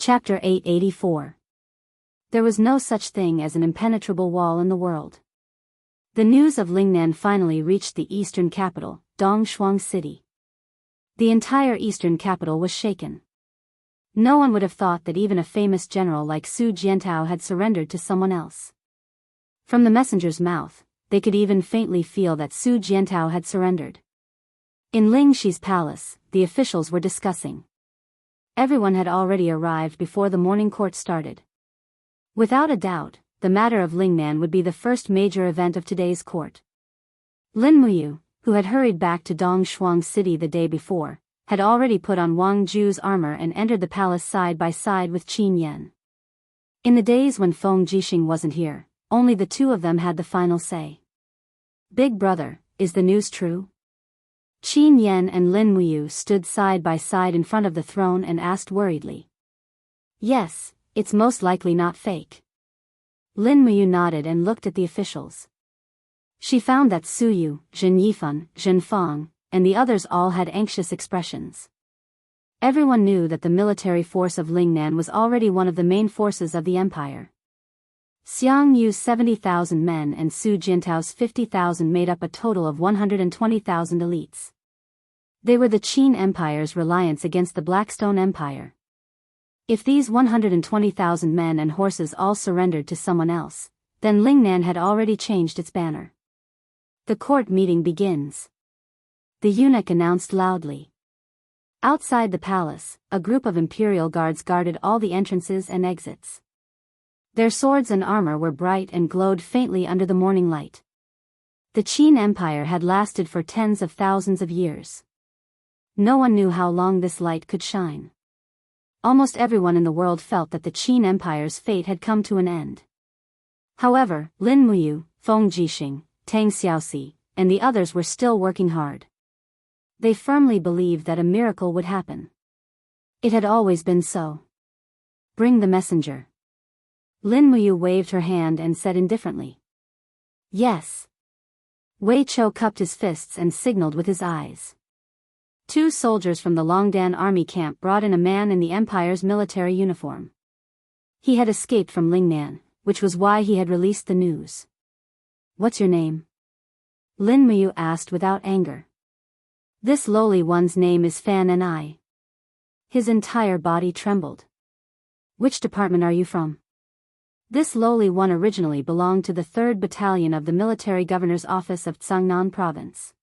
Chapter 884. There was no such thing as an impenetrable wall in the world. The news of Lingnan finally reached the eastern capital, Dongshuang City. The entire eastern capital was shaken. No one would have thought that even a famous general like Su Jiantao had surrendered to someone else. From the messenger's mouth, they could even faintly feel that Su Jiantao had surrendered. In Ling Shi's palace, the officials were discussing. Everyone had already arrived before the morning court started. Without a doubt, the matter of Lingnan would be the first major event of today's court. Lin Muyu, who had hurried back to Dongshuang City the day before, had already put on Wang Ju's armor and entered the palace side by side with Qin Yan. In the days when Feng Jixing wasn't here, only the two of them had the final say. "Big brother, is the news true?" Qin Yan and Lin Muyu stood side by side in front of the throne and asked worriedly. "Yes, it's most likely not fake." Lin Muyu nodded and looked at the officials. She found that Su Yu, Zhen Yifan, Zhen Fang, and the others all had anxious expressions. Everyone knew that the military force of Lingnan was already one of the main forces of the empire. Xiang Yu's 70,000 men and Su Jiantao's 50,000 made up a total of 120,000 elites. They were the Qin Empire's reliance against the Blackstone Empire. If these 120,000 men and horses all surrendered to someone else, then Lingnan had already changed its banner. "The court meeting begins," the eunuch announced loudly. Outside the palace, a group of imperial guards guarded all the entrances and exits. Their swords and armor were bright and glowed faintly under the morning light. The Qin Empire had lasted for tens of thousands of years. No one knew how long this light could shine. Almost everyone in the world felt that the Qin Empire's fate had come to an end. However, Lin Muyu, Feng Jixing, Tang Xiaoxi, and the others were still working hard. They firmly believed that a miracle would happen. It had always been so. "Bring the messenger." Lin Muyu waved her hand and said indifferently. "Yes." Wei Chou cupped his fists and signaled with his eyes. Two soldiers from the Longdan army camp brought in a man in the Empire's military uniform. He had escaped from Lingnan, which was why he had released the news. "What's your name?" Lin Muyu asked without anger. "This lowly one's name is Fan and I." His entire body trembled. "Which department are you from?" This lowly one originally belonged to the 3rd Battalion of the Military Governor's Office of Cangnan Province.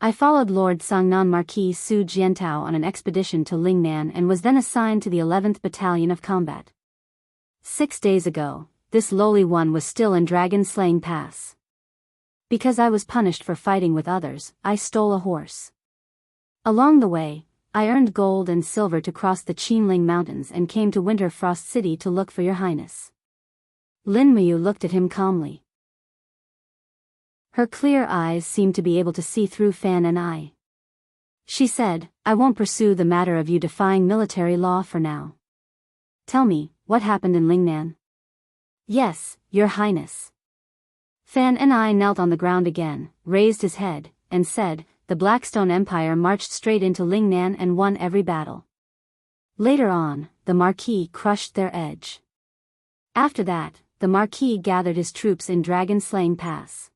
"I followed Lord Cangnan Marquis Su Jiantao on an expedition to Lingnan and was then assigned to the 11th Battalion of Combat. 6 days ago, this lowly one was still in Dragon-Slaying Pass. Because I was punished for fighting with others, I stole a horse. Along the way, I earned gold and silver to cross the Qinling Mountains and came to Winter Frost City to look for your highness." Lin Muyu looked at him calmly. Her clear eyes seemed to be able to see through Fan and I. She said, "I won't pursue the matter of you defying military law for now. Tell me, what happened in Lingnan?" "Yes, your highness." Fan and I knelt on the ground again, raised his head, and said, "The Blackstone Empire marched straight into Lingnan and won every battle. Later on, the Marquis crushed their edge. After that, the Marquis gathered his troops in Dragon-Slaying Pass.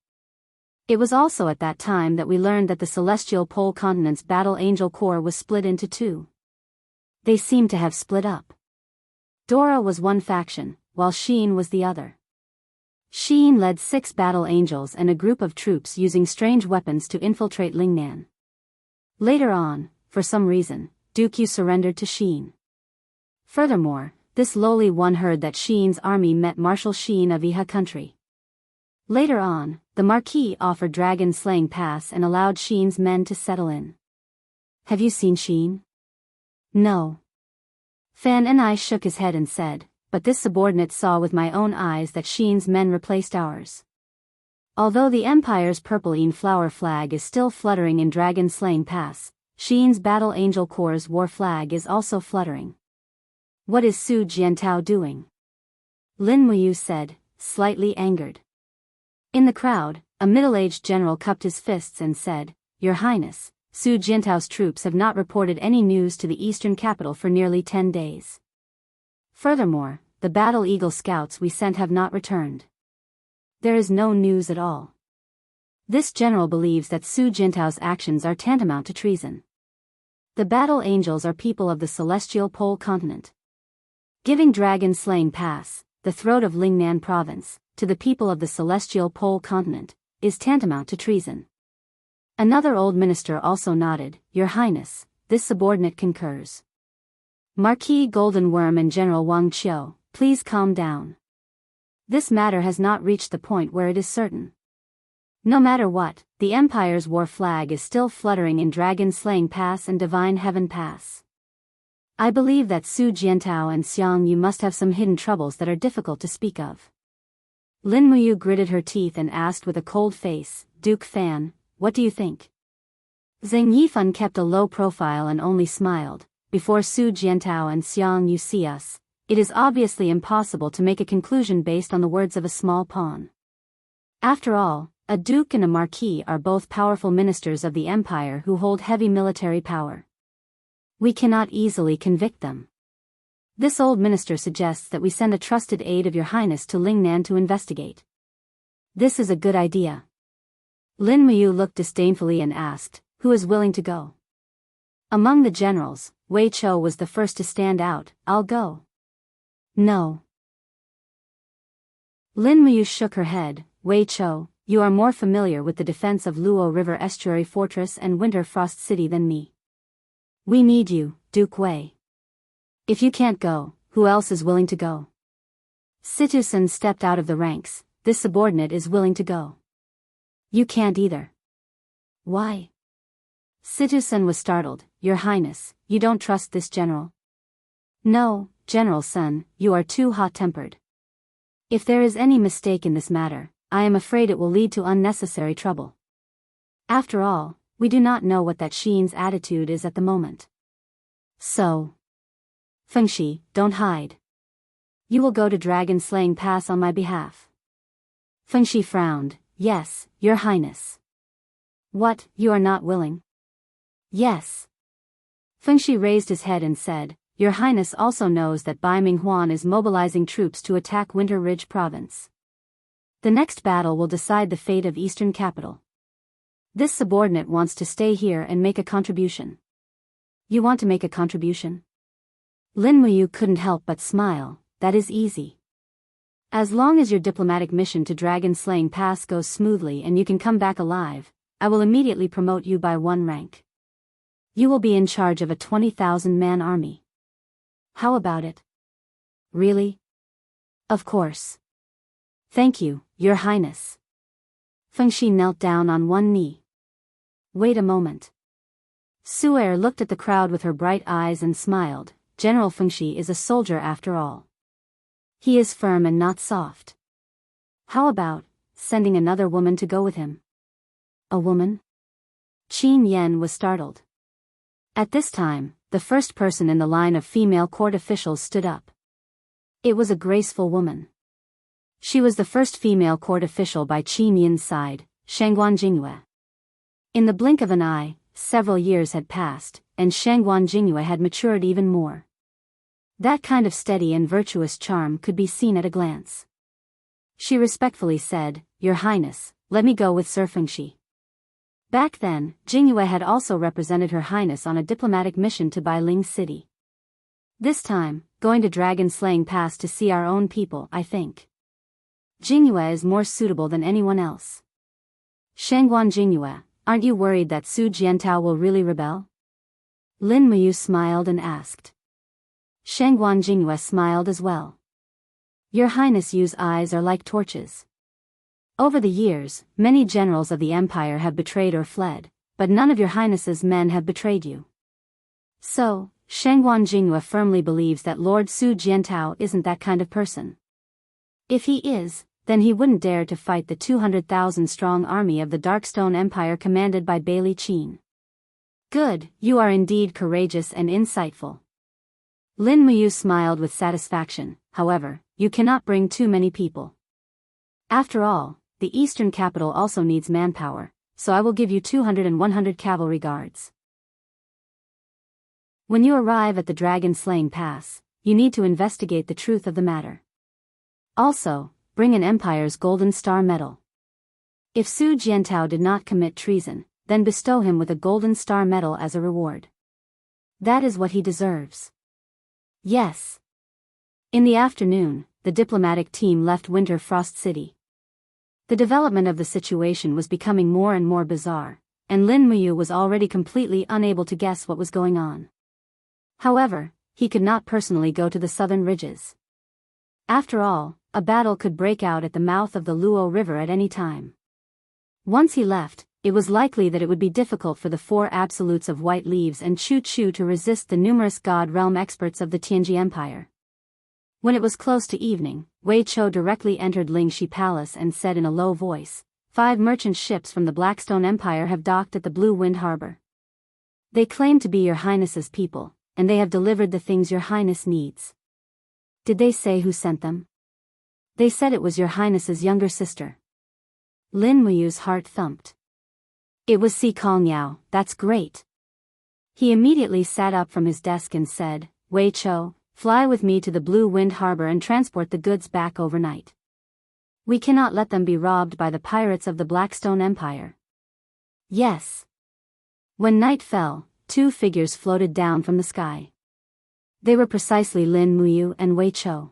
It was also at that time that we learned that the Celestial Pole Continent's Battle Angel Corps was split into two. They seemed to have split up. Dora was one faction, while Sheen was the other. Sheen led 6 battle angels and a group of troops using strange weapons to infiltrate Lingnan. Later on, for some reason, Dukyu surrendered to Sheen. Furthermore, this lowly one heard that Sheen's army met Marshal Sheen of Iha country. Later on, the Marquis offered Dragon-Slaying Pass and allowed Sheen's men to settle in. Have you seen Sheen?" "No." Fan and I shook his head and said, "But this subordinate saw with my own eyes that Sheen's men replaced ours. Although the Empire's purple-ine flower flag is still fluttering in Dragon-Slaying Pass, Sheen's Battle Angel Corps' war flag is also fluttering. What is Su Jiantao doing?" Lin Muyu said, slightly angered. In the crowd, a middle-aged general cupped his fists and said, "Your Highness, Su Jiantao's troops have not reported any news to the eastern capital for nearly 10 days. Furthermore, the Battle Eagle scouts we sent have not returned. There is no news at all. This general believes that Su Jintao's actions are tantamount to treason. The Battle Angels are people of the Celestial Pole continent. Giving dragon-slaying pass, the throat of Lingnan province, to the people of the Celestial Pole continent, is tantamount to treason. Another old minister also nodded. Your Highness, this subordinate concurs. Marquis Golden Worm and General Wang Qiu, please calm down. This matter has not reached the point where it is certain. No matter what, the Empire's war flag is still fluttering in Dragon-Slaying Pass and Divine Heaven Pass. I believe that Su Jiantao and Xiang Yu must have some hidden troubles that are difficult to speak of. Lin Muyu gritted her teeth and asked with a cold face, Duke Fan, what do you think? Zheng Yifan kept a low profile and only smiled. Before Su Jiantao and Xiang Yu see us, it is obviously impossible to make a conclusion based on the words of a small pawn. After all, a duke and a marquis are both powerful ministers of the empire who hold heavy military power. We cannot easily convict them. This old minister suggests that we send a trusted aide of your highness to Lingnan to investigate. This is a good idea. Lin Muyu looked disdainfully and asked, who is willing to go? Among the generals, Wei Chou was the first to stand out. I'll go. No. Lin Muyu shook her head. Wei Chou, you are more familiar with the defense of Luo River Estuary Fortress and Winter Frost City than me. We need you, Duke Wei. If you can't go, who else is willing to go? Situsen stepped out of the ranks. This subordinate is willing to go. You can't either. Why? Situsen was startled. Your Highness, you don't trust this general? No, General Sun, you are too hot-tempered. If there is any mistake in this matter, I am afraid it will lead to unnecessary trouble. After all, we do not know what that Xian's attitude is at the moment. So. Fengshi, don't hide. You will go to Dragon-Slaying Pass on my behalf. Fengshi frowned. Yes, Your Highness. What, you are not willing? Yes. Fengshi raised his head and said, Your Highness also knows that Bai Minghuan is mobilizing troops to attack Winter Ridge Province. The next battle will decide the fate of Eastern Capital. This subordinate wants to stay here and make a contribution. You want to make a contribution? Lin Muyu couldn't help but smile. That is easy. As long as your diplomatic mission to Dragon-Slaying Pass goes smoothly and you can come back alive, I will immediately promote you by 1 rank. You will be in charge of a 20,000-man army. How about it? Really? Of course. Thank you, Your Highness. Fengshi knelt down on one knee. Wait a moment. Su'er looked at the crowd with her bright eyes and smiled. General Fengshi is a soldier after all. He is firm and not soft. How about sending another woman to go with him? A woman? Qin Yan was startled. At this time, the first person in the line of female court officials stood up. It was a graceful woman. She was the first female court official by Qin Yan's side, Shangguan Jingyue. In the blink of an eye, several years had passed, and Shangguan Jingyue had matured even more. That kind of steady and virtuous charm could be seen at a glance. She respectfully said, Your Highness, let me go with Sir Fengshi. Back then, Jingyue had also represented Her Highness on a diplomatic mission to Bailing City. This time, going to Dragon-Slaying Pass to see our own people, I think. Jingyue is more suitable than anyone else. Shangguan Jingyue, aren't you worried that Su Jiantao will really rebel? Lin Muyu smiled and asked. Shangguan Jingyue smiled as well. Your Highness Yu's eyes are like torches. Over the years, many generals of the Empire have betrayed or fled, but none of Your Highness's men have betrayed you. So, Shangguan Jingyue firmly believes that Lord Su Jiantao isn't that kind of person. If he is, then he wouldn't dare to fight the 200,000-strong army of the Darkstone Empire commanded by Bailey Qin. Good, you are indeed courageous and insightful. Lin Muyu smiled with satisfaction. However, you cannot bring too many people. After all, the eastern capital also needs manpower, so I will give you 200 and 100 cavalry guards. When you arrive at the Dragon-Slaying Pass, you need to investigate the truth of the matter. Also, bring an Empire's Golden Star Medal. If Su Jiantao did not commit treason, then bestow him with a Golden Star Medal as a reward. That is what he deserves. Yes. In the afternoon, the diplomatic team left Winter Frost City. The development of the situation was becoming more and more bizarre, and Lin Muyu was already completely unable to guess what was going on. However, he could not personally go to the southern ridges. After all, a battle could break out at the mouth of the Luo River at any time. Once he left, it was likely that it would be difficult for the four absolutes of White Leaves and Chu Chu to resist the numerous God Realm experts of the Tianji Empire. When it was close to evening, Wei Chou directly entered Lingxi Palace and said in a low voice, 5 merchant ships from the Blackstone Empire have docked at the Blue Wind Harbor. They claim to be your Highness's people, and they have delivered the things your Highness needs. Did they say who sent them? They said it was your Highness's younger sister. Lin Muyu's heart thumped. It was Si Kongyao, that's great. He immediately sat up from his desk and said, Wei Chou, fly with me to the Blue Wind Harbor and transport the goods back overnight. We cannot let them be robbed by the pirates of the Blackstone Empire. Yes. When night fell, 2 figures floated down from the sky. They were precisely Lin Muyu and Wei Chou.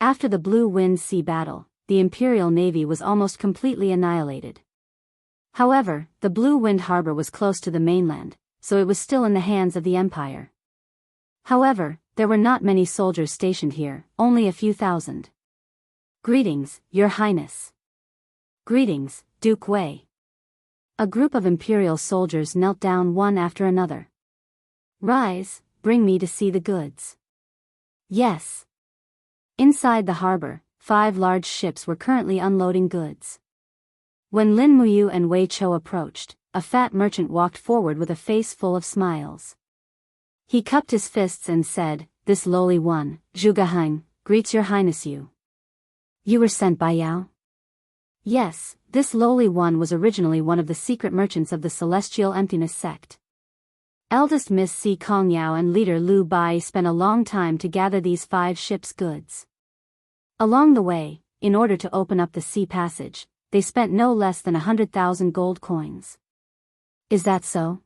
After the Blue Wind Sea battle, the Imperial Navy was almost completely annihilated. However, the Blue Wind Harbor was close to the mainland, so it was still in the hands of the Empire. However, there were not many soldiers stationed here, only a few thousand. Greetings, Your Highness. Greetings, Duke Wei. A group of Imperial soldiers knelt down one after another. Rise, bring me to see the goods. Yes. Inside the harbor, 5 large ships were currently unloading goods. When Lin Muyu and Wei Chou approached, a fat merchant walked forward with a face full of smiles. He cupped his fists and said, This lowly one, Zhuge Han, greets your highness you. You were sent by Yao? Yes, this lowly one was originally one of the secret merchants of the Celestial Emptiness sect. Eldest Miss Si Kongyao and leader Lu Bai spent a long time to gather these 5 ships' goods. Along the way, in order to open up the sea passage, they spent no less than 100,000 gold coins. Is that so?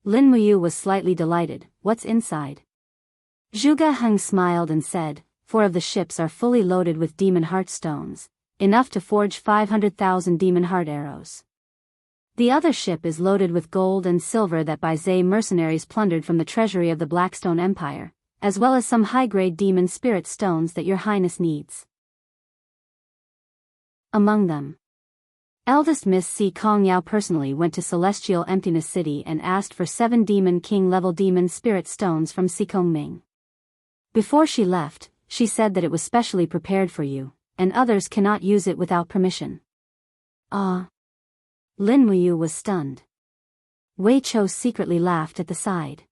Lin Muyu was slightly delighted. What's inside? Zhuge Han smiled and said, 4 of the ships are fully loaded with demon heart stones, enough to forge 500,000 demon heart arrows. The other ship is loaded with gold and silver that Baizé mercenaries plundered from the treasury of the Blackstone Empire, as well as some high-grade demon spirit stones that your highness needs. Among them, eldest Miss Si Kongyao personally went to Celestial Emptiness City and asked for 7 Demon King-level demon spirit stones from Si Kongming. Before she left, she said that it was specially prepared for you, and others cannot use it without permission. Ah. Lin Muyu was stunned. Wei Chou secretly laughed at the side.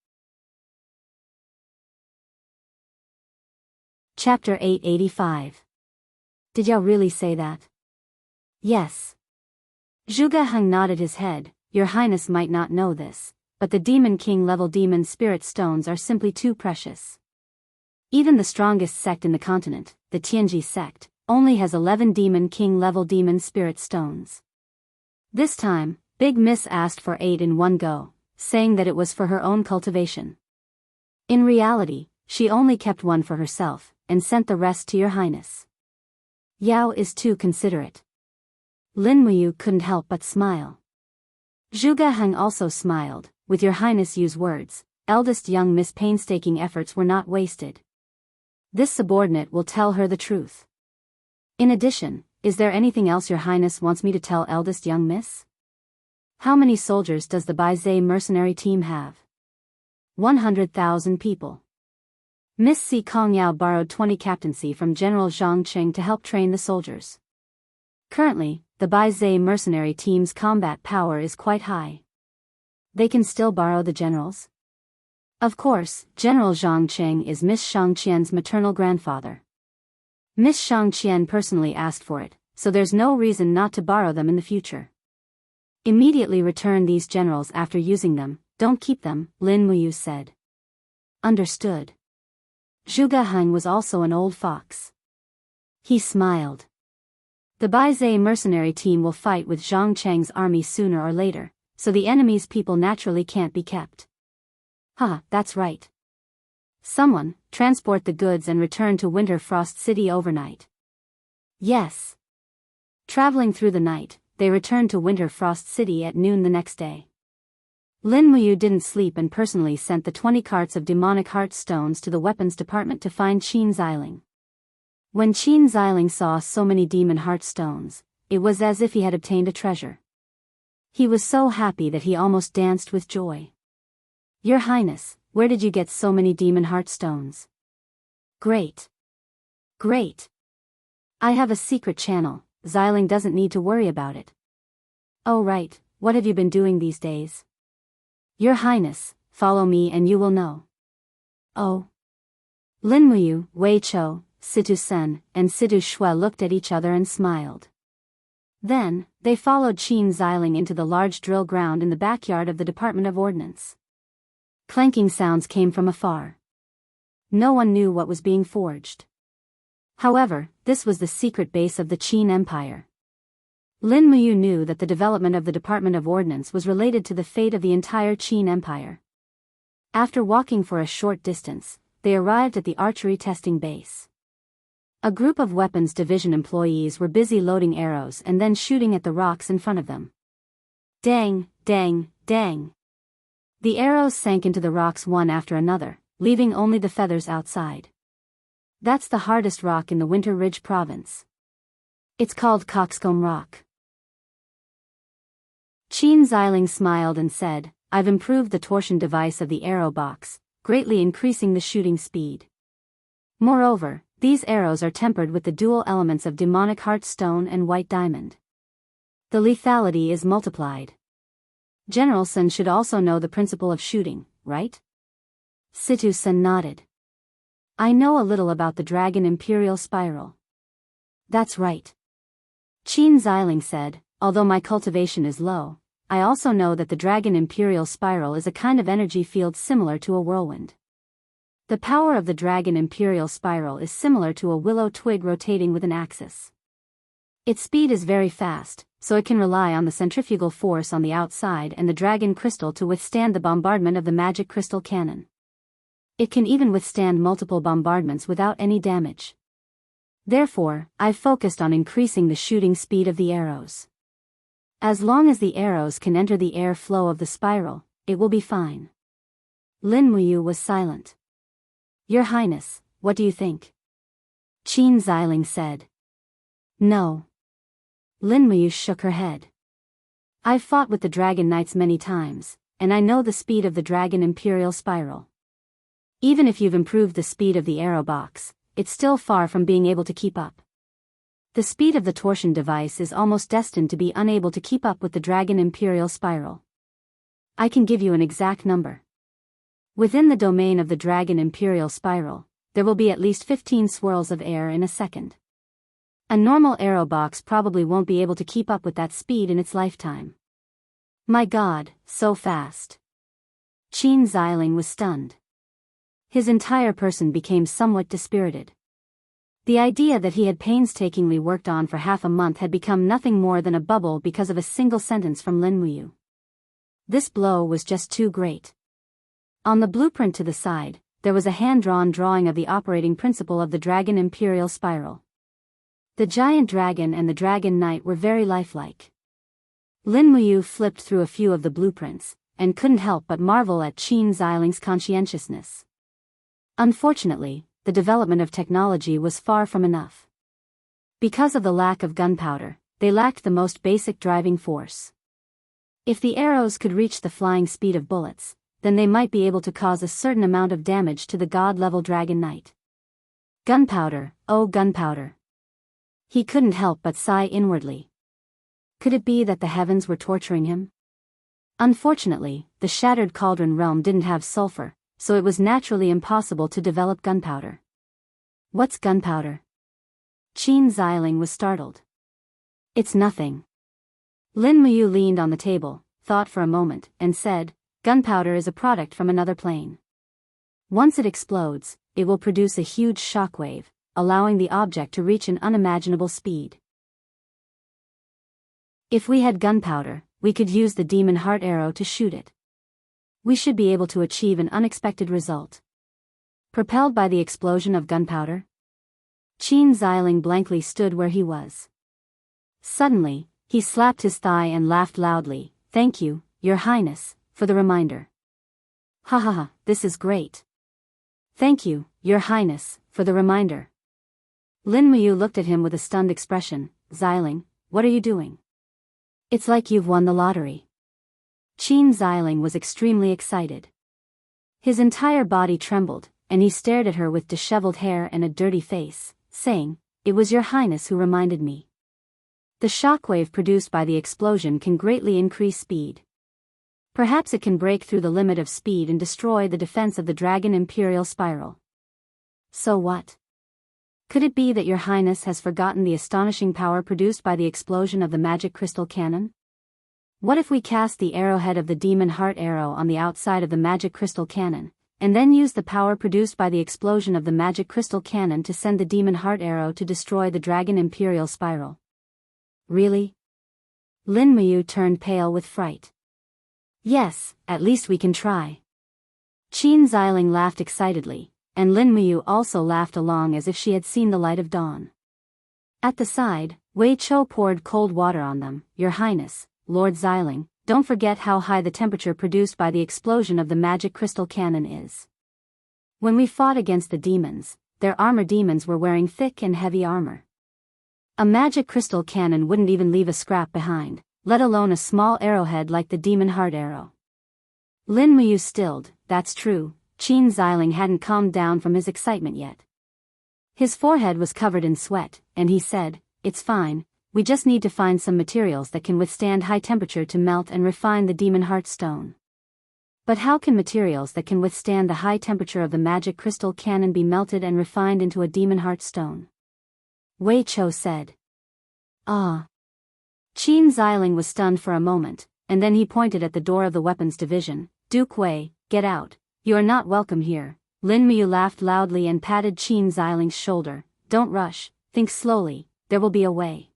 Chapter 885. Did Yao really say that? Yes. Zhuge Han nodded his head. Your highness might not know this, but the Demon King level demon spirit stones are simply too precious. Even the strongest sect in the continent, the Tianji sect, only has 11 Demon King level demon spirit stones. This time, Big Miss asked for 8 in one go, saying that it was for her own cultivation. In reality, she only kept 1 for herself, and sent the rest to your highness. Yao is too considerate. Lin Muyu couldn't help but smile. Zhuge Han also smiled. With your highness use words, eldest young Miss painstaking efforts were not wasted. This subordinate will tell her the truth. In addition, is there anything else your highness wants me to tell eldest young miss? How many soldiers does the Baizé mercenary team have? 100,000 people. Miss Si Kongyao borrowed 20 captaincy from General Zhang Qing to help train the soldiers. Currently, the Baizé mercenary team's combat power is quite high. They can still borrow the generals? Of course, General Zhang Qing is Miss Shang Qian's maternal grandfather. Miss Shang Qian personally asked for it, so there's no reason not to borrow them in the future. Immediately return these generals after using them, don't keep them, Lin Muyu said. Understood. Zhuge Heng was also an old fox. He smiled. The Baizhe mercenary team will fight with Zhang Cheng's army sooner or later, so the enemy's people naturally can't be kept. That's right. Someone, transport the goods and return to Winter Frost City overnight. Yes. Traveling through the night, they returned to Winter Frost City at noon the next day. Lin Muyu didn't sleep and personally sent the 20 carts of demonic heart stones to the weapons department to find Qin Xiling. When Qin Xiling saw so many demon heart stones, it was as if he had obtained a treasure. He was so happy that he almost danced with joy. Your Highness, where did you get so many demon heart stones? Great. Great. I have a secret channel, Xiling doesn't need to worry about it. Oh right, what have you been doing these days? Your Highness, follow me and you will know. Oh. Lin Muyu, Wei Chou, Situ Sen, and Situ Shui looked at each other and smiled. Then, they followed Qin Xiling into the large drill ground in the backyard of the Department of Ordnance. Clanking sounds came from afar. No one knew what was being forged. However, this was the secret base of the Qin Empire. Lin Muyu knew that the development of the Department of Ordnance was related to the fate of the entire Qin Empire. After walking for a short distance, they arrived at the archery testing base. A group of weapons division employees were busy loading arrows and then shooting at the rocks in front of them. Dang, dang, dang. The arrows sank into the rocks one after another, leaving only the feathers outside. That's the hardest rock in the Winter Ridge province. It's called Coxcomb Rock. Qin Xiling smiled and said, I've improved the torsion device of the arrow box, greatly increasing the shooting speed. Moreover, these arrows are tempered with the dual elements of demonic heart stone and white diamond. The lethality is multiplied. General Sun should also know the principle of shooting, right? Situ Sun nodded. I know a little about the Dragon Imperial Spiral. That's right. Qin Xiling said, although my cultivation is low, I also know that the Dragon Imperial Spiral is a kind of energy field similar to a whirlwind. The power of the Dragon Imperial Spiral is similar to a willow twig rotating with an axis. Its speed is very fast, so it can rely on the centrifugal force on the outside and the dragon crystal to withstand the bombardment of the magic crystal cannon. It can even withstand multiple bombardments without any damage. Therefore, I've focused on increasing the shooting speed of the arrows. As long as the arrows can enter the air flow of the spiral, it will be fine. Lin Muyu was silent. Your Highness, what do you think? Qin Xiling said. No. Lin Muyu shook her head. I've fought with the Dragon Knights many times, and I know the speed of the Dragon Imperial Spiral. Even if you've improved the speed of the arrow box, it's still far from being able to keep up. The speed of the torsion device is almost destined to be unable to keep up with the Dragon Imperial Spiral. I can give you an exact number. Within the domain of the Dragon Imperial Spiral, there will be at least 15 swirls of air in a second. A normal arrow box probably won't be able to keep up with that speed in its lifetime. My God, so fast. Qin Xiling was stunned. His entire person became somewhat dispirited. The idea that he had painstakingly worked on for half a month had become nothing more than a bubble because of a single sentence from Lin Muyu. This blow was just too great. On the blueprint to the side, there was a hand-drawn drawing of the operating principle of the Dragon Imperial Spiral. The giant dragon and the dragon knight were very lifelike. Lin Muyu flipped through a few of the blueprints, and couldn't help but marvel at Qin Xiling's conscientiousness. Unfortunately, the development of technology was far from enough. Because of the lack of gunpowder, they lacked the most basic driving force. If the arrows could reach the flying speed of bullets, then they might be able to cause a certain amount of damage to the god-level dragon knight. Gunpowder, oh gunpowder. He couldn't help but sigh inwardly. Could it be that the heavens were torturing him? Unfortunately, the Shattered Cauldron realm didn't have sulfur, so it was naturally impossible to develop gunpowder. What's gunpowder? Qin Xiling was startled. It's nothing. Lin Muyu leaned on the table, thought for a moment, and said, gunpowder is a product from another plane. Once it explodes, it will produce a huge shockwave, allowing the object to reach an unimaginable speed. If we had gunpowder, we could use the demon heart arrow to shoot it. We should be able to achieve an unexpected result. Propelled by the explosion of gunpowder? Qin Xiling blankly stood where he was. Suddenly, he slapped his thigh and laughed loudly. "Thank you, Your Highness, for the reminder. Ha ha ha, this is great. Thank you, Your Highness, for the reminder." Lin Muyu looked at him with a stunned expression. "Xiling, what are you doing? It's like you've won the lottery." Qin Xiling was extremely excited. His entire body trembled, and he stared at her with disheveled hair and a dirty face, saying, "It was Your Highness who reminded me. The shockwave produced by the explosion can greatly increase speed. Perhaps it can break through the limit of speed and destroy the defense of the Dragon Imperial Spiral." So what? Could it be that Your Highness has forgotten the astonishing power produced by the explosion of the magic crystal cannon? What if we cast the arrowhead of the demon heart arrow on the outside of the magic crystal cannon, and then use the power produced by the explosion of the magic crystal cannon to send the demon heart arrow to destroy the Dragon Imperial Spiral? Really? Lin Muyu turned pale with fright. "Yes, at least we can try." Qin Xiling laughed excitedly, and Lin Muyu also laughed along as if she had seen the light of dawn. At the side, Wei Chou poured cold water on them. "Your Highness, Lord Xiling, don't forget how high the temperature produced by the explosion of the magic crystal cannon is. When we fought against the demons, their armor demons were wearing thick and heavy armor. A magic crystal cannon wouldn't even leave a scrap behind, let alone a small arrowhead like the demon heart arrow." Lin Muyu stilled. "That's true." Qin Xiling hadn't calmed down from his excitement yet. His forehead was covered in sweat, and he said, "It's fine, we just need to find some materials that can withstand high temperature to melt and refine the demon heart stone." "But how can materials that can withstand the high temperature of the magic crystal cannon be melted and refined into a demon heart stone?" Wei Chou said. "Ah." Qin Xiling was stunned for a moment, and then he pointed at the door of the weapons division. "Duke Wei, get out. You are not welcome here." Lin Muyu laughed loudly and patted Qin Xiling's shoulder. "Don't rush, think slowly, there will be a way."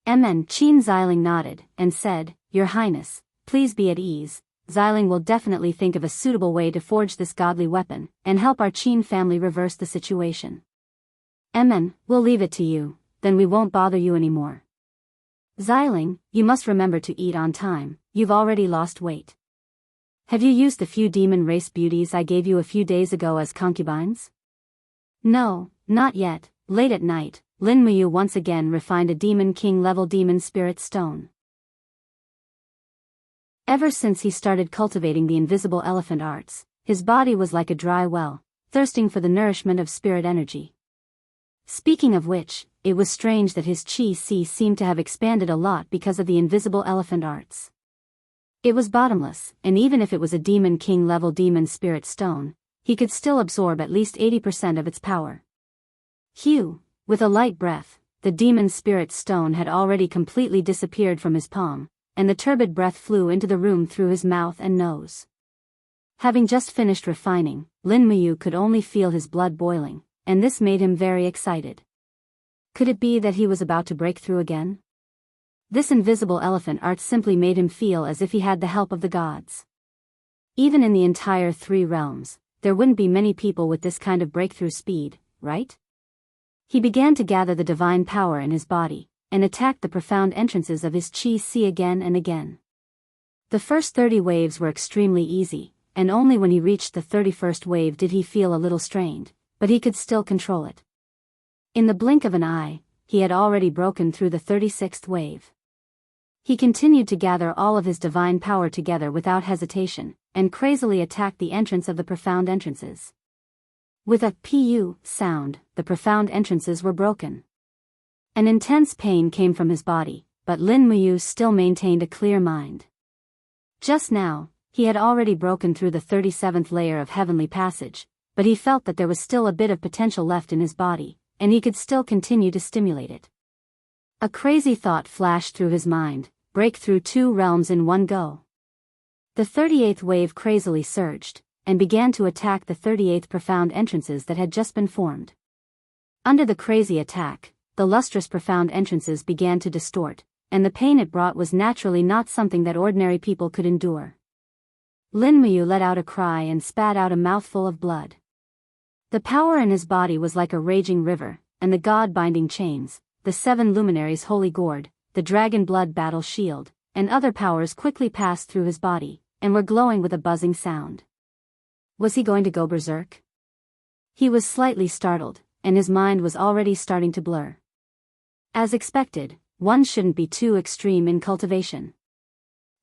Qin Xiling nodded, and said, "Your Highness, please be at ease. Xiling will definitely think of a suitable way to forge this godly weapon, and help our Qin family reverse the situation." We'll leave it to you, then we won't bother you anymore. Xiling, you must remember to eat on time, you've already lost weight. Have you used the few demon race beauties I gave you a few days ago as concubines?" "No, not yet." Late at night, Lin Muyu once again refined a Demon King level demon spirit stone. Ever since he started cultivating the invisible elephant arts, his body was like a dry well, thirsting for the nourishment of spirit energy. Speaking of which, it was strange that his chi seemed to have expanded a lot because of the invisible elephant arts. It was bottomless, and even if it was a Demon King level demon spirit stone, he could still absorb at least 80% of its power. Hugh, with a light breath, the demon spirit stone had already completely disappeared from his palm, and the turbid breath flew into the room through his mouth and nose. Having just finished refining, Lin Muyu could only feel his blood boiling, and this made him very excited. Could it be that he was about to break through again? This invisible elephant art simply made him feel as if he had the help of the gods. Even in the entire 3 realms, there wouldn't be many people with this kind of breakthrough speed, right? He began to gather the divine power in his body, and attacked the profound entrances of his chi again and again. The first 30 waves were extremely easy, and only when he reached the 31st wave did he feel a little strained, but he could still control it. In the blink of an eye, he had already broken through the 36th wave. He continued to gather all of his divine power together without hesitation, and crazily attacked the entrance of the profound entrances. With a pu sound, the profound entrances were broken. An intense pain came from his body, but Lin Muyu still maintained a clear mind. Just now, he had already broken through the 37th layer of heavenly passage, but he felt that there was still a bit of potential left in his body, and he could still continue to stimulate it. A crazy thought flashed through his mind: break through 2 realms in one go. The 38th wave crazily surged, and began to attack the 38th profound entrances that had just been formed. Under the crazy attack, the lustrous profound entrances began to distort, and the pain it brought was naturally not something that ordinary people could endure. Lin Muyu let out a cry and spat out a mouthful of blood. The power in his body was like a raging river, and the god-binding chains, the 7 luminaries' holy gourd, the dragon blood battle shield, and other powers quickly passed through his body, and were glowing with a buzzing sound. Was he going to go berserk? He was slightly startled, and his mind was already starting to blur. As expected, one shouldn't be too extreme in cultivation.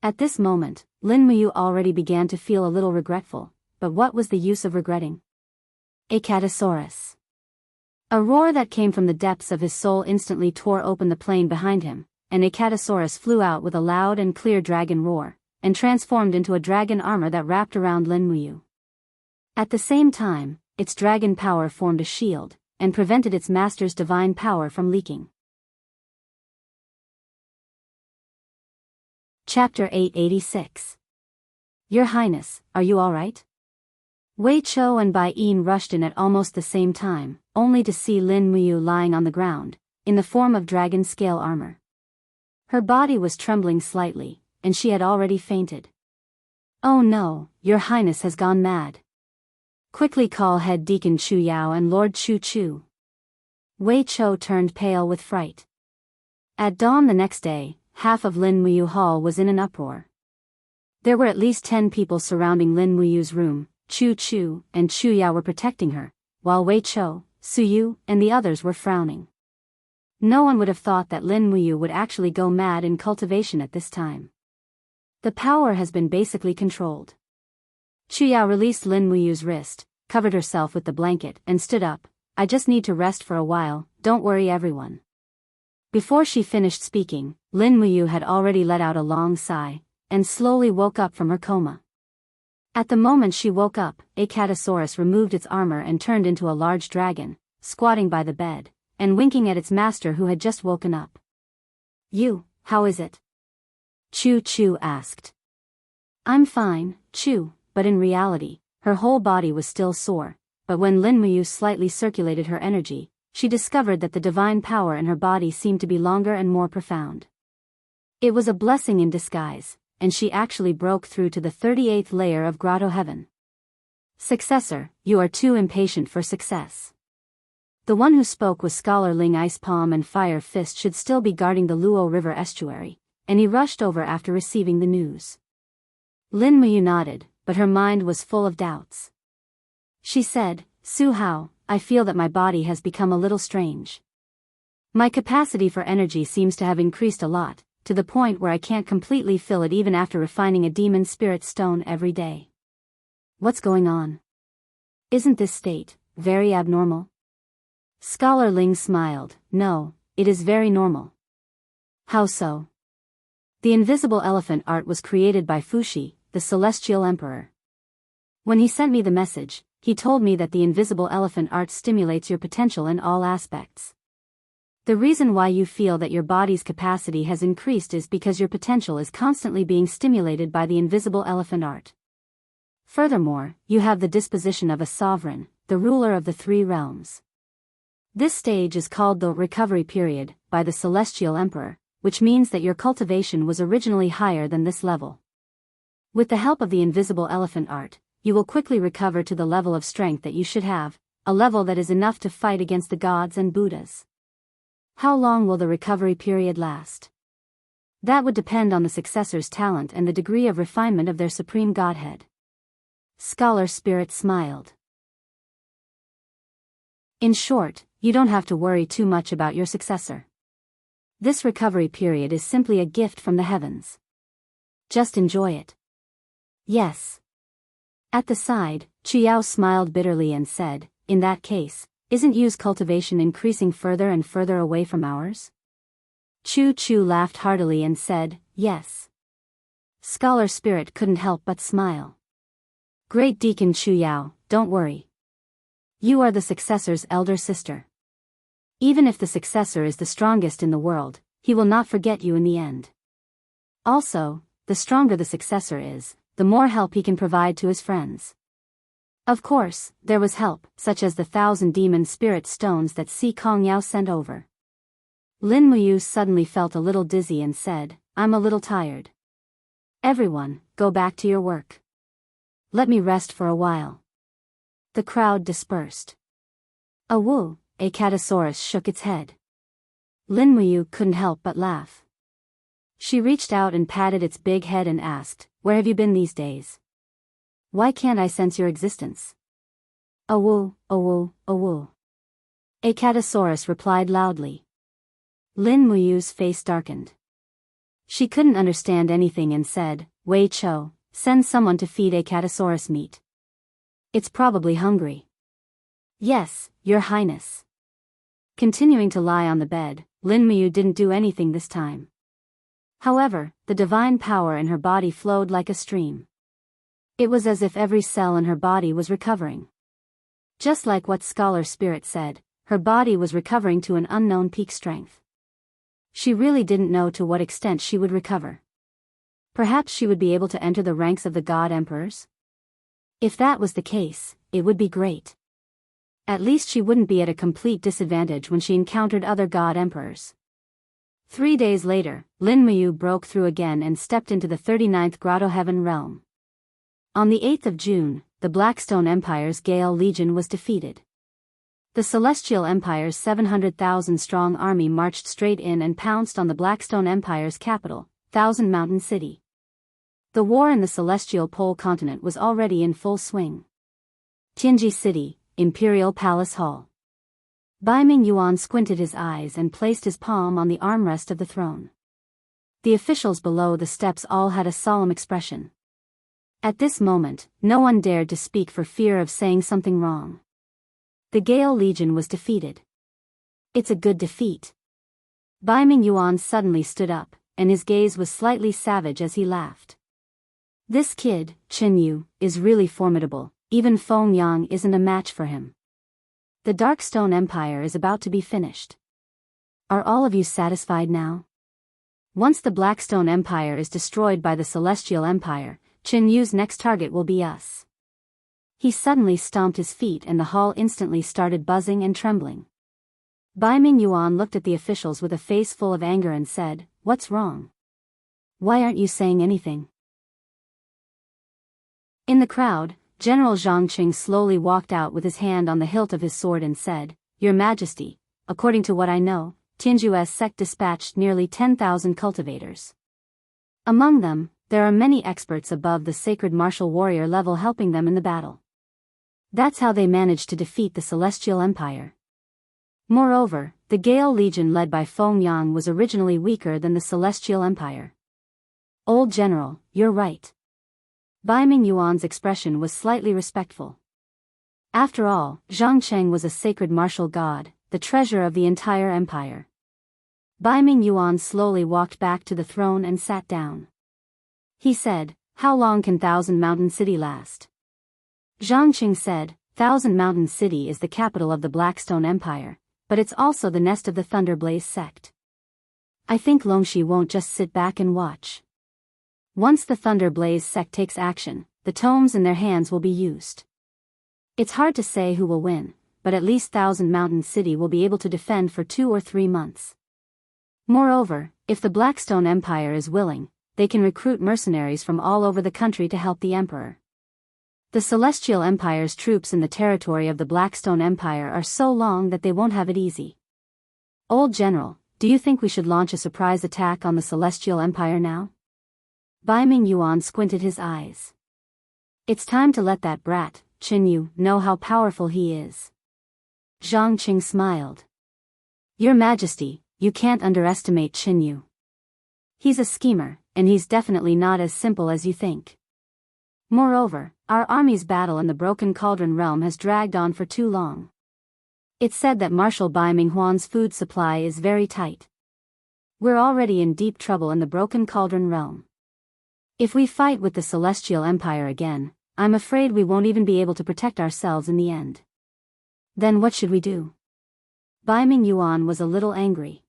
At this moment, Lin Muyu already began to feel a little regretful, but what was the use of regretting? Acatosaurus. A roar that came from the depths of his soul instantly tore open the plain behind him, and Acatosaurus flew out with a loud and clear dragon roar, and transformed into a dragon armor that wrapped around Lin Muyu. At the same time, its dragon power formed a shield, and prevented its master's divine power from leaking. Chapter 886. Your Highness, are you alright? Wei Chou and Bai Yin rushed in at almost the same time, only to see Lin Muyu lying on the ground, in the form of dragon scale armor. Her body was trembling slightly, and she had already fainted. Oh no, Your Highness has gone mad. Quickly call head deacon Chu Yao and Lord Chu Chu. Wei Chou turned pale with fright. At dawn the next day, half of Lin Muyu Hall was in an uproar. There were at least 10 people surrounding Lin Muyu's room. Chu Chu and Chu Yao were protecting her, while Wei Chou, Su Yu, and the others were frowning. No one would have thought that Lin Muyu would actually go mad in cultivation at this time. The power has been basically controlled. Chu Yao released Lin Muyu's wrist, covered herself with the blanket, and stood up. I just need to rest for a while, don't worry everyone. Before she finished speaking, Lin Muyu had already let out a long sigh, and slowly woke up from her coma. At the moment she woke up, Acatosaurus removed its armor and turned into a large dragon, squatting by the bed, and winking at its master who had just woken up. You, how is it? Chu Chu asked. I'm fine, Chu, but in reality, her whole body was still sore, but when Lin Muyu slightly circulated her energy, she discovered that the divine power in her body seemed to be longer and more profound. It was a blessing in disguise, and she actually broke through to the 38th layer of grotto heaven. Successor, you are too impatient for success. The one who spoke was Scholar Ling Ice Palm and Fire Fist should still be guarding the Luo River estuary, and he rushed over after receiving the news. Lin Muyu nodded, but her mind was full of doubts. She said, Su Hao, I feel that my body has become a little strange. My capacity for energy seems to have increased a lot, to the point where I can't completely fill it even after refining a demon spirit stone every day. What's going on? Isn't this state very abnormal? Scholar Ling smiled. No, it is very normal. How so? The invisible elephant art was created by Fuxi, the celestial emperor. When he sent me the message, he told me that the invisible elephant art stimulates your potential in all aspects. The reason why you feel that your body's capacity has increased is because your potential is constantly being stimulated by the invisible elephant art. Furthermore, you have the disposition of a sovereign, the ruler of the 3 realms. This stage is called the recovery period by the celestial emperor, which means that your cultivation was originally higher than this level. With the help of the invisible elephant art, you will quickly recover to the level of strength that you should have, a level that is enough to fight against the gods and Buddhas. How long will the recovery period last? That would depend on the successor's talent and the degree of refinement of their supreme godhead. Scholar Spirit smiled. In short, you don't have to worry too much about your successor. This recovery period is simply a gift from the heavens. Just enjoy it. Yes. At the side, Chiao smiled bitterly and said, in that case, isn't Yu's cultivation increasing further and further away from ours? Chu Chu laughed heartily and said, yes. Scholar Spirit couldn't help but smile. Great Deacon Chu Yao, don't worry. You are the successor's elder sister. Even if the successor is the strongest in the world, he will not forget you in the end. Also, the stronger the successor is, the more help he can provide to his friends. Of course, there was help, such as the 1,000 demon spirit stones that Si Kongyao sent over. Lin Muyu suddenly felt a little dizzy and said, I'm a little tired. Everyone, go back to your work. Let me rest for a while. The crowd dispersed. A Catosaurus shook its head. Lin Muyu couldn't help but laugh. She reached out and patted its big head and asked, where have you been these days? Why can't I sense your existence? A Catosaurus replied loudly. Lin Muyu's face darkened. She couldn't understand anything and said, Wei Cho, send someone to feed a Catosaurus meat. It's probably hungry. Yes, Your Highness. Continuing to lie on the bed, Lin Muyu didn't do anything this time. However, the divine power in her body flowed like a stream. It was as if every cell in her body was recovering. Just like what Scholar Spirit said, her body was recovering to an unknown peak strength. She really didn't know to what extent she would recover. Perhaps she would be able to enter the ranks of the God Emperors? If that was the case, it would be great. At least she wouldn't be at a complete disadvantage when she encountered other God Emperors. 3 days later, Lin Muyu broke through again and stepped into the 39th Grotto Heaven realm. On the 8th of June, the Blackstone Empire's Gale Legion was defeated. The Celestial Empire's 700,000-strong army marched straight in and pounced on the Blackstone Empire's capital, Thousand Mountain City. The war in the Celestial Pole continent was already in full swing. Tianji City, Imperial Palace Hall. Baiming Yuan squinted his eyes and placed his palm on the armrest of the throne. The officials below the steps all had a solemn expression. At this moment, no one dared to speak for fear of saying something wrong. The Gale Legion was defeated. It's a good defeat. Baiming Yuan suddenly stood up, and his gaze was slightly savage as he laughed. This kid, Qin Yu, is really formidable, even Feng Yang isn't a match for him. The Darkstone Empire is about to be finished. Are all of you satisfied now? Once the Blackstone Empire is destroyed by the Celestial Empire, Qin Yu's next target will be us. He suddenly stomped his feet and the hall instantly started buzzing and trembling. Baiming Yuan looked at the officials with a face full of anger and said, What's wrong? Why aren't you saying anything? In the crowd, General Zhang Qing slowly walked out with his hand on the hilt of his sword and said, Your Majesty, according to what I know, Tianju's sect dispatched nearly 10,000 cultivators. Among them, there are many experts above the sacred martial warrior level helping them in the battle. That's how they managed to defeat the Celestial Empire. Moreover, the Gale Legion led by Feng Yang was originally weaker than the Celestial Empire. Old General, you're right. Baiming Yuan's expression was slightly respectful. After all, Zhang Cheng was a sacred martial god, the treasure of the entire empire. Baiming Yuan slowly walked back to the throne and sat down. He said, How long can Thousand Mountain City last? Zhang Qing said, Thousand Mountain City is the capital of the Blackstone Empire, but it's also the nest of the Thunderblaze sect. I think Longxi won't just sit back and watch. Once the Thunderblaze sect takes action, the tomes in their hands will be used. It's hard to say who will win, but at least Thousand Mountain City will be able to defend for 2 or 3 months. Moreover, if the Blackstone Empire is willing, they can recruit mercenaries from all over the country to help the Emperor. The Celestial Empire's troops in the territory of the Blackstone Empire are so long that they won't have it easy. Old General, do you think we should launch a surprise attack on the Celestial Empire now? Baiming Yuan squinted his eyes. It's time to let that brat, Qin Yu, know how powerful he is. Zhang Qing smiled. Your Majesty, you can't underestimate Qin Yu. He's a schemer, and he's definitely not as simple as you think. Moreover, our army's battle in the Broken Cauldron realm has dragged on for too long. It's said that Marshal Baiming Huan's food supply is very tight. We're already in deep trouble in the Broken Cauldron realm. If we fight with the Celestial Empire again, I'm afraid we won't even be able to protect ourselves in the end. Then what should we do? Baiming Yuan was a little angry.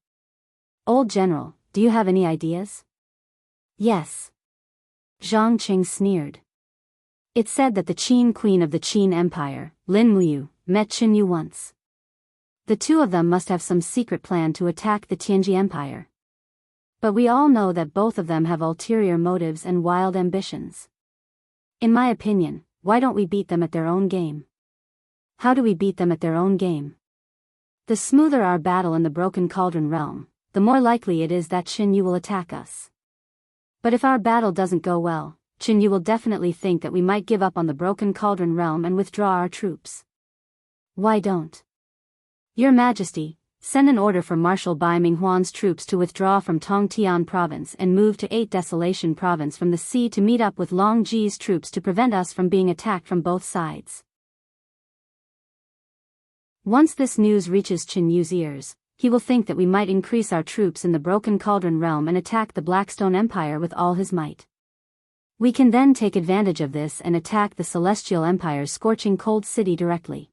Old General, do you have any ideas? Yes. Zhang Qing sneered. It said that the Qin queen of the Qin Empire, Lin Muyu, met Qin Yu once. The two of them must have some secret plan to attack the Tianji Empire. But we all know that both of them have ulterior motives and wild ambitions. In my opinion, why don't we beat them at their own game? How do we beat them at their own game? The smoother our battle in the Broken Cauldron realm, the more likely it is that Qin Yu will attack us. But if our battle doesn't go well, Qin Yu will definitely think that we might give up on the Broken Cauldron realm and withdraw our troops. Why don't Your Majesty send an order for Marshal Bai Minghuan's troops to withdraw from Tongtian province and move to 8 Desolation province from the sea to meet up with Long Ji's troops to prevent us from being attacked from both sides. Once this news reaches Qin Yu's ears, he will think that we might increase our troops in the Broken Cauldron realm and attack the Blackstone Empire with all his might. We can then take advantage of this and attack the Celestial Empire's scorching cold city directly.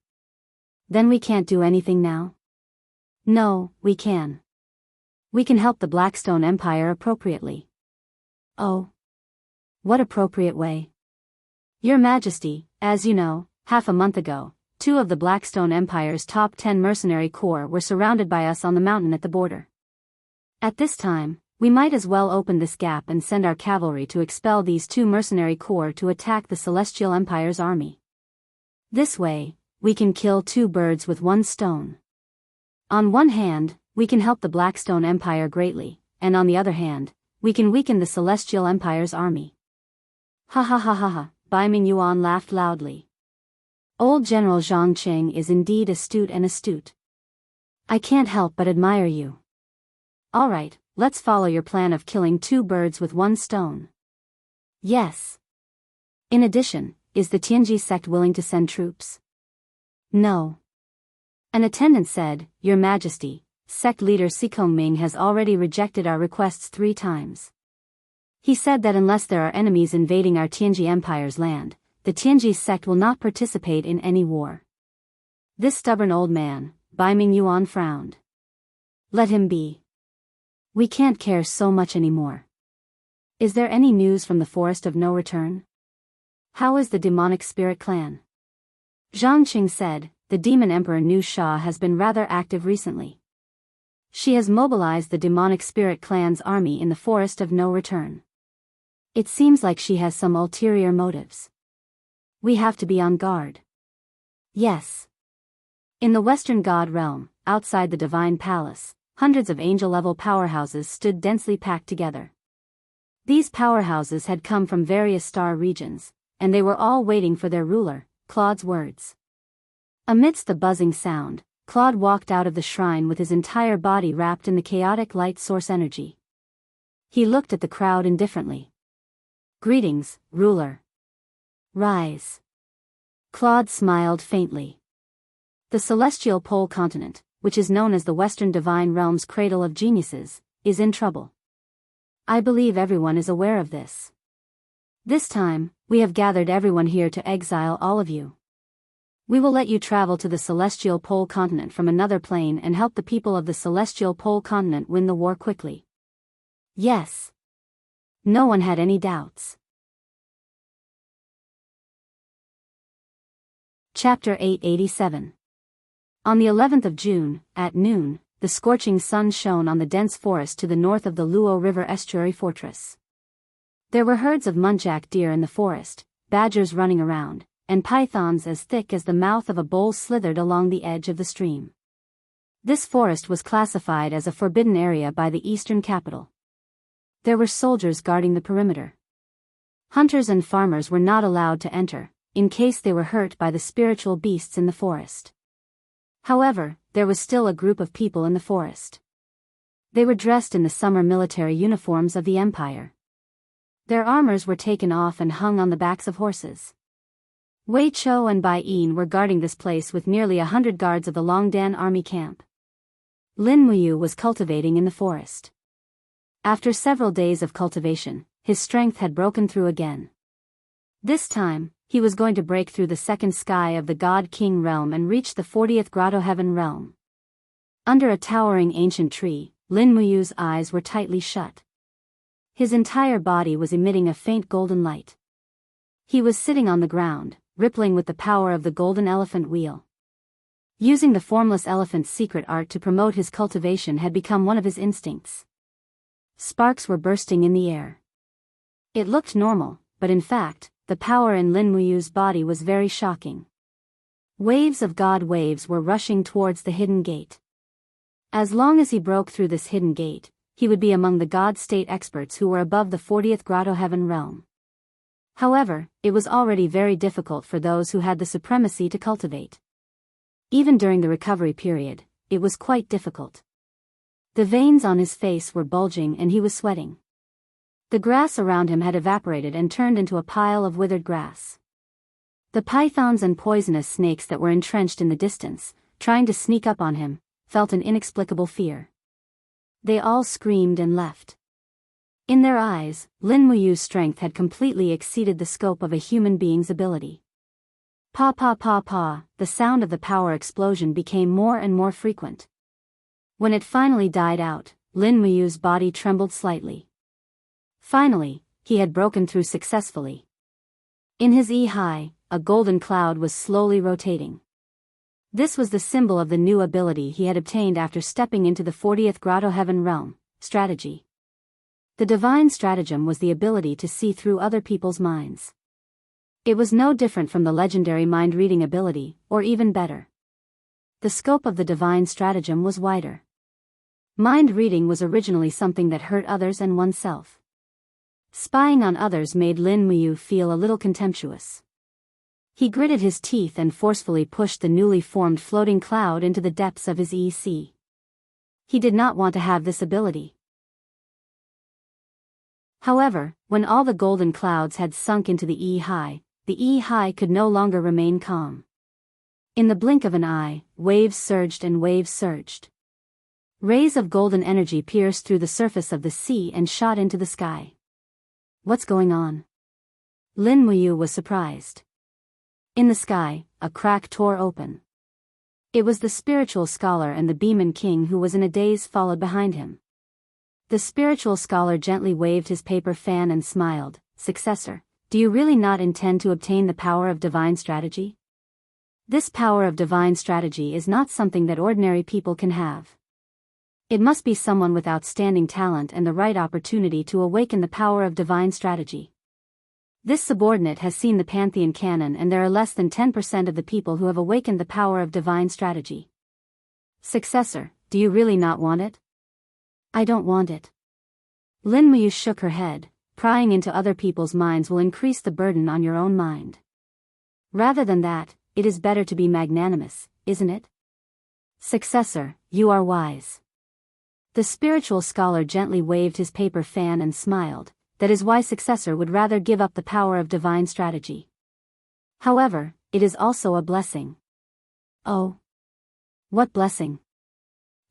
Then we can't do anything now? No, we can. We can help the Blackstone Empire appropriately. Oh. What appropriate way? Your Majesty, as you know, half a month ago, 2 of the Blackstone Empire's top 10 mercenary corps were surrounded by us on the mountain at the border. At this time, we might as well open this gap and send our cavalry to expel these 2 mercenary corps to attack the Celestial Empire's army. This way, we can kill 2 birds with 1 stone. On one hand, we can help the Blackstone Empire greatly, and on the other hand, we can weaken the Celestial Empire's army. Ha ha ha ha ha, Bai Mingyuan laughed loudly. Old General Zhang Qing is indeed astute and astute. I can't help but admire you. Alright, let's follow your plan of killing 2 birds with 1 stone. Yes. In addition, is the Tianji sect willing to send troops? No. An attendant said, Your Majesty, sect leader Sikongming has already rejected our requests 3 times. He said that unless there are enemies invading our Tianji Empire's land, the Tianji sect will not participate in any war. This stubborn old man, Bai Mingyuan frowned. Let him be. We can't care so much anymore. Is there any news from the Forest of No Return? How is the demonic spirit clan? Zhang Qing said, the demon emperor Nu Sha has been rather active recently. She has mobilized the demonic spirit clan's army in the Forest of No Return. It seems like she has some ulterior motives. We have to be on guard. Yes. In the Western God realm, outside the Divine Palace, hundreds of angel-level powerhouses stood densely packed together. These powerhouses had come from various star regions, and they were all waiting for their ruler, Claude's words. Amidst the buzzing sound, Claude walked out of the shrine with his entire body wrapped in the chaotic light source energy. He looked at the crowd indifferently. Greetings, ruler. Rise. Claude smiled faintly. The celestial pole continent, which is known as the Western Divine Realm's cradle of geniuses, is in trouble. I believe everyone is aware of this. This time, we have gathered everyone here to exile all of you. We will let you travel to the celestial pole continent from another plane and help the people of the celestial pole continent win the war quickly. Yes. No one had any doubts. Chapter 887. On the 11th of June, at noon, the scorching sun shone on the dense forest to the north of the Luo River estuary fortress. There were herds of muntjac deer in the forest, badgers running around, and pythons as thick as the mouth of a bowl slithered along the edge of the stream. This forest was classified as a forbidden area by the eastern capital. There were soldiers guarding the perimeter. Hunters and farmers were not allowed to enter, in case they were hurt by the spiritual beasts in the forest. However, there was still a group of people in the forest. They were dressed in the summer military uniforms of the empire. Their armors were taken off and hung on the backs of horses. Wei Chou and Bai Yin were guarding this place with nearly 100 guards of the Longdan army camp. Lin Muyu was cultivating in the forest. After several days of cultivation, his strength had broken through again. This time, he was going to break through the second sky of the God King realm and reach the 40th Grotto Heaven realm. Under a towering ancient tree, Lin Muyu's eyes were tightly shut. His entire body was emitting a faint golden light. He was sitting on the ground, rippling with the power of the golden elephant wheel. Using the formless elephant's secret art to promote his cultivation had become one of his instincts. Sparks were bursting in the air. It looked normal, but in fact, the power in Lin Muyu's body was very shocking. Waves of god waves were rushing towards the hidden gate. As long as he broke through this hidden gate, he would be among the god state experts who were above the 40th grotto heaven realm. However, it was already very difficult for those who had the supremacy to cultivate. Even during the recovery period, it was quite difficult. The veins on his face were bulging and he was sweating. The grass around him had evaporated and turned into a pile of withered grass. The pythons and poisonous snakes that were entrenched in the distance, trying to sneak up on him, felt an inexplicable fear. They all screamed and left. In their eyes, Lin Muyu's strength had completely exceeded the scope of a human being's ability. Pa pa pa pa, the sound of the power explosion became more and more frequent. When it finally died out, Lin Muyu's body trembled slightly. Finally, he had broken through successfully. In his eye, a golden cloud was slowly rotating. This was the symbol of the new ability he had obtained after stepping into the 40th grotto heaven realm, strategy. The divine stratagem was the ability to see through other people's minds. It was no different from the legendary mind-reading ability, or even better. The scope of the divine stratagem was wider. Mind-reading was originally something that hurt others and oneself. Spying on others made Lin Muyu feel a little contemptuous. He gritted his teeth and forcefully pushed the newly formed floating cloud into the depths of his EC. He did not want to have this ability. However, when all the golden clouds had sunk into the E-high could no longer remain calm. In the blink of an eye, waves surged and waves surged. Rays of golden energy pierced through the surface of the sea and shot into the sky. What's going on? Lin Muyu was surprised. In the sky, a crack tore open. It was the spiritual scholar and the Beeman King who was in a daze followed behind him. The spiritual scholar gently waved his paper fan and smiled. Successor, do you really not intend to obtain the power of divine strategy? This power of divine strategy is not something that ordinary people can have. It must be someone with outstanding talent and the right opportunity to awaken the power of divine strategy. This subordinate has seen the Pantheon canon and there are less than 10% of the people who have awakened the power of divine strategy. Successor, do you really not want it? I don't want it. Lin Muyu shook her head. Prying into other people's minds will increase the burden on your own mind. Rather than that, it is better to be magnanimous, isn't it? Successor, you are wise. The spiritual scholar gently waved his paper fan and smiled. That is why successor would rather give up the power of divine strategy. However, it is also a blessing. Oh. What blessing?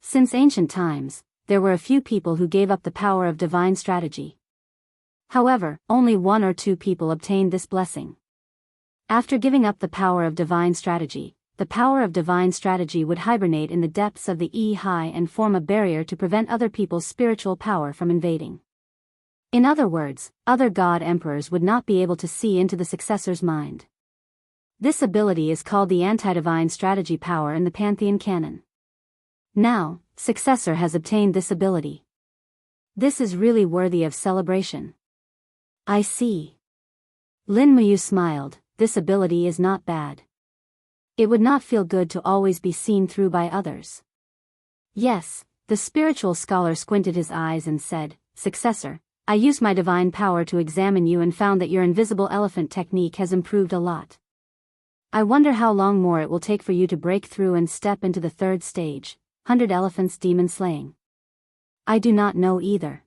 Since ancient times, there were a few people who gave up the power of divine strategy. However, only 1 or 2 people obtained this blessing. After giving up the power of divine strategy, the power of divine strategy would hibernate in the depths of the E-high and form a barrier to prevent other people's spiritual power from invading. In other words, other god emperors would not be able to see into the successor's mind. This ability is called the anti-divine strategy power in the Pantheon canon. Now, successor has obtained this ability. This is really worthy of celebration. I see. Lin Muyu smiled. This ability is not bad. It would not feel good to always be seen through by others. Yes, the spiritual scholar squinted his eyes and said, Successor, I used my divine power to examine you and found that your invisible elephant technique has improved a lot. I wonder how long more it will take for you to break through and step into the 3rd stage, 100 elephants demon slaying. I do not know either.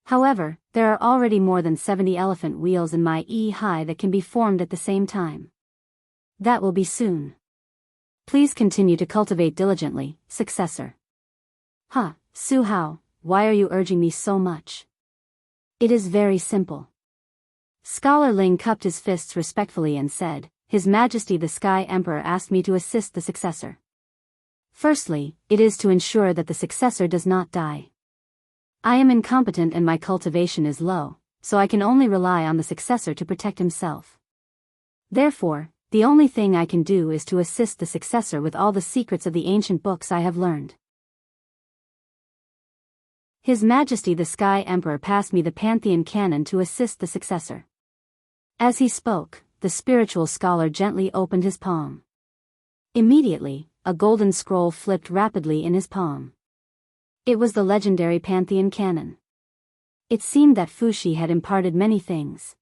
However, there are already more than 70 elephant wheels in my E-high that can be formed at the same time. That will be soon. Please continue to cultivate diligently, successor. Su Hao, why are you urging me so much? It is very simple. Scholar Ling cupped his fists respectfully and said, His Majesty the Sky Emperor asked me to assist the successor. Firstly, it is to ensure that the successor does not die. I am incompetent and my cultivation is low, so I can only rely on the successor to protect himself. Therefore, the only thing I can do is to assist the successor with all the secrets of the ancient books I have learned. His Majesty the Sky Emperor passed me the Pantheon Canon to assist the successor. As he spoke, the spiritual scholar gently opened his palm. Immediately, a golden scroll flipped rapidly in his palm. It was the legendary Pantheon Canon. It seemed that Fuxi had imparted many things.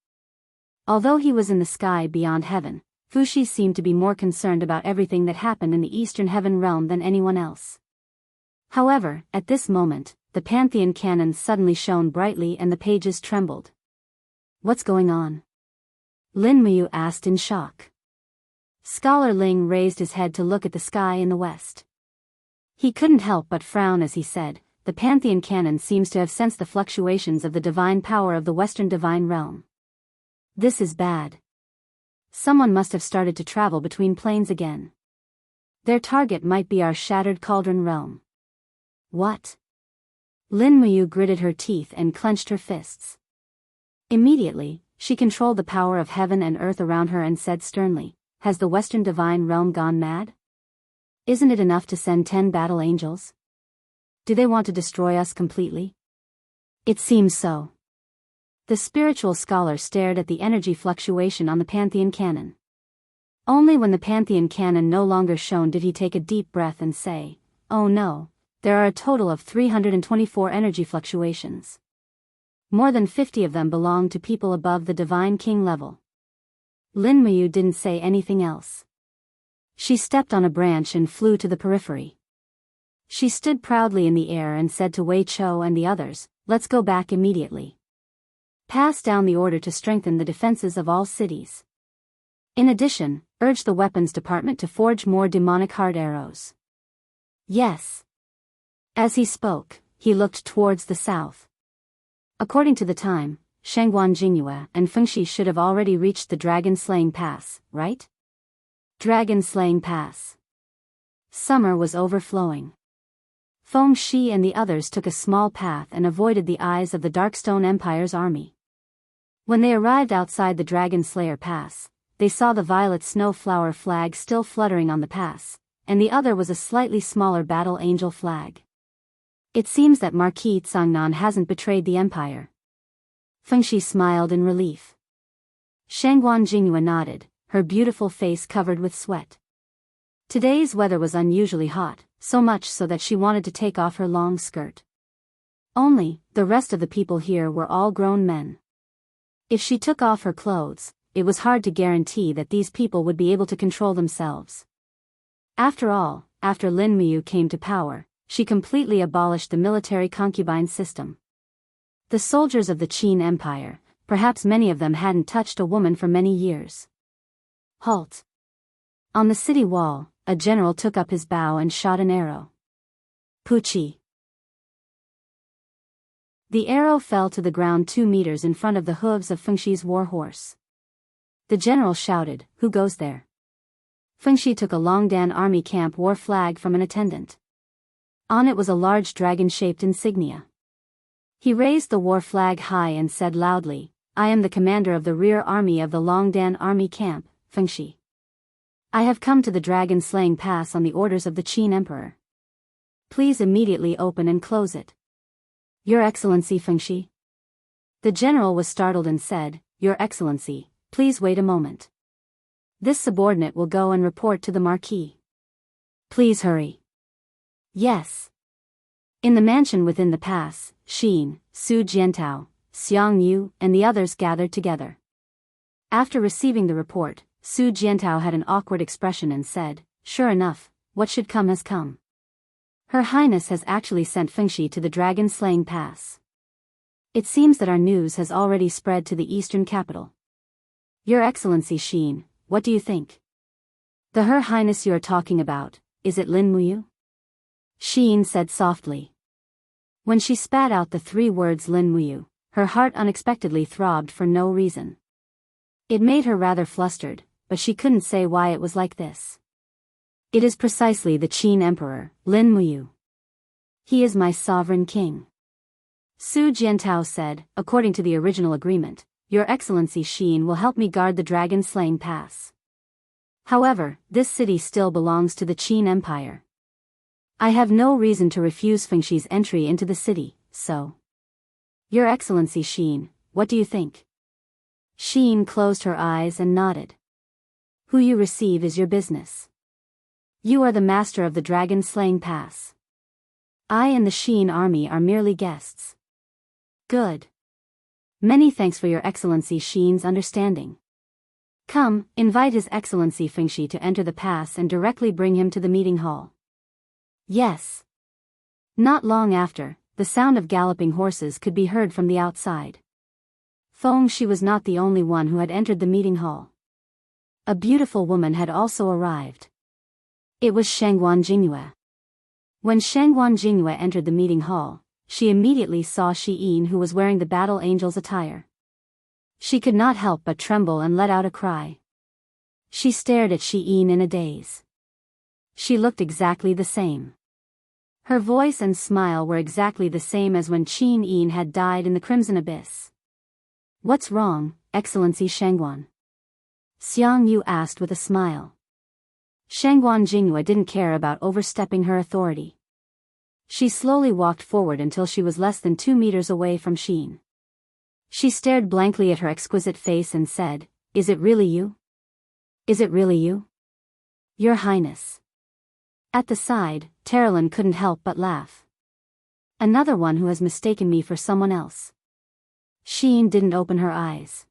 Although he was in the sky beyond heaven, Fuxi seemed to be more concerned about everything that happened in the Eastern Heaven realm than anyone else. However, at this moment, the Pantheon Canon suddenly shone brightly and the pages trembled. What's going on? Lin Muyu asked in shock. Scholar Ling raised his head to look at the sky in the west. He couldn't help but frown as he said, the Pantheon Canon seems to have sensed the fluctuations of the divine power of the Western divine realm. This is bad. Someone must have started to travel between planes again. Their target might be our shattered cauldron realm. What? Lin Muyu gritted her teeth and clenched her fists. Immediately, she controlled the power of heaven and earth around her and said sternly, has the Western divine realm gone mad? Isn't it enough to send 10 battle angels? Do they want to destroy us completely? It seems so. The spiritual scholar stared at the energy fluctuation on the Pantheon Canon. Only when the Pantheon Canon no longer shone did he take a deep breath and say, oh no, there are a total of 324 energy fluctuations. More than 50 of them belong to people above the Divine King level. Lin Muyu didn't say anything else. She stepped on a branch and flew to the periphery. She stood proudly in the air and said to Wei Chou and the others, let's go back immediately. Pass down the order to strengthen the defenses of all cities. In addition, urge the weapons department to forge more demonic heart arrows. Yes. As he spoke, he looked towards the south. According to the time, Shangguan Jingyue and Fengxi should have already reached the dragon-slaying pass, right? Dragon-slaying pass. Summer was overflowing. Fengxi and the others took a small path and avoided the eyes of the Darkstone Empire's army. When they arrived outside the Dragon Slayer Pass, they saw the violet snow flower flag still fluttering on the pass, and the other was a slightly smaller battle angel flag. It seems that Marquis Tsangnan hasn't betrayed the Empire. Fengxi smiled in relief. Shangguan Jingyue nodded, her beautiful face covered with sweat. Today's weather was unusually hot, so much so that she wanted to take off her long skirt. Only, the rest of the people here were all grown men. If she took off her clothes, it was hard to guarantee that these people would be able to control themselves. After all, after Lin Muyu came to power, she completely abolished the military concubine system. The soldiers of the Qin Empire, perhaps many of them hadn't touched a woman for many years. Halt! On the city wall, a general took up his bow and shot an arrow. Puchi! The arrow fell to the ground 2 meters in front of the hooves of Fengxi's war horse. The general shouted, who goes there? Fengxi took a Longdan army camp war flag from an attendant. On it was a large dragon-shaped insignia. He raised the war flag high and said loudly, I am the commander of the rear army of the Longdan army camp, Fengxi. I have come to the dragon-slaying pass on the orders of the Qin Emperor. Please immediately open and close it. Your Excellency Fengxi. The general was startled and said, Your Excellency, please wait a moment. This subordinate will go and report to the Marquis. Please hurry. Yes. In the mansion within the pass, Xin, Su Jiantao, Xiang Yu, and the others gathered together. After receiving the report, Su Jiantao had an awkward expression and said, Sure enough, what should come has come. Her Highness has actually sent Fengxi to the dragon-slaying pass. It seems that our news has already spread to the eastern capital. Your Excellency Xin, what do you think? The Her Highness you are talking about, is it Lin Muyu? Xin said softly. When she spat out the 3 words Lin Muyu, her heart unexpectedly throbbed for no reason. It made her rather flustered, but she couldn't say why it was like this. It is precisely the Qin Emperor, Lin Muyu. He is my sovereign king. Su Jiantao said, according to the original agreement, Your Excellency Xin will help me guard the dragon-slaying pass. However, this city still belongs to the Qin Empire. I have no reason to refuse Fengxi's entry into the city, so... Your Excellency Xin, what do you think? Xin closed her eyes and nodded. Who you receive is your business. You are the master of the dragon-slaying pass. I and the Xin army are merely guests. Good. Many thanks for your Excellency Xin's understanding. Come, invite His Excellency Fengxi to enter the pass and directly bring him to the meeting hall. Yes. Not long after, the sound of galloping horses could be heard from the outside. Fengxi was not the only one who had entered the meeting hall. A beautiful woman had also arrived. It was Shangguan Jingyue. When Shangguan Jingyue entered the meeting hall, she immediately saw Xiyin, who was wearing the battle angel's attire. She could not help but tremble and let out a cry. She stared at Xiyin in a daze. She looked exactly the same. Her voice and smile were exactly the same as when Qin Yin had died in the Crimson Abyss. What's wrong, Excellency Shangguan? Xiang Yu asked with a smile. Shangguan Jingyue didn't care about overstepping her authority. She slowly walked forward until she was less than 2 meters away from Xin. She stared blankly at her exquisite face and said, "Is it really you? Is it really you? Your Highness." At the side, Terilyn couldn't help but laugh. Another one who has mistaken me for someone else. Xin didn't open her eyes.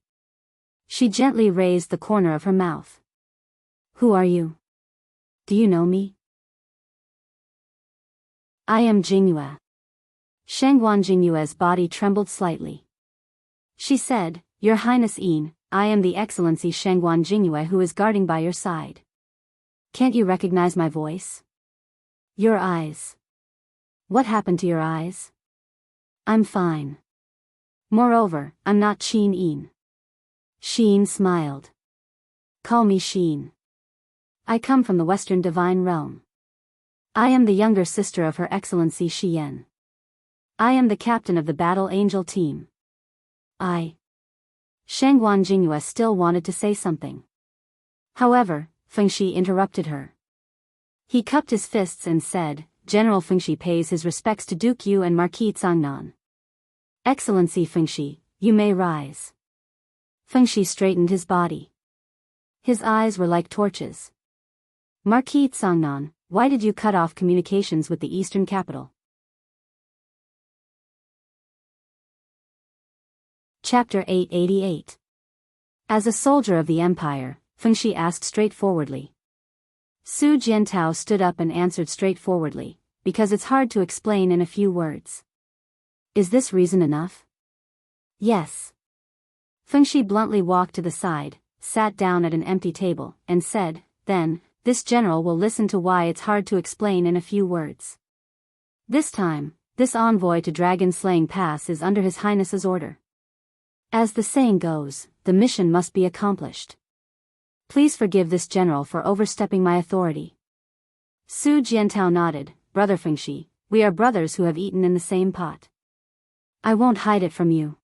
She gently raised the corner of her mouth. Who are you? Do you know me? I am Jingyue. Shangguan Jingyue's body trembled slightly. She said, Your Highness Yin, I am the Excellency Shangguan Jingyue who is guarding by your side. Can't you recognize my voice? Your eyes. What happened to your eyes? I'm fine. Moreover, I'm not Qin Yin. Xin smiled. Call me Xin. I come from the Western Divine Realm. I am the younger sister of Her Excellency Xiyan. I am the captain of the Battle Angel team. Shangguan Jingyue still wanted to say something. However, Fengxi interrupted her. He cupped his fists and said, General Fengxi pays his respects to Duke Yu and Marquis Cangnan. Excellency Fengxi, you may rise. Fengxi straightened his body. His eyes were like torches. Marquis Cangnan, why did you cut off communications with the eastern capital? Chapter 888. As a soldier of the Empire, Fengxi asked straightforwardly. Su Jiantao stood up and answered straightforwardly, because it's hard to explain in a few words. Is this reason enough? Yes. Fengxi bluntly walked to the side, sat down at an empty table, and said, Then, this general will listen to why it's hard to explain in a few words. This time, this envoy to Dragon-Slaying Pass is under His Highness's order. As the saying goes, the mission must be accomplished. Please forgive this general for overstepping my authority. Su Jiantao nodded, Brother Fengxi, we are brothers who have eaten in the same pot. I won't hide it from you.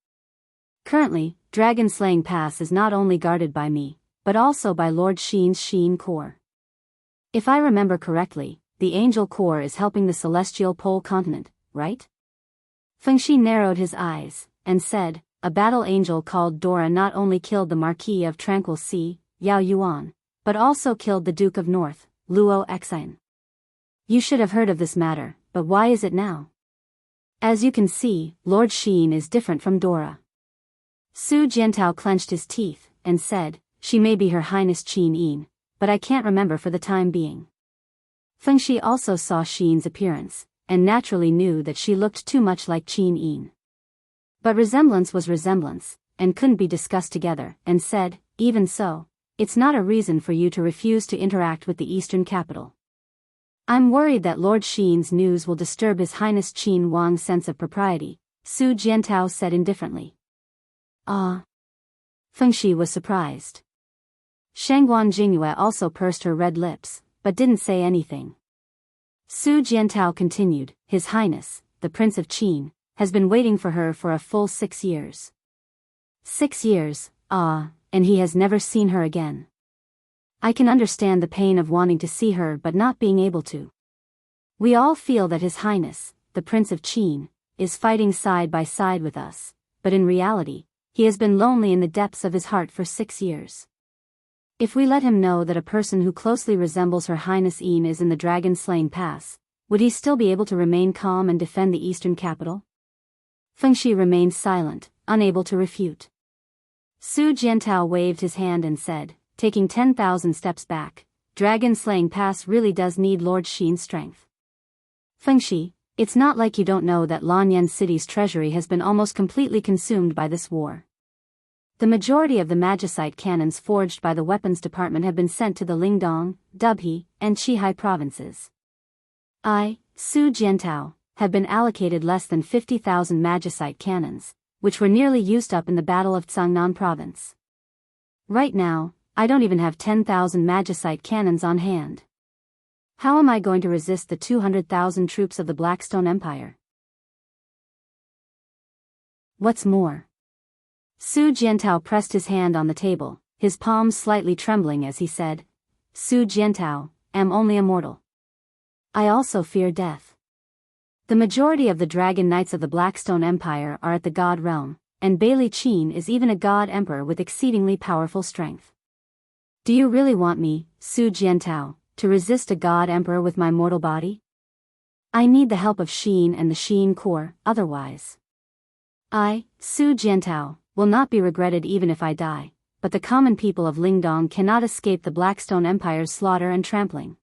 Currently, Dragon-Slaying Pass is not only guarded by me, but also by Lord Xin's Xin Corps. If I remember correctly, the Angel Corps is helping the Celestial Pole Continent, right? Fengxi narrowed his eyes, and said, A battle angel called Dora not only killed the Marquis of Tranquil Yao Yuan, but also killed the Duke of North, Luo Exine. You should have heard of this matter, but why is it now? As you can see, Lord Xin is different from Dora. Su Jiantao clenched his teeth, and said, She may be Her Highness Qin Yin, but I can't remember for the time being. Fengxi also saw Xin's appearance, and naturally knew that she looked too much like Qin Yin. But resemblance was resemblance, and couldn't be discussed together, and said, Even so, it's not a reason for you to refuse to interact with the eastern capital. I'm worried that Lord Xin's news will disturb His Highness Qin Wang's sense of propriety, Su Jiantao said indifferently. Fengxi was surprised. Shangguan Jingyue also pursed her red lips, but didn't say anything. Su Jiantao continued, His Highness, the Prince of Qin, has been waiting for her for a full 6 years. 6 years, and he has never seen her again. I can understand the pain of wanting to see her but not being able to. We all feel that His Highness, the Prince of Qin, is fighting side by side with us, but in reality, he has been lonely in the depths of his heart for 6 years. If we let him know that a person who closely resembles Her Highness Yin is in the dragon-slaying pass, would he still be able to remain calm and defend the eastern capital? Fengxi remained silent, unable to refute. Su Jiantao waved his hand and said, taking 10,000 steps back, dragon-slaying pass really does need Lord Xin's strength. Fengxi, it's not like you don't know that Lanyan City's treasury has been almost completely consumed by this war. The majority of the magicite cannons forged by the weapons department have been sent to the Lingdong, Dubhe, and Qihai provinces. I, Su Jiantao, have been allocated less than 50,000 magicite cannons, which were nearly used up in the Battle of Cangnan province. Right now, I don't even have 10,000 magicite cannons on hand. How am I going to resist the 200,000 troops of the Blackstone Empire? What's more? Su Jiantao pressed his hand on the table, his palms slightly trembling as he said, Su Jiantao, am only a mortal. I also fear death. The majority of the Dragon Knights of the Blackstone Empire are at the God Realm, and Bailey Qin is even a God Emperor with exceedingly powerful strength. Do you really want me, Su Jiantao, to resist a God Emperor with my mortal body? I need the help of Xin and the Xin Corps, otherwise. I, Su Jiantao, will not be regretted even if I die, but the common people of Lingdong cannot escape the Blackstone Empire's slaughter and trampling.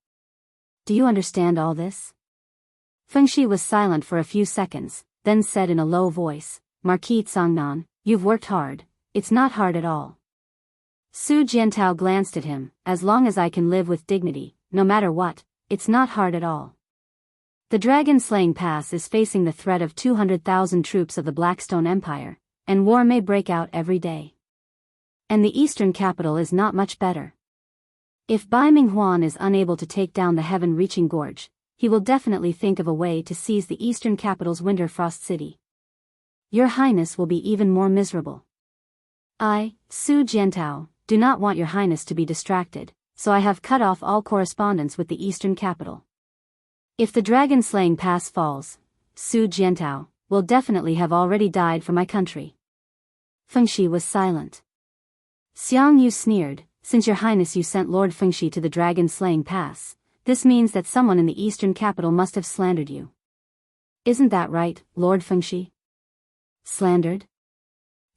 Do you understand all this? Fengxi was silent for a few seconds, then said in a low voice, Marquis Cangnan, you've worked hard, it's not hard at all. Su Jiantao glanced at him, as long as I can live with dignity, no matter what, it's not hard at all. The dragon-slaying pass is facing the threat of 200,000 troops of the Blackstone Empire, and war may break out every day. And the eastern capital is not much better. If Bai Minghuan is unable to take down the heaven-reaching gorge, he will definitely think of a way to seize the eastern capital's Winterfrost City. Your Highness will be even more miserable. I, Su Jiantao, do not want your Highness to be distracted, so I have cut off all correspondence with the eastern capital. If the dragon-slaying pass falls, Su Jiantao will definitely have already died for my country. Fengxi was silent. Xiangyu sneered, since your Highness you sent Lord Fengxi to the dragon-slaying pass, this means that someone in the eastern capital must have slandered you. Isn't that right, Lord Fengxi? Slandered?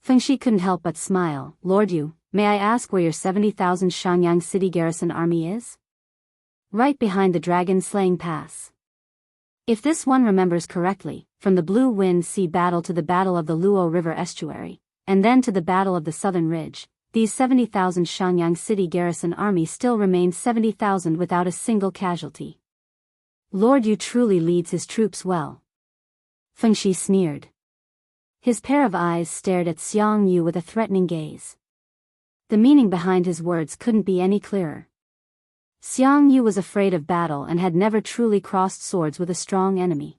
Fengxi couldn't help but smile. Lord Yu, may I ask where your 70,000 Shangyang City garrison army is? Right behind the dragon-slaying pass. If this one remembers correctly, from the Blue Wind Sea battle to the Battle of the Luo River estuary, and then to the Battle of the Southern Ridge, these 70,000 Shangyang City garrison army still remains 70,000 without a single casualty. Lord Yu truly leads his troops well. Fengxi sneered. His pair of eyes stared at Xiangyu with a threatening gaze. The meaning behind his words couldn't be any clearer. Xiangyu was afraid of battle and had never truly crossed swords with a strong enemy.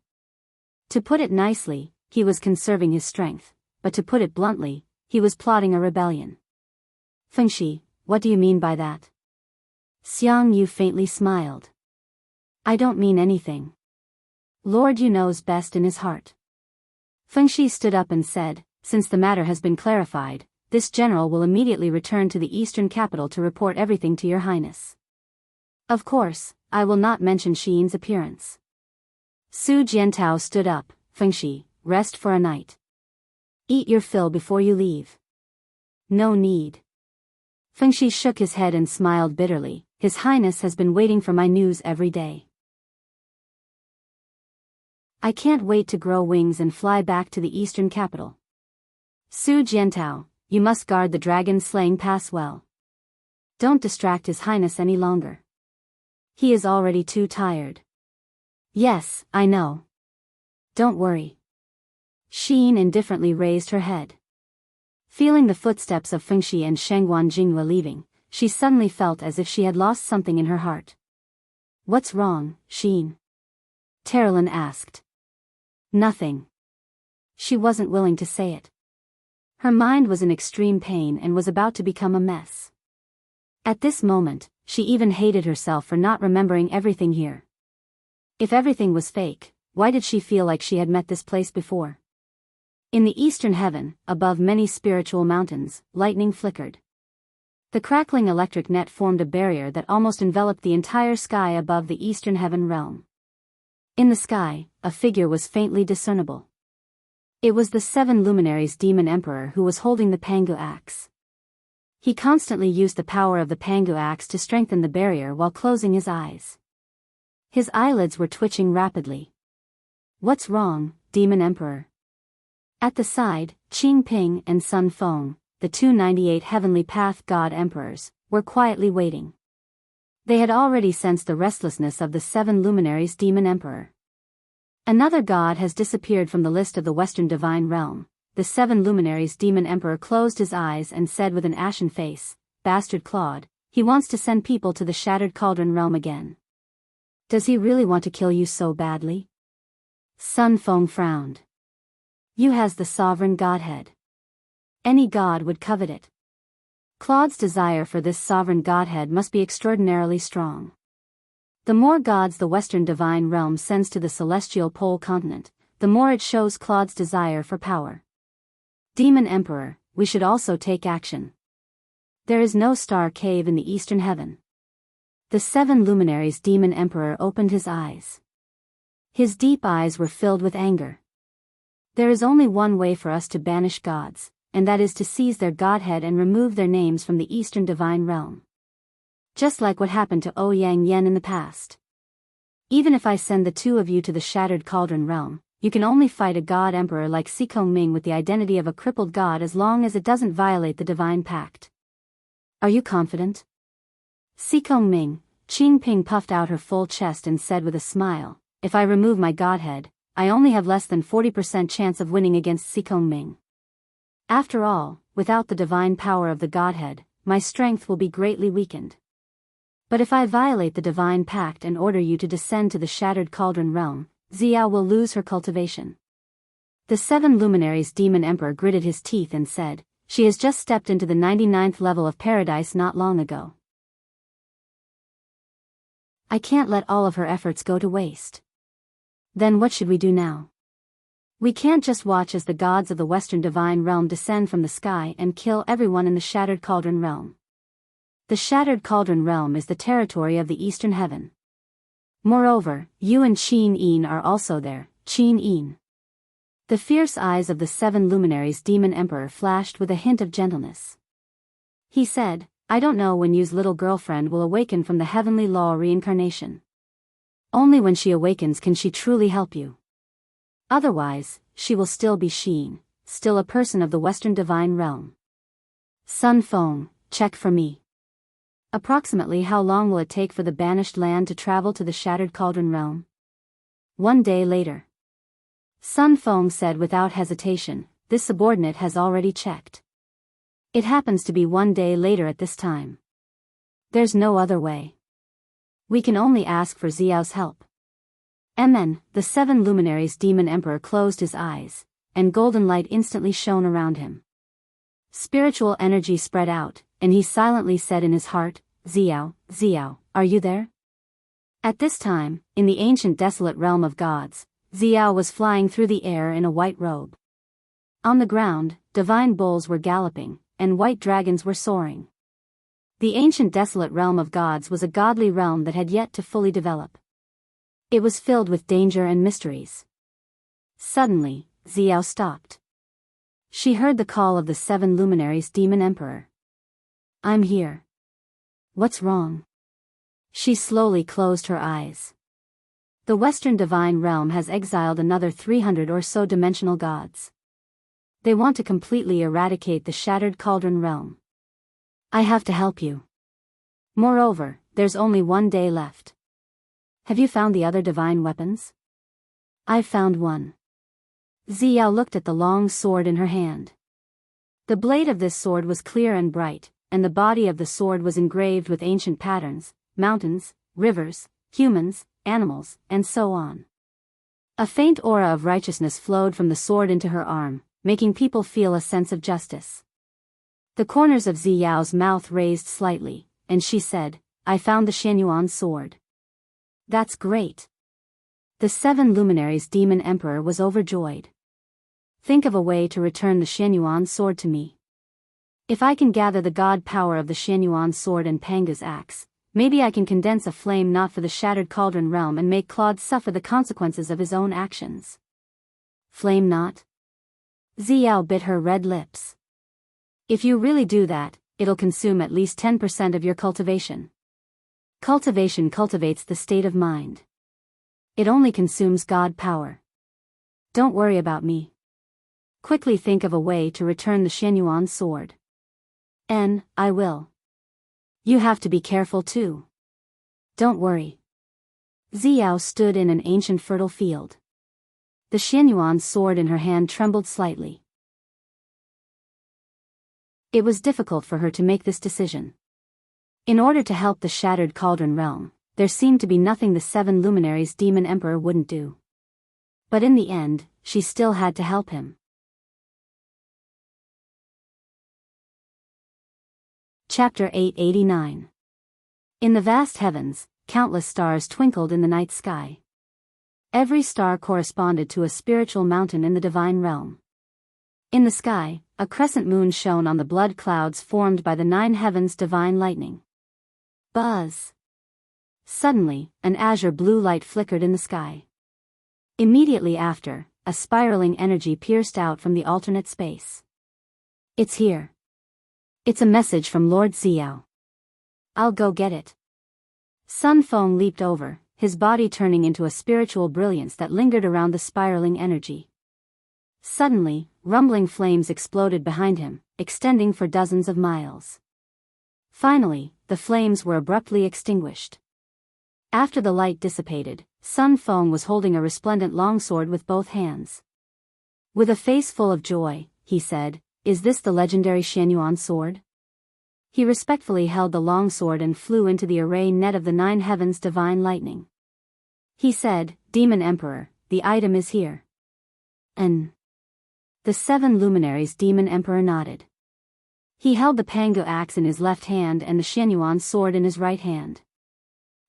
To put it nicely, he was conserving his strength, but to put it bluntly, he was plotting a rebellion. Fengxi, what do you mean by that? Xiangyu faintly smiled. I don't mean anything. Lord Yu knows best in his heart. Fengxi stood up and said, since the matter has been clarified, this general will immediately return to the eastern capital to report everything to your Highness. Of course, I will not mention Xin's appearance. Su Jiantao stood up. Fengxi, rest for a night. Eat your fill before you leave. No need. Fengxi shook his head and smiled bitterly. His Highness has been waiting for my news every day. I can't wait to grow wings and fly back to the eastern capital. Su Jiantao, you must guard the dragon-slaying pass well. Don't distract His Highness any longer. He is already too tired. Yes, I know. Don't worry. Xin indifferently raised her head. Feeling the footsteps of Fengxi and Shengguan Jinghua leaving, she suddenly felt as if she had lost something in her heart. What's wrong, Xin? Terralyn asked. Nothing. She wasn't willing to say it. Her mind was in extreme pain and was about to become a mess. At this moment, she even hated herself for not remembering everything here. If everything was fake, why did she feel like she had met this place before? In the eastern heaven, above many spiritual mountains, lightning flickered. The crackling electric net formed a barrier that almost enveloped the entire sky above the eastern heaven realm. In the sky, a figure was faintly discernible. It was the 7 luminaries demon emperor who was holding the Pangu axe. He constantly used the power of the Pangu axe to strengthen the barrier while closing his eyes. His eyelids were twitching rapidly. "What's wrong, demon emperor?" At the side, Qing Ping and Sun Feng, the 298 heavenly path god emperors, were quietly waiting. They had already sensed the restlessness of the 7 luminaries demon emperor. Another god has disappeared from the list of the Western Divine Realm. The 7 luminaries demon emperor closed his eyes and said with an ashen face, "Bastard Claude, he wants to send people to the Shattered Cauldron Realm again. Does he really want to kill you so badly?" Sun Feng frowned. "You has the sovereign godhead. Any god would covet it. Claude's desire for this sovereign godhead must be extraordinarily strong. The more gods the Western Divine Realm sends to the celestial pole continent, the more it shows Claude's desire for power. Demon Emperor, we should also take action. There is no star cave in the eastern heaven." The 7 luminaries demon emperor opened his eyes. His deep eyes were filled with anger. "There is only one way for us to banish gods, and that is to seize their godhead and remove their names from the eastern divine realm. Just like what happened to Ouyang Yen in the past. Even if I send the 2 of you to the Shattered Cauldron Realm, you can only fight a god emperor like Sikong Ming with the identity of a crippled god as long as it doesn't violate the divine pact. Are you confident?" Sikong Ming, Qing Ping puffed out her full chest and said with a smile, "If I remove my godhead, I only have less than 40% chance of winning against Sikong Ming. After all, without the divine power of the godhead, my strength will be greatly weakened. But if I violate the divine pact and order you to descend to the Shattered Cauldron Realm, Xiao will lose her cultivation." The 7 luminaries demon emperor gritted his teeth and said, "She has just stepped into the 99th level of paradise not long ago. I can't let all of her efforts go to waste. Then what should we do now? We can't just watch as the gods of the Western Divine Realm descend from the sky and kill everyone in the Shattered Cauldron Realm. The Shattered Cauldron Realm is the territory of the Eastern Heaven. Moreover, you and Qin Yin are also there, Qin Yin." The fierce eyes of the 7 luminaries demon emperor flashed with a hint of gentleness. He said, "I don't know when you's little girlfriend will awaken from the heavenly law reincarnation. Only when she awakens can she truly help you. Otherwise, she will still be Sheen, still a person of the Western Divine Realm." Sun Feng, check for me. Approximately how long will it take for the banished land to travel to the Shattered Cauldron Realm? 1 day later. Sun Feng said without hesitation, "This subordinate has already checked. It happens to be 1 day later at this time. There's no other way. We can only ask for Xiao's help." The 7 luminaries demon emperor closed his eyes, and golden light instantly shone around him. Spiritual energy spread out, and he silently said in his heart, "Xiao, Xiao, are you there?" At this time, in the ancient desolate realm of gods, Xiao was flying through the air in a white robe. On the ground, divine bulls were galloping, and white dragons were soaring. The ancient desolate realm of gods was a godly realm that had yet to fully develop. It was filled with danger and mysteries. Suddenly, Xiao stopped. She heard the call of the 7 luminaries demon emperor. "I'm here." "What's wrong?" She slowly closed her eyes. The Western Divine Realm has exiled another 300 or so dimensional gods. They want to completely eradicate the Shattered Cauldron Realm. I have to help you. Moreover, there's only 1 day left. Have you found the other divine weapons?" "I've found one." Xiao looked at the long sword in her hand. The blade of this sword was clear and bright, and the body of the sword was engraved with ancient patterns, mountains, rivers, humans, animals, and so on. A faint aura of righteousness flowed from the sword into her arm, making people feel a sense of justice. The corners of Ziyao's mouth raised slightly, and she said, "I found the Xianyuan sword." "That's great." The 7 luminaries demon emperor was overjoyed. "Think of a way to return the Xianyuan sword to me. If I can gather the god power of the Xianyuan sword and Panga's axe, maybe I can condense a flame knot for the Shattered Cauldron realm and make Claude suffer the consequences of his own actions." Flame knot? Ziyao bit her red lips. "If you really do that, it'll consume at least 10% of your cultivation. Cultivation cultivates the state of mind. It only consumes god power. Don't worry about me. Quickly think of a way to return the Xianyuan sword." I will. You have to be careful too. Don't worry." Ziyao stood in an ancient fertile field. The Xianyuan sword in her hand trembled slightly. It was difficult for her to make this decision. In order to help the Shattered Cauldron realm, there seemed to be nothing the 7 luminaries demon emperor wouldn't do. But in the end, she still had to help him. Chapter 889. In the vast heavens, countless stars twinkled in the night sky. Every star corresponded to a spiritual mountain in the divine realm. In the sky, a crescent moon shone on the blood clouds formed by the 9 heavens' divine lightning. Buzz! Suddenly, an azure blue light flickered in the sky. Immediately after, a spiraling energy pierced out from the alternate space. "It's here. It's a message from Lord Ziyao. I'll go get it." Sun Feng leaped over, his body turning into a spiritual brilliance that lingered around the spiraling energy. Suddenly, rumbling flames exploded behind him, extending for dozens of miles. Finally, the flames were abruptly extinguished. After the light dissipated, Sun Feng was holding a resplendent longsword with both hands. With a face full of joy, he said, "Is this the legendary Xianyuan sword?" He respectfully held the longsword and flew into the array net of the 9 heavens' divine lightning. He said, "Demon Emperor, the item is here." The 7 luminaries demon emperor nodded. He held the Pangu axe in his left hand and the Xianyuan sword in his right hand.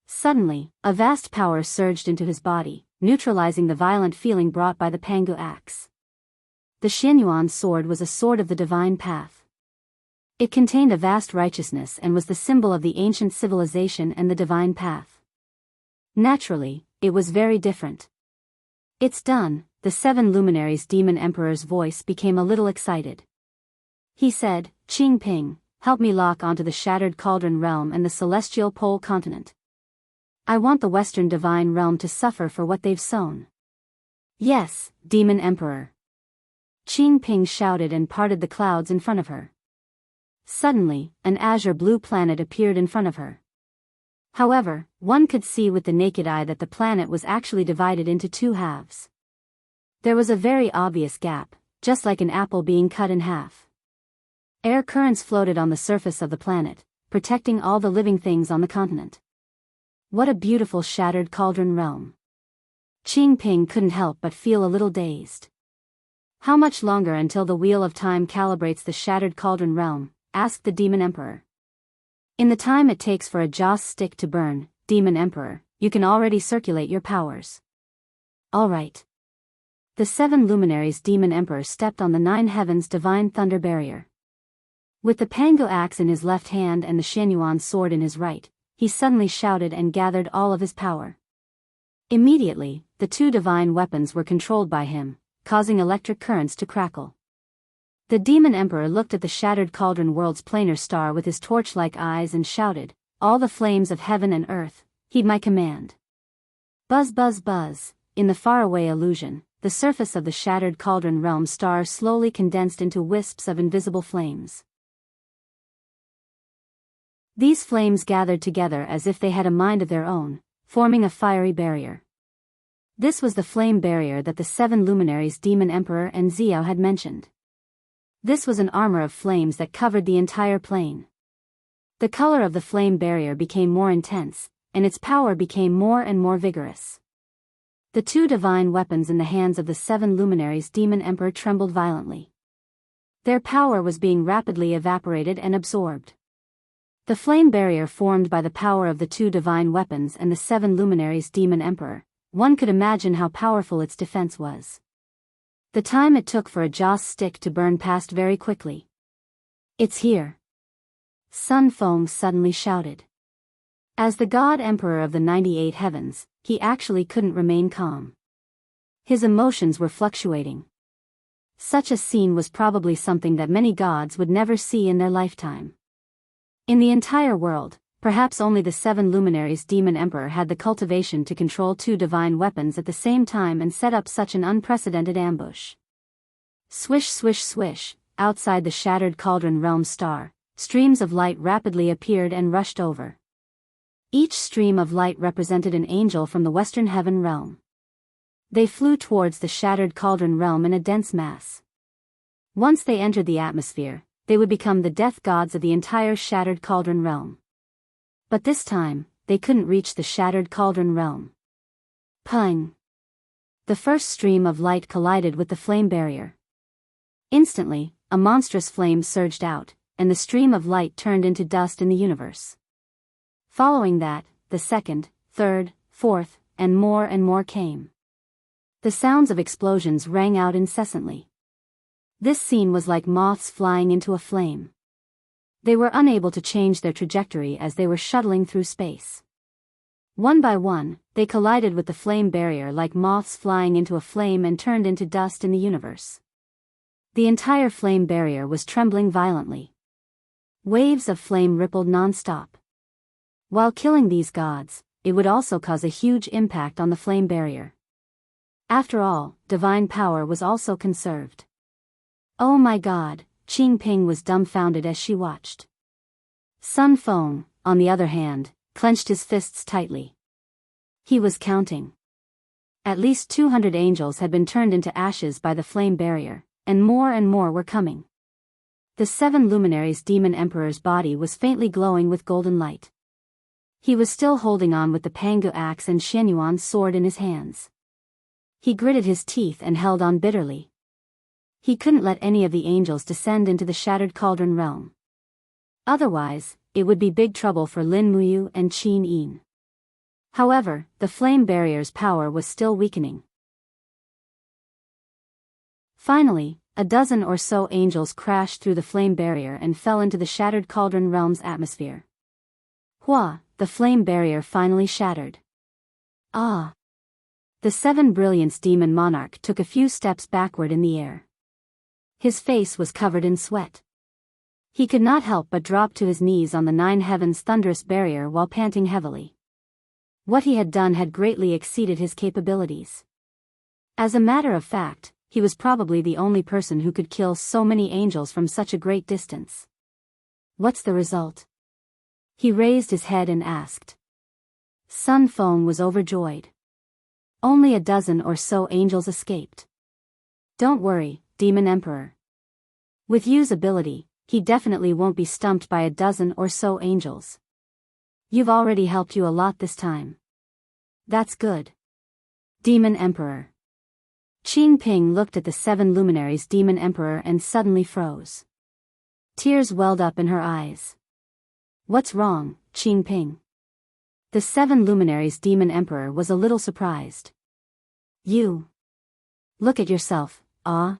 Suddenly, a vast power surged into his body, neutralizing the violent feeling brought by the Pangu axe. The Xianyuan sword was a sword of the divine path. It contained a vast righteousness and was the symbol of the ancient civilization and the divine path. Naturally, it was very different. "It's done," the 7 luminaries demon emperor's voice became a little excited. He said, "Qing Ping, help me lock onto the Shattered Cauldron realm and the Celestial Pole continent. I want the Western Divine Realm to suffer for what they've sown." "Yes, Demon Emperor." Qing Ping shouted and parted the clouds in front of her. Suddenly, an azure blue planet appeared in front of her. However, one could see with the naked eye that the planet was actually divided into 2 halves. There was a very obvious gap, just like an apple being cut in half. Air currents floated on the surface of the planet, protecting all the living things on the continent. What a beautiful Shattered Cauldron realm. Qing Ping couldn't help but feel a little dazed. "How much longer until the Wheel of Time calibrates the Shattered Cauldron realm?" asked the Demon Emperor. "In the time it takes for a joss stick to burn, Demon Emperor, you can already circulate your powers." "All right." The 7 luminaries Demon Emperor stepped on the 9 heavens' divine thunder barrier. With the Pangu axe in his left hand and the Xianyuan sword in his right, he suddenly shouted and gathered all of his power. Immediately, the 2 divine weapons were controlled by him, causing electric currents to crackle. The Demon Emperor looked at the Shattered Cauldron world's planar star with his torch-like eyes and shouted, "All the flames of heaven and earth, heed my command." Buzz buzz buzz, in the faraway illusion, the surface of the Shattered Cauldron realm star slowly condensed into wisps of invisible flames. These flames gathered together as if they had a mind of their own, forming a fiery barrier. This was the flame barrier that the 7 luminaries Demon Emperor and Ziyao had mentioned. This was an armor of flames that covered the entire plane. The color of the flame barrier became more intense, and its power became more and more vigorous. The two divine weapons in the hands of the 7 luminaries demon emperor trembled violently. Their power was being rapidly evaporated and absorbed. The flame barrier formed by the power of the 2 divine weapons and the 7 luminaries demon emperor, one could imagine how powerful its defense was. The time it took for a joss stick to burn passed very quickly. "It's here!" Sun Feng suddenly shouted. As the God Emperor of the 98 heavens, he actually couldn't remain calm. His emotions were fluctuating. Such a scene was probably something that many gods would never see in their lifetime. In the entire world, perhaps only the 7 luminaries demon emperor had the cultivation to control 2 divine weapons at the same time and set up such an unprecedented ambush. Swish swish swish, outside the shattered cauldron realm star, streams of light rapidly appeared and rushed over. Each stream of light represented an angel from the western heaven realm. They flew towards the shattered cauldron realm in a dense mass. Once they entered the atmosphere, they would become the death gods of the entire shattered cauldron realm. But this time, they couldn't reach the shattered cauldron realm. Pung! The first stream of light collided with the flame barrier. Instantly, a monstrous flame surged out, and the stream of light turned into dust in the universe. Following that, the second, third, fourth, and more came. The sounds of explosions rang out incessantly. This scene was like moths flying into a flame. They were unable to change their trajectory as they were shuttling through space. One by one, they collided with the flame barrier like moths flying into a flame and turned into dust in the universe. The entire flame barrier was trembling violently. Waves of flame rippled non-stop. While killing these gods, it would also cause a huge impact on the flame barrier. After all, divine power was also conserved. Oh my God, Qing Ping was dumbfounded as she watched. Sun Feng, on the other hand, clenched his fists tightly. He was counting. At least 200 angels had been turned into ashes by the flame barrier, and more were coming. The 7 luminaries demon emperor's body was faintly glowing with golden light. He was still holding on with the Pangu axe and Xianyuan's sword in his hands. He gritted his teeth and held on bitterly. He couldn't let any of the angels descend into the shattered cauldron realm. Otherwise, it would be big trouble for Lin Muyu and Qin Yin. However, the flame barrier's power was still weakening. Finally, a dozen or so angels crashed through the flame barrier and fell into the shattered cauldron realm's atmosphere. Hua, the flame barrier finally shattered. Ah! The 7 brilliance demon monarch took a few steps backward in the air. His face was covered in sweat. He could not help but drop to his knees on the 9 heavens thunderous barrier while panting heavily. What he had done had greatly exceeded his capabilities. As a matter of fact, he was probably the only person who could kill so many angels from such a great distance. What's the result? He raised his head and asked. Sun Feng was overjoyed. Only a dozen or so angels escaped. Don't worry, Demon Emperor. With Yu's ability, he definitely won't be stumped by a dozen or so angels. You've already helped you a lot this time. That's good. Demon Emperor. Qing Ping looked at the 7 luminaries Demon Emperor and suddenly froze. Tears welled up in her eyes. What's wrong, Qing Ping? The 7 luminaries Demon Emperor was a little surprised. You. Look at yourself, ah?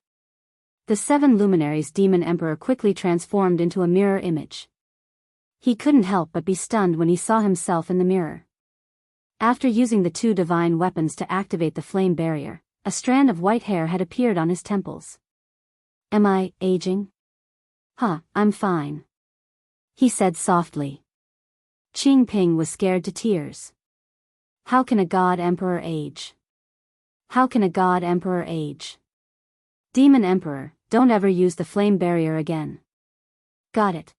The 7 luminaries Demon Emperor quickly transformed into a mirror image. He couldn't help but be stunned when he saw himself in the mirror. After using the 2 divine weapons to activate the flame barrier, a strand of white hair had appeared on his temples. Am I aging? Huh, I'm fine. He said softly. Qing Ping was scared to tears. How can a god emperor age? How can a god emperor age? Demon Emperor, don't ever use the flame barrier again. Got it.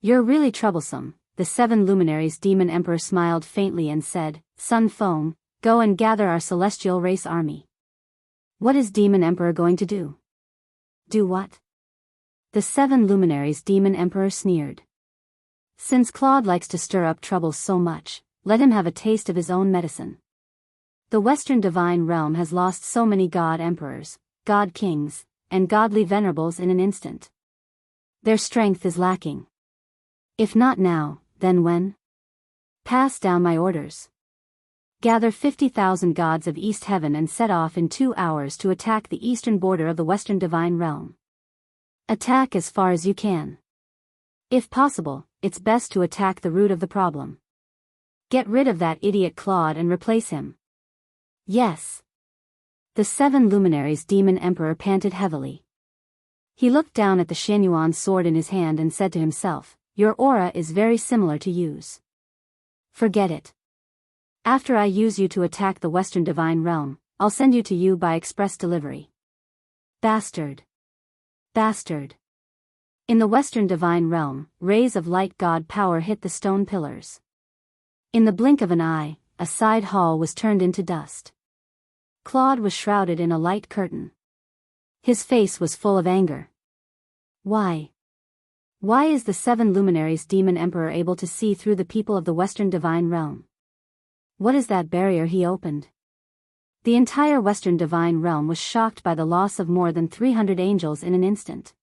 You're really troublesome, the 7 luminaries Demon Emperor smiled faintly and said, Sun Feng, go and gather our celestial race army. What is Demon Emperor going to do? Do what? The 7 luminaries Demon Emperor sneered. Since Claude likes to stir up trouble so much, let him have a taste of his own medicine. The Western Divine Realm has lost so many god emperors, god kings, and godly venerables in an instant. Their strength is lacking. If not now, then when? Pass down my orders. Gather 50,000 gods of East Heaven and set off in 2 hours to attack the eastern border of the Western Divine Realm. Attack as far as you can. If possible, it's best to attack the root of the problem. Get rid of that idiot Claude and replace him. Yes. The 7 luminaries Demon Emperor panted heavily. He looked down at the Xianyuan sword in his hand and said to himself, "Your aura is very similar to Yu's. Forget it. After I use you to attack the Western Divine Realm, I'll send you to Yu by express delivery." Bastard. Bastard. In the Western Divine Realm, rays of light god power hit the stone pillars. In the blink of an eye, a side hall was turned into dust. Claude was shrouded in a light curtain. His face was full of anger. Why? Why is the 7 luminaries Demon Emperor able to see through the people of the Western Divine Realm? What is that barrier he opened? The entire Western Divine Realm was shocked by the loss of more than 300 angels in an instant.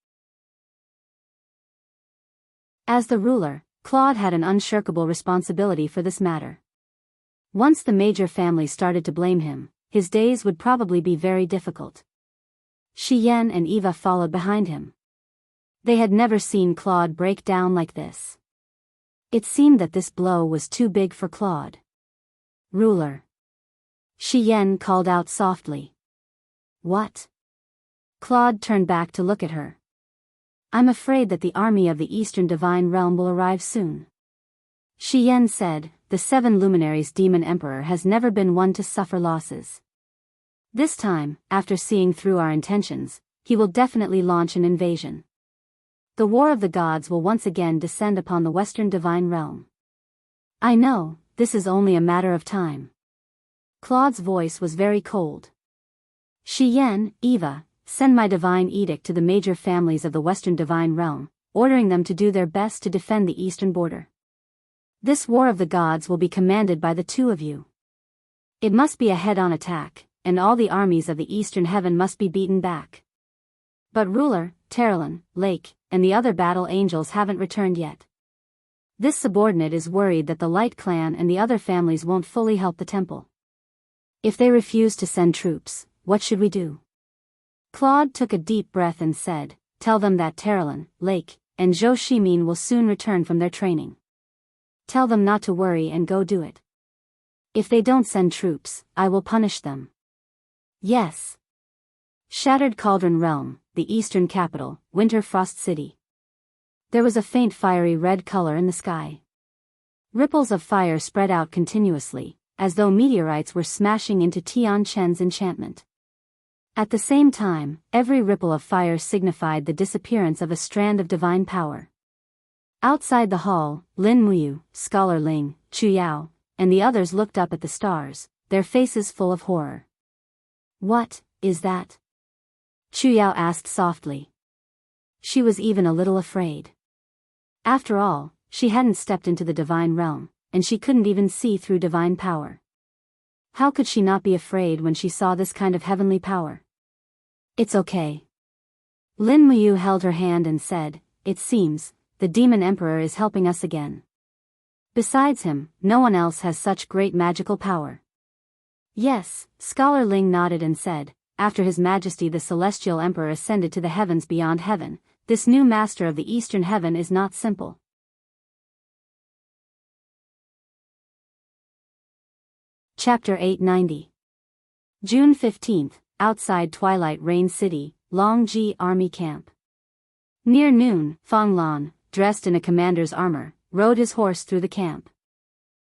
As the ruler, Claude had an unshirkable responsibility for this matter. Once the major family started to blame him, his days would probably be very difficult. Xian and Eva followed behind him. They had never seen Claude break down like this. It seemed that this blow was too big for Claude. "Ruler." Xian called out softly. "What?" Claude turned back to look at her. "I'm afraid that the army of the Eastern Divine Realm will arrive soon." Xian said, "The 7 luminaries Demon Emperor has never been one to suffer losses. This time, after seeing through our intentions, he will definitely launch an invasion. The war of the gods will once again descend upon the Western Divine Realm. I know, this is only a matter of time." Claude's voice was very cold. "Xian, Eva, send my divine edict to the major families of the Western Divine Realm, ordering them to do their best to defend the eastern border. This war of the gods will be commanded by the 2 of you. It must be a head-on attack, and all the armies of the eastern heaven must be beaten back. But ruler, Terrelin, Lake, and the other battle angels haven't returned yet. This subordinate is worried that the Light Clan and the other families won't fully help the temple. If they refuse to send troops, what should we do?" Claude took a deep breath and said, "Tell them that Terrelin, Lake, and Zhou Shimin will soon return from their training. Tell them not to worry and go do it. If they don't send troops, I will punish them." "Yes." Shattered Cauldron Realm, the eastern capital, Winter Frost City. There was a faint fiery red color in the sky. Ripples of fire spread out continuously, as though meteorites were smashing into Tian Chen's enchantment. At the same time, every ripple of fire signified the disappearance of a strand of divine power. Outside the hall, Lin Muyu, Scholar Ling, Chu Yao, and the others looked up at the stars, their faces full of horror. "What is that?" Chu Yao asked softly. She was even a little afraid. After all, she hadn't stepped into the divine realm, and she couldn't even see through divine power. How could she not be afraid when she saw this kind of heavenly power? "It's okay." Lin Muyu held her hand and said, "It seems, the Demon Emperor is helping us again. Besides him, no one else has such great magical power." "Yes," Scholar Ling nodded and said, "After His Majesty the Celestial Emperor ascended to the heavens beyond heaven, this new master of the Eastern Heaven is not simple." Chapter 890. June 15th, outside Twilight Rain City, Longji Army Camp. Near noon, Fang Lan, dressed in a commander's armor, rode his horse through the camp.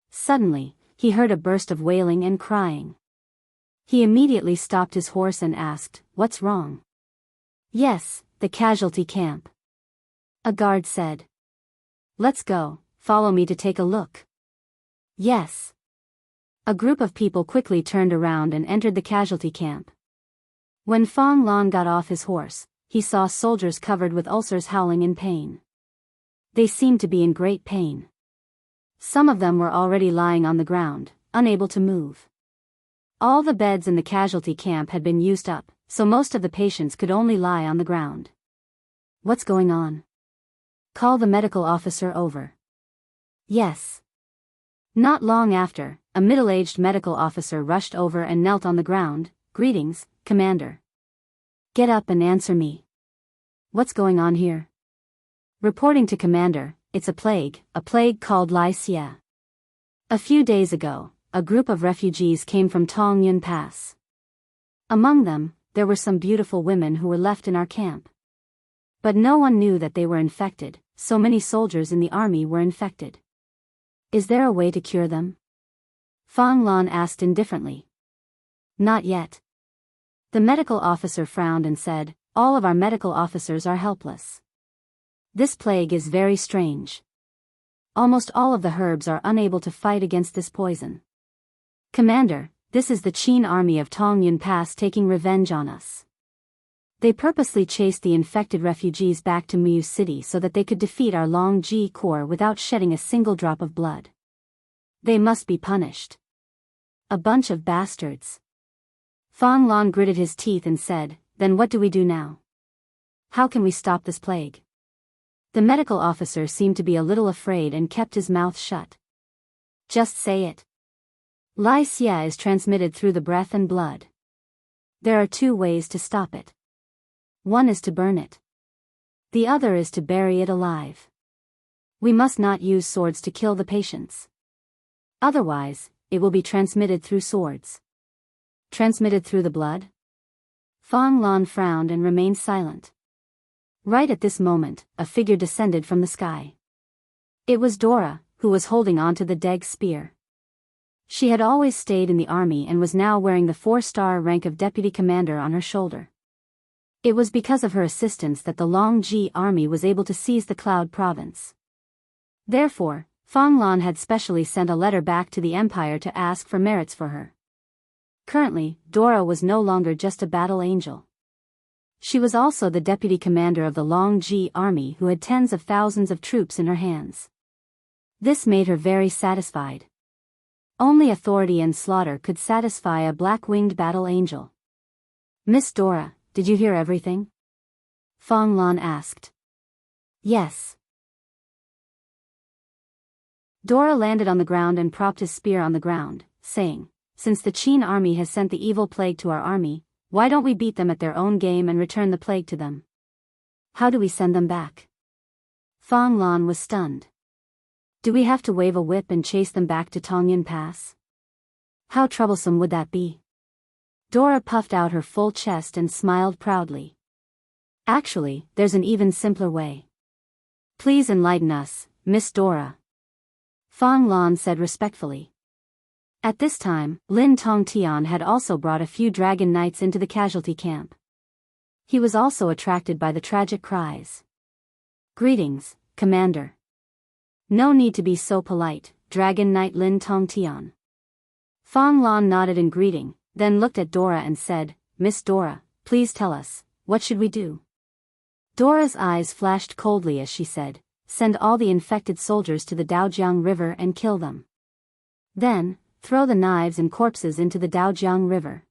Suddenly, he heard a burst of wailing and crying. He immediately stopped his horse and asked, "What's wrong?" "Yes, the casualty camp," a guard said. "Let's go, follow me to take a look." "Yes." A group of people quickly turned around and entered the casualty camp. When Fang Lan got off his horse, he saw soldiers covered with ulcers howling in pain. They seemed to be in great pain. Some of them were already lying on the ground, unable to move. All the beds in the casualty camp had been used up, so most of the patients could only lie on the ground. What's going on? Call the medical officer over. Yes. Not long after, a middle-aged medical officer rushed over and knelt on the ground. Greetings, Commander. Get up and answer me. What's going on here? Reporting to Commander, it's a plague called Wuxia. A few days ago, a group of refugees came from Tongyun Pass. Among them, there were some beautiful women who were left in our camp. But no one knew that they were infected, so many soldiers in the army were infected. Is there a way to cure them? Fang Lan asked indifferently. Not yet. The medical officer frowned and said, all of our medical officers are helpless. This plague is very strange. Almost all of the herbs are unable to fight against this poison. Commander, this is the Qin army of Tongyun Pass taking revenge on us. They purposely chased the infected refugees back to Mu City so that they could defeat our Long Ji Corps without shedding a single drop of blood. They must be punished. A bunch of bastards. Fang Lan gritted his teeth and said, then what do we do now? How can we stop this plague? The medical officer seemed to be a little afraid and kept his mouth shut. Just say it. Wuxia is transmitted through the breath and blood. There are two ways to stop it. One is to burn it. The other is to bury it alive. We must not use swords to kill the patients. Otherwise, it will be transmitted through swords. Transmitted through the blood? Fang Lan frowned and remained silent. Right at this moment, a figure descended from the sky. It was Dora, who was holding onto the Deg spear. She had always stayed in the army and was now wearing the 4-star rank of deputy commander on her shoulder. It was because of her assistance that the Long Ji army was able to seize the Cloud province. Therefore, Fang Lan had specially sent a letter back to the empire to ask for merits for her. Currently, Dora was no longer just a battle angel. She was also the deputy commander of the Long Ji army who had tens of thousands of troops in her hands. This made her very satisfied. Only authority and slaughter could satisfy a black-winged battle angel. Miss Dora, did you hear everything? Fang Lan asked. Yes. Dora landed on the ground and propped his spear on the ground, saying, since the Qin army has sent the evil plague to our army, why don't we beat them at their own game and return the plague to them? How do we send them back? Fang Lan was stunned. Do we have to wave a whip and chase them back to Tongyun Pass? How troublesome would that be? Dora puffed out her full chest and smiled proudly. Actually, there's an even simpler way. Please enlighten us, Miss Dora. Fang Lan said respectfully. At this time, Lin Tongtian had also brought a few dragon knights into the casualty camp. He was also attracted by the tragic cries. Greetings, Commander. No need to be so polite, Dragon Knight Lin Tongtian. Fang Lan nodded in greeting, then looked at Dora and said, Miss Dora, please tell us, what should we do? Dora's eyes flashed coldly as she said, send all the infected soldiers to the Daojiang River and kill them. Then, throw the knives and corpses into the Daojiang River.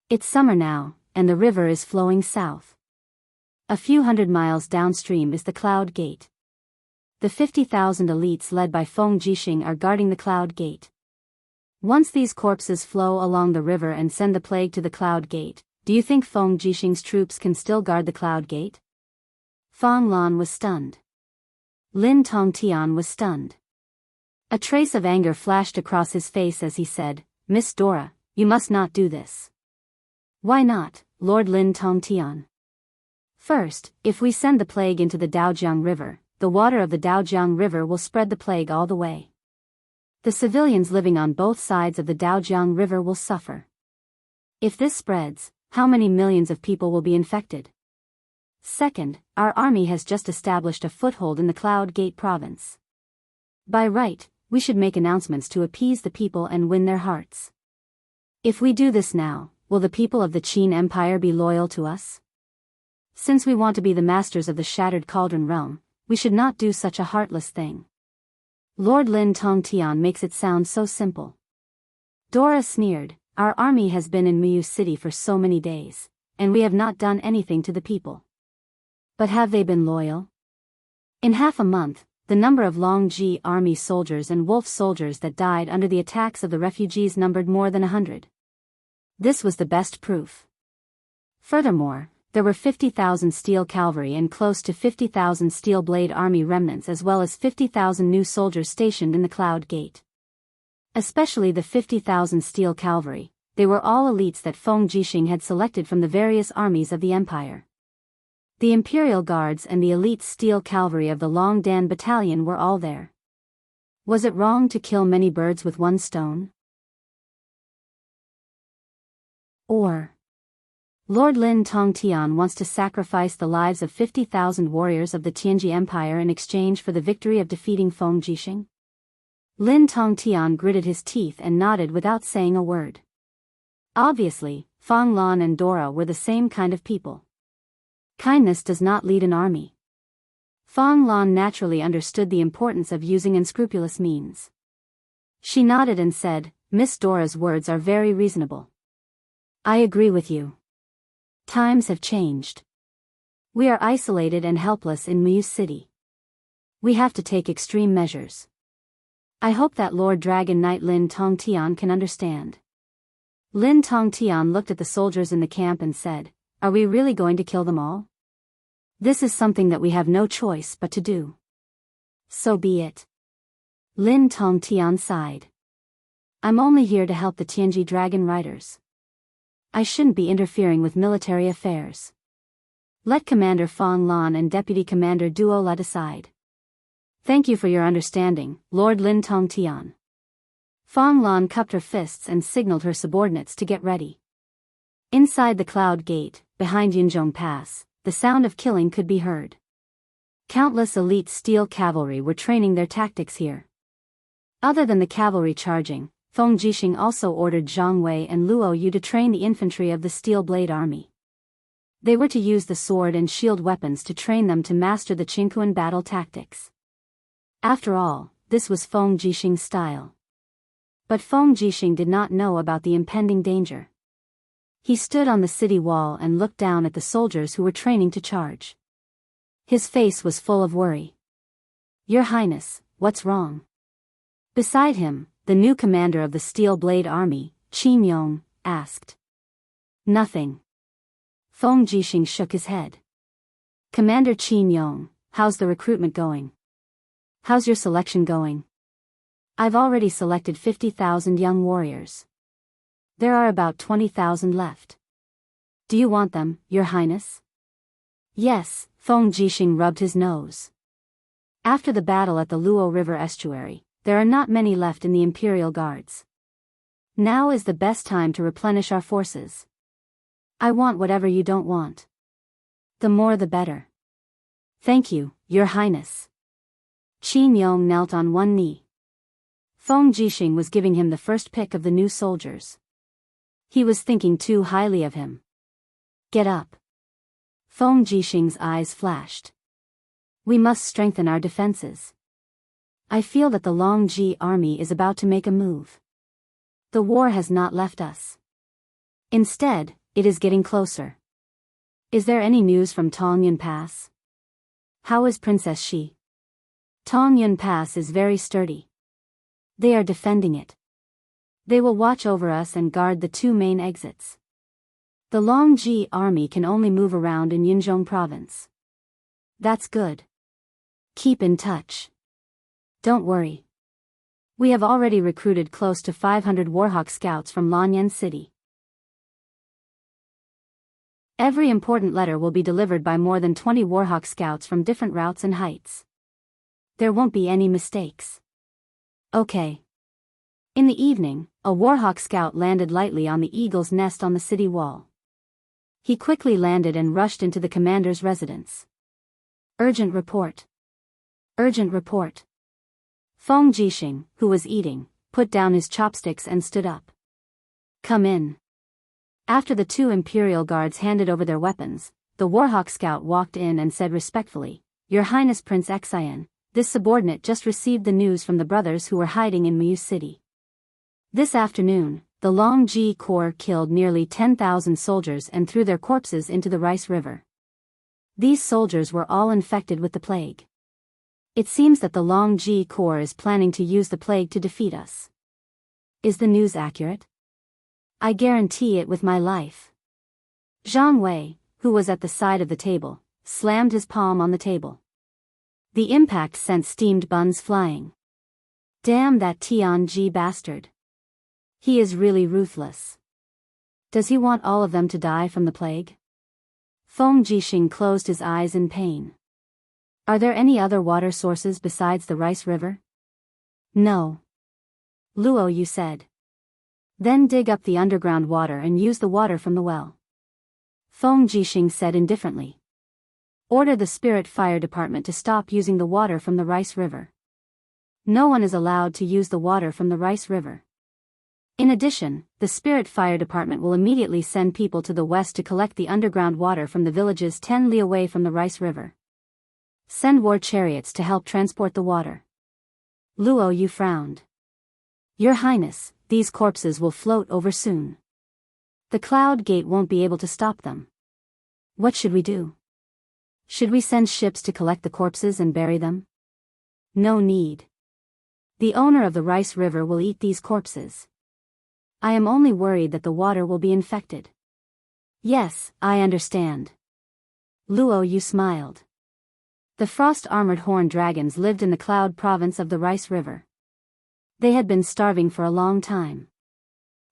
It's summer now, and the river is flowing south. A few hundred miles downstream is the Cloud Gate. The 50,000 elites led by Feng Jixing are guarding the Cloud Gate. Once these corpses flow along the river and send the plague to the Cloud Gate, do you think Feng Jixing's troops can still guard the Cloud Gate? Fang Lan was stunned. Lin Tongtian was stunned. A trace of anger flashed across his face as he said, Miss Dora, you must not do this. Why not, Lord Lin Tongtian? First, if we send the plague into the Daojiang River, the water of the Daojiang River will spread the plague all the way. The civilians living on both sides of the Daojiang River will suffer. If this spreads, how many millions of people will be infected? Second, our army has just established a foothold in the Cloud Gate province. By right, we should make announcements to appease the people and win their hearts. If we do this now, will the people of the Qin Empire be loyal to us? Since we want to be the masters of the Shattered Cauldron realm, we should not do such a heartless thing. Lord Lin Tongtian makes it sound so simple. Dora sneered, our army has been in Muyu City for so many days, and we have not done anything to the people. But have they been loyal? In half a month, the number of Longji army soldiers and wolf soldiers that died under the attacks of the refugees numbered more than 100. This was the best proof. Furthermore, there were 50,000 steel cavalry and close to 50,000 steel blade army remnants, as well as 50,000 new soldiers stationed in the Cloud Gate. Especially the 50,000 steel cavalry, they were all elites that Feng Jixing had selected from the various armies of the empire. The Imperial Guards and the elite steel cavalry of the Long Dan Battalion were all there. Was it wrong to kill many birds with one stone? Or, Lord Lin Tongtian wants to sacrifice the lives of 50,000 warriors of the Tianji Empire in exchange for the victory of defeating Feng Jixing? Lin Tongtian gritted his teeth and nodded without saying a word. Obviously, Fang Lan and Dora were the same kind of people. Kindness does not lead an army. Fang Lan naturally understood the importance of using unscrupulous means. She nodded and said, "Miss Dora's words are very reasonable. I agree with you. Times have changed. We are isolated and helpless in Muyu City. We have to take extreme measures. I hope that Lord Dragon Knight Lin Tongtian can understand." Lin Tongtian looked at the soldiers in the camp and said, "Are we really going to kill them all? This is something that we have no choice but to do. So be it." Lin Tongtian sighed. "I'm only here to help the Tianji Dragon Riders. I shouldn't be interfering with military affairs. Let Commander Fang Lan and Deputy Commander Duo La decide." "Thank you for your understanding, Lord Lin Tongtian." Fang Lan cupped her fists and signaled her subordinates to get ready. Inside the Cloud Gate, behind Yunzhong Pass, the sound of killing could be heard. Countless elite steel cavalry were training their tactics here. Other than the cavalry charging, Feng Jixing also ordered Zhang Wei and Luo Yu to train the infantry of the Steel Blade Army. They were to use the sword and shield weapons to train them to master the Qingquan battle tactics. After all, this was Feng Jixing's style. But Feng Jixing did not know about the impending danger. He stood on the city wall and looked down at the soldiers who were training to charge. His face was full of worry. "Your Highness, what's wrong?" Beside him, the new commander of the Steel Blade Army, Qin Yong, asked. "Nothing." Feng Jixing shook his head. "Commander Qin Yong, how's the recruitment going? How's your selection going?" "I've already selected 50,000 young warriors. There are about 20,000 left. Do you want them, Your Highness?" "Yes," Feng Jixing rubbed his nose. After the battle at the Luo River estuary, there are not many left in the Imperial Guards. Now is the best time to replenish our forces. I want whatever you don't want. The more the better." "Thank you, Your Highness." Qin Yong knelt on one knee. Feng Jixing was giving him the first pick of the new soldiers. He was thinking too highly of him. "Get up." Feng Jixing's eyes flashed. "We must strengthen our defenses. I feel that the Longji army is about to make a move. The war has not left us. Instead, it is getting closer. Is there any news from Tongyun Pass? How is Princess Shi?" "Tongyun Pass is very sturdy. They are defending it. They will watch over us and guard the two main exits. The Longji army can only move around in Yunzhong province." "That's good. Keep in touch. Don't worry. We have already recruited close to 500 Warhawk scouts from Lanyan City. Every important letter will be delivered by more than 20 Warhawk scouts from different routes and heights. There won't be any mistakes." "Okay." In the evening, a Warhawk scout landed lightly on the eagle's nest on the city wall. He quickly landed and rushed into the commander's residence. "Urgent report. Urgent report." Feng Jixing, who was eating, put down his chopsticks and stood up. "Come in." After the two Imperial Guards handed over their weapons, the Warhawk scout walked in and said respectfully, "Your Highness Prince Xian, this subordinate just received the news from the brothers who were hiding in Muyu City. This afternoon, the Long Ji Corps killed nearly 10,000 soldiers and threw their corpses into the Rice River. These soldiers were all infected with the plague. It seems that the Long Ji Corps is planning to use the plague to defeat us. Is the news accurate? I guarantee it with my life. Zhang Wei, who was at the side of the table, slammed his palm on the table. The impact sent steamed buns flying. Damn that Tianji bastard. He is really ruthless. Does he want all of them to die from the plague? Feng Jixing closed his eyes in pain. Are there any other water sources besides the Rice River? No. Luo Yu said. Then dig up the underground water and use the water from the well. Feng Jixing said indifferently. Order the Spirit Fire Department to stop using the water from the Rice River. No one is allowed to use the water from the Rice River. In addition, the Spirit Fire Department will immediately send people to the west to collect the underground water from the villages 10 li away from the Rice River. Send war chariots to help transport the water. Luo Yu frowned. Your Highness, these corpses will float over soon. The Cloud Gate won't be able to stop them. What should we do? Should we send ships to collect the corpses and bury them? No need. The owner of the Rice River will eat these corpses. I am only worried that the water will be infected. Yes, I understand. Luo Yu smiled. The frost-armored horned dragons lived in the Cloud province of the Rice River. They had been starving for a long time.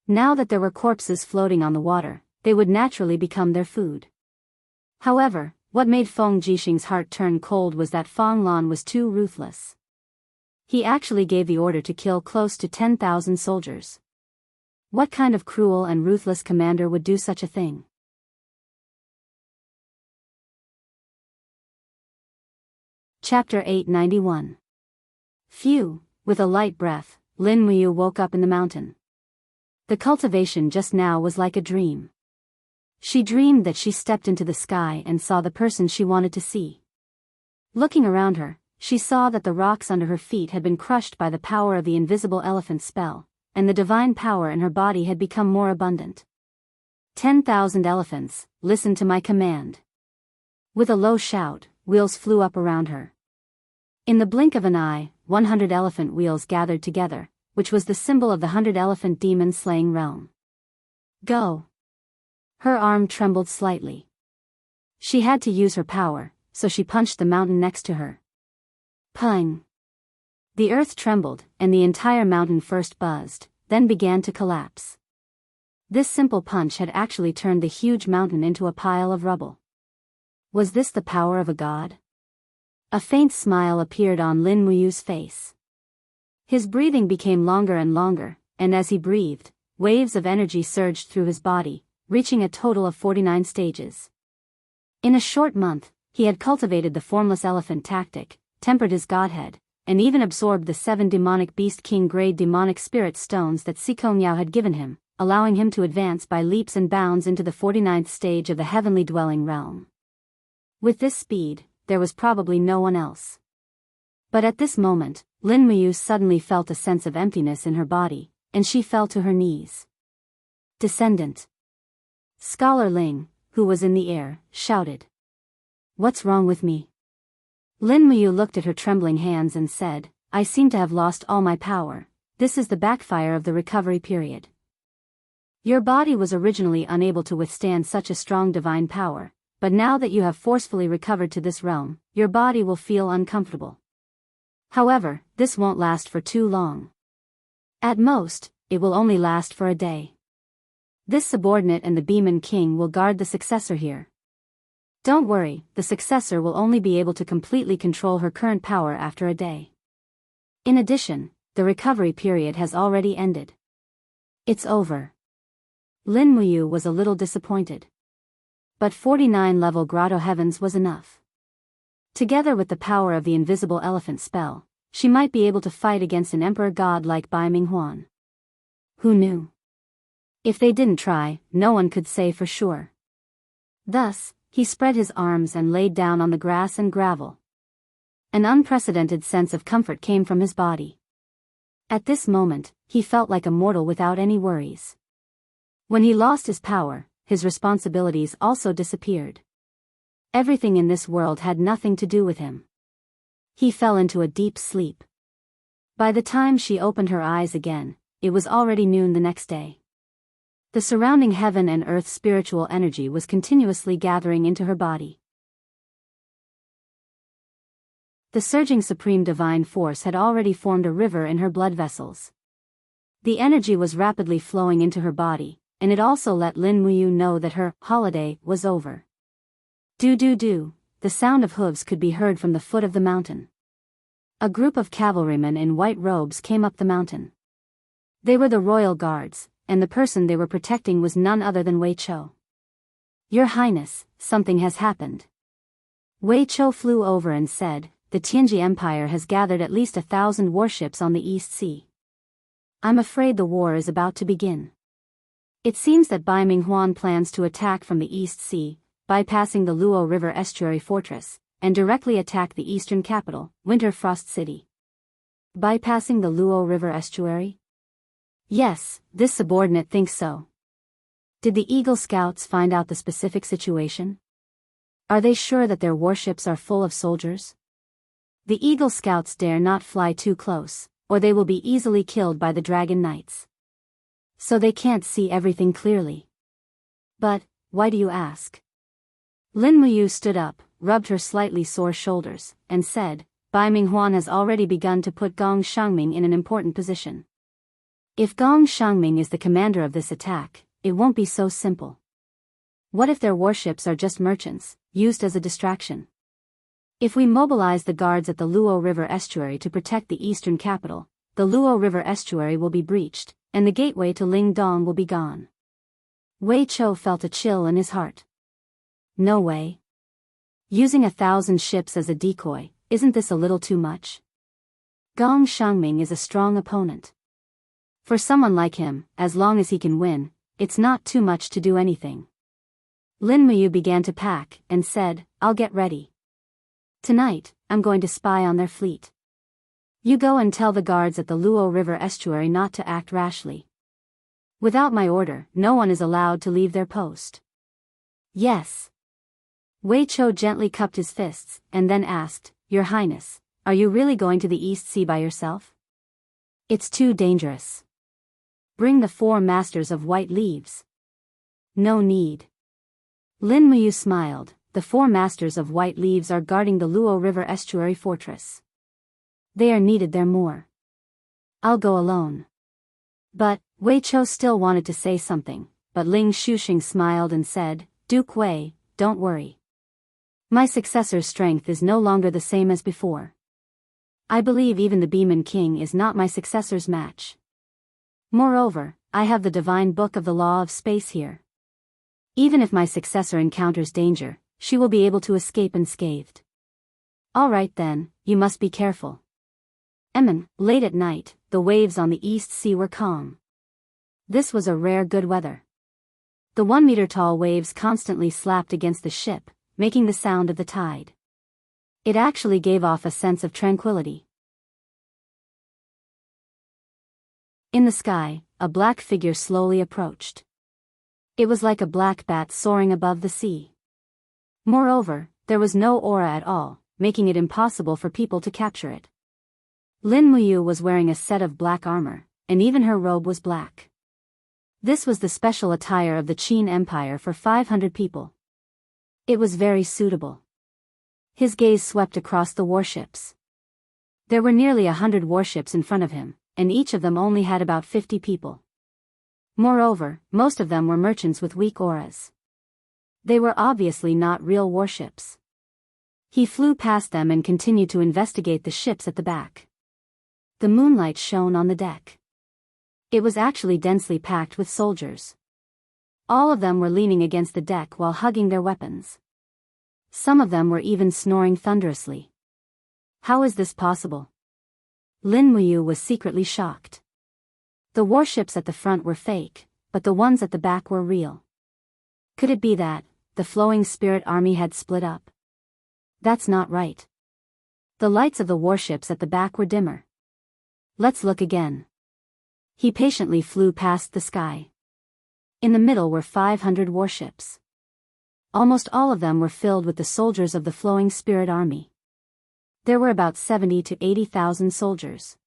Now that there were corpses floating on the water, they would naturally become their food. However, what made Feng Jixing's heart turn cold was that Feng Lan was too ruthless. He actually gave the order to kill close to 10,000 soldiers. What kind of cruel and ruthless commander would do such a thing? Chapter 891. Phew, with a light breath, Lin Muyu woke up in the mountain. The cultivation just now was like a dream. She dreamed that she stepped into the sky and saw the person she wanted to see. Looking around her, she saw that the rocks under her feet had been crushed by the power of the invisible elephant spell, and the divine power in her body had become more abundant. 10,000 elephants, listen to my command. With a low shout, wheels flew up around her. In the blink of an eye, 100 elephant wheels gathered together, which was the symbol of the 100-elephant demon-slaying realm. Go! Her arm trembled slightly. She had to use her power, so she punched the mountain next to her. Pung! The earth trembled, and the entire mountain first buzzed, then began to collapse. This simple punch had actually turned the huge mountain into a pile of rubble. Was this the power of a god? A faint smile appeared on Lin Muyu's face. His breathing became longer and longer, and as he breathed, waves of energy surged through his body, reaching a total of 49 stages. In a short month, he had cultivated the formless elephant tactic, tempered his godhead, and even absorbed the 7 demonic beast king-grade demonic spirit stones that Sikong Yao had given him, allowing him to advance by leaps and bounds into the 49th stage of the heavenly dwelling realm. With this speed, there was probably no one else. But at this moment, Lin Muyu suddenly felt a sense of emptiness in her body, and she fell to her knees. Descendant. Scholar Ling, who was in the air, shouted. What's wrong with me? Lin Muyu looked at her trembling hands and said, I seem to have lost all my power. This is the backfire of the recovery period. Your body was originally unable to withstand such a strong divine power, but now that you have forcefully recovered to this realm, your body will feel uncomfortable. However, this won't last for too long. At most, it will only last for a day. This subordinate and the Beeman King will guard the successor here. Don't worry, the successor will only be able to completely control her current power after a day. In addition, the recovery period has already ended. It's over. Lin Muyu was a little disappointed. But 49-level Grotto Heavens was enough. Together with the power of the invisible elephant spell, she might be able to fight against an emperor god like Bai Minghuan. Who knew? If they didn't try, no one could say for sure. Thus, he spread his arms and laid down on the grass and gravel. An unprecedented sense of comfort came from his body. At this moment, he felt like a mortal without any worries. When he lost his power, his responsibilities also disappeared. Everything in this world had nothing to do with him. He fell into a deep sleep. By the time she opened her eyes again, it was already noon the next day. The surrounding heaven and earth spiritual energy was continuously gathering into her body. The surging supreme divine force had already formed a river in her blood vessels. The energy was rapidly flowing into her body, and it also let Lin Muyu know that her holiday was over. Do, the sound of hooves could be heard from the foot of the mountain. A group of cavalrymen in white robes came up the mountain. They were the royal guards, and the person they were protecting was none other than Wei Chou. Your Highness, something has happened. Wei Chou flew over and said, the Tianji Empire has gathered at least 1,000 warships on the East Sea. I'm afraid the war is about to begin. It seems that Bai Minghuan plans to attack from the East Sea, bypassing the Luo River Estuary Fortress, and directly attack the eastern capital, Winter Frost City. Bypassing the Luo River Estuary? Yes, this subordinate thinks so. Did the Eagle Scouts find out the specific situation? Are they sure that their warships are full of soldiers? The Eagle Scouts dare not fly too close, or they will be easily killed by the Dragon Knights. So they can't see everything clearly. But, why do you ask? Lin Muyu stood up, rubbed her slightly sore shoulders, and said, Bai Minghuan has already begun to put Gong Shangming in an important position. If Gong Shangming is the commander of this attack, it won't be so simple. What if their warships are just merchants, used as a distraction? If we mobilize the guards at the Luo River Estuary to protect the eastern capital, the Luo River Estuary will be breached, and the gateway to Lingdong will be gone. Wei Chou felt a chill in his heart. No way. Using 1,000 ships as a decoy, isn't this a little too much? Gong Shangming is a strong opponent. For someone like him, as long as he can win, it's not too much to do anything. Lin Muyu began to pack, and said, I'll get ready. Tonight, I'm going to spy on their fleet. You go and tell the guards at the Luo River Estuary not to act rashly. Without my order, no one is allowed to leave their post. Yes. Wei Chou gently cupped his fists, and then asked, Your Highness, are you really going to the East Sea by yourself? It's too dangerous. Bring the 4 masters of white leaves. No need. Lin Muyu smiled. The 4 masters of white leaves are guarding the Luo River Estuary Fortress. They are needed there more. I'll go alone. But, Wei Chou still wanted to say something, but Ling Shuxing smiled and said, Duke Wei, don't worry. My successor's strength is no longer the same as before. I believe even the Beeman King is not my successor's match. Moreover, I have the divine book of the law of space here. Even if my successor encounters danger, she will be able to escape unscathed. All right then, you must be careful. Late at night, the waves on the East Sea were calm. This was a rare good weather. The 1-meter-tall waves constantly slapped against the ship, making the sound of the tide. It actually gave off a sense of tranquility. In the sky, a black figure slowly approached. It was like a black bat soaring above the sea. Moreover, there was no aura at all, making it impossible for people to capture it. Lin Muyu was wearing a set of black armor, and even her robe was black. This was the special attire of the Qin Empire for 500 people. It was very suitable. His gaze swept across the warships. There were nearly 100 warships in front of him, and each of them only had about 50 people. Moreover, most of them were merchants with weak auras. They were obviously not real warships. He flew past them and continued to investigate the ships at the back. The moonlight shone on the deck. It was actually densely packed with soldiers. All of them were leaning against the deck while hugging their weapons. Some of them were even snoring thunderously. How is this possible? Lin Muyu was secretly shocked. The warships at the front were fake, but the ones at the back were real. Could it be that the flowing spirit army had split up? That's not right. The lights of the warships at the back were dimmer. Let's look again. He patiently flew past the sky. In the middle were 500 warships. Almost all of them were filled with the soldiers of the Flowing Spirit Army. There were about 70 to 80,000 soldiers.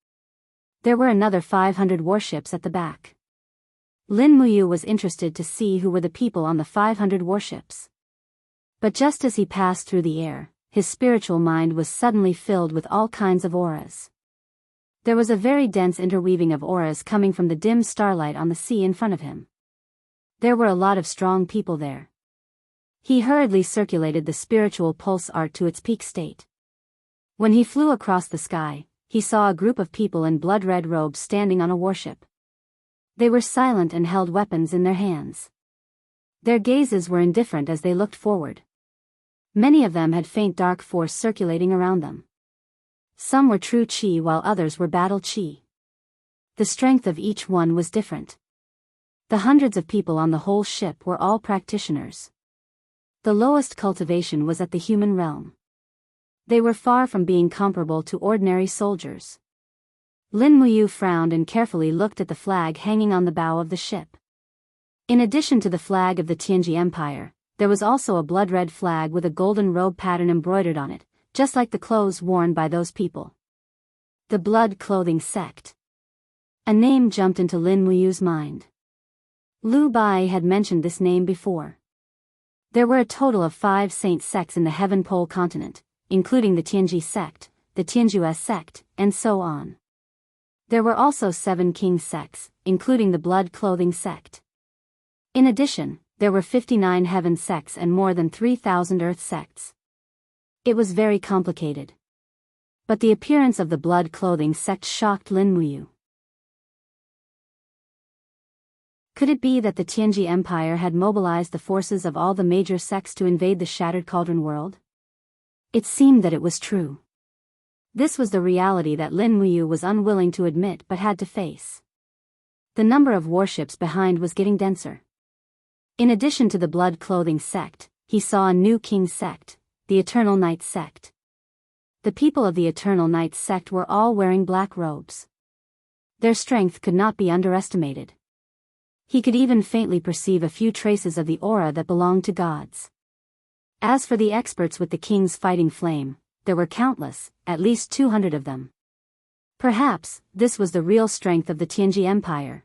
There were another 500 warships at the back. Lin Muyu was interested to see who were the people on the 500 warships. But just as he passed through the air, his spiritual mind was suddenly filled with all kinds of auras. There was a very dense interweaving of auras coming from the dim starlight on the sea in front of him. There were a lot of strong people there. He hurriedly circulated the spiritual pulse art to its peak state. When he flew across the sky, he saw a group of people in blood-red robes standing on a warship. They were silent and held weapons in their hands. Their gazes were indifferent as they looked forward. Many of them had faint dark force circulating around them. Some were true chi while others were battle chi. The strength of each one was different. The hundreds of people on the whole ship were all practitioners. The lowest cultivation was at the human realm. They were far from being comparable to ordinary soldiers. Lin Muyu frowned and carefully looked at the flag hanging on the bow of the ship. In addition to the flag of the Tianji Empire, there was also a blood-red flag with a golden robe pattern embroidered on it, just like the clothes worn by those people. The Blood Clothing Sect. A name jumped into Lin Muyu's mind. Lu Bai had mentioned this name before. There were a total of 5 saint sects in the Heaven Pole continent, including the Tianji sect, the Tianjue sect, and so on. There were also 7 king sects, including the Blood Clothing sect. In addition, there were 59 heaven sects and more than 3,000 earth sects. It was very complicated. But the appearance of the Blood Clothing sect shocked Lin Muyu. Could it be that the Tianji Empire had mobilized the forces of all the major sects to invade the Shattered Cauldron world? It seemed that it was true. This was the reality that Lin Muyu was unwilling to admit but had to face. The number of warships behind was getting denser. In addition to the Blood Clothing sect, he saw a new king sect, the Eternal Night sect. The people of the Eternal Night sect were all wearing black robes. Their strength could not be underestimated. He could even faintly perceive a few traces of the aura that belonged to gods. As for the experts with the king's fighting flame, there were countless, at least 200 of them. Perhaps, this was the real strength of the Tianji Empire.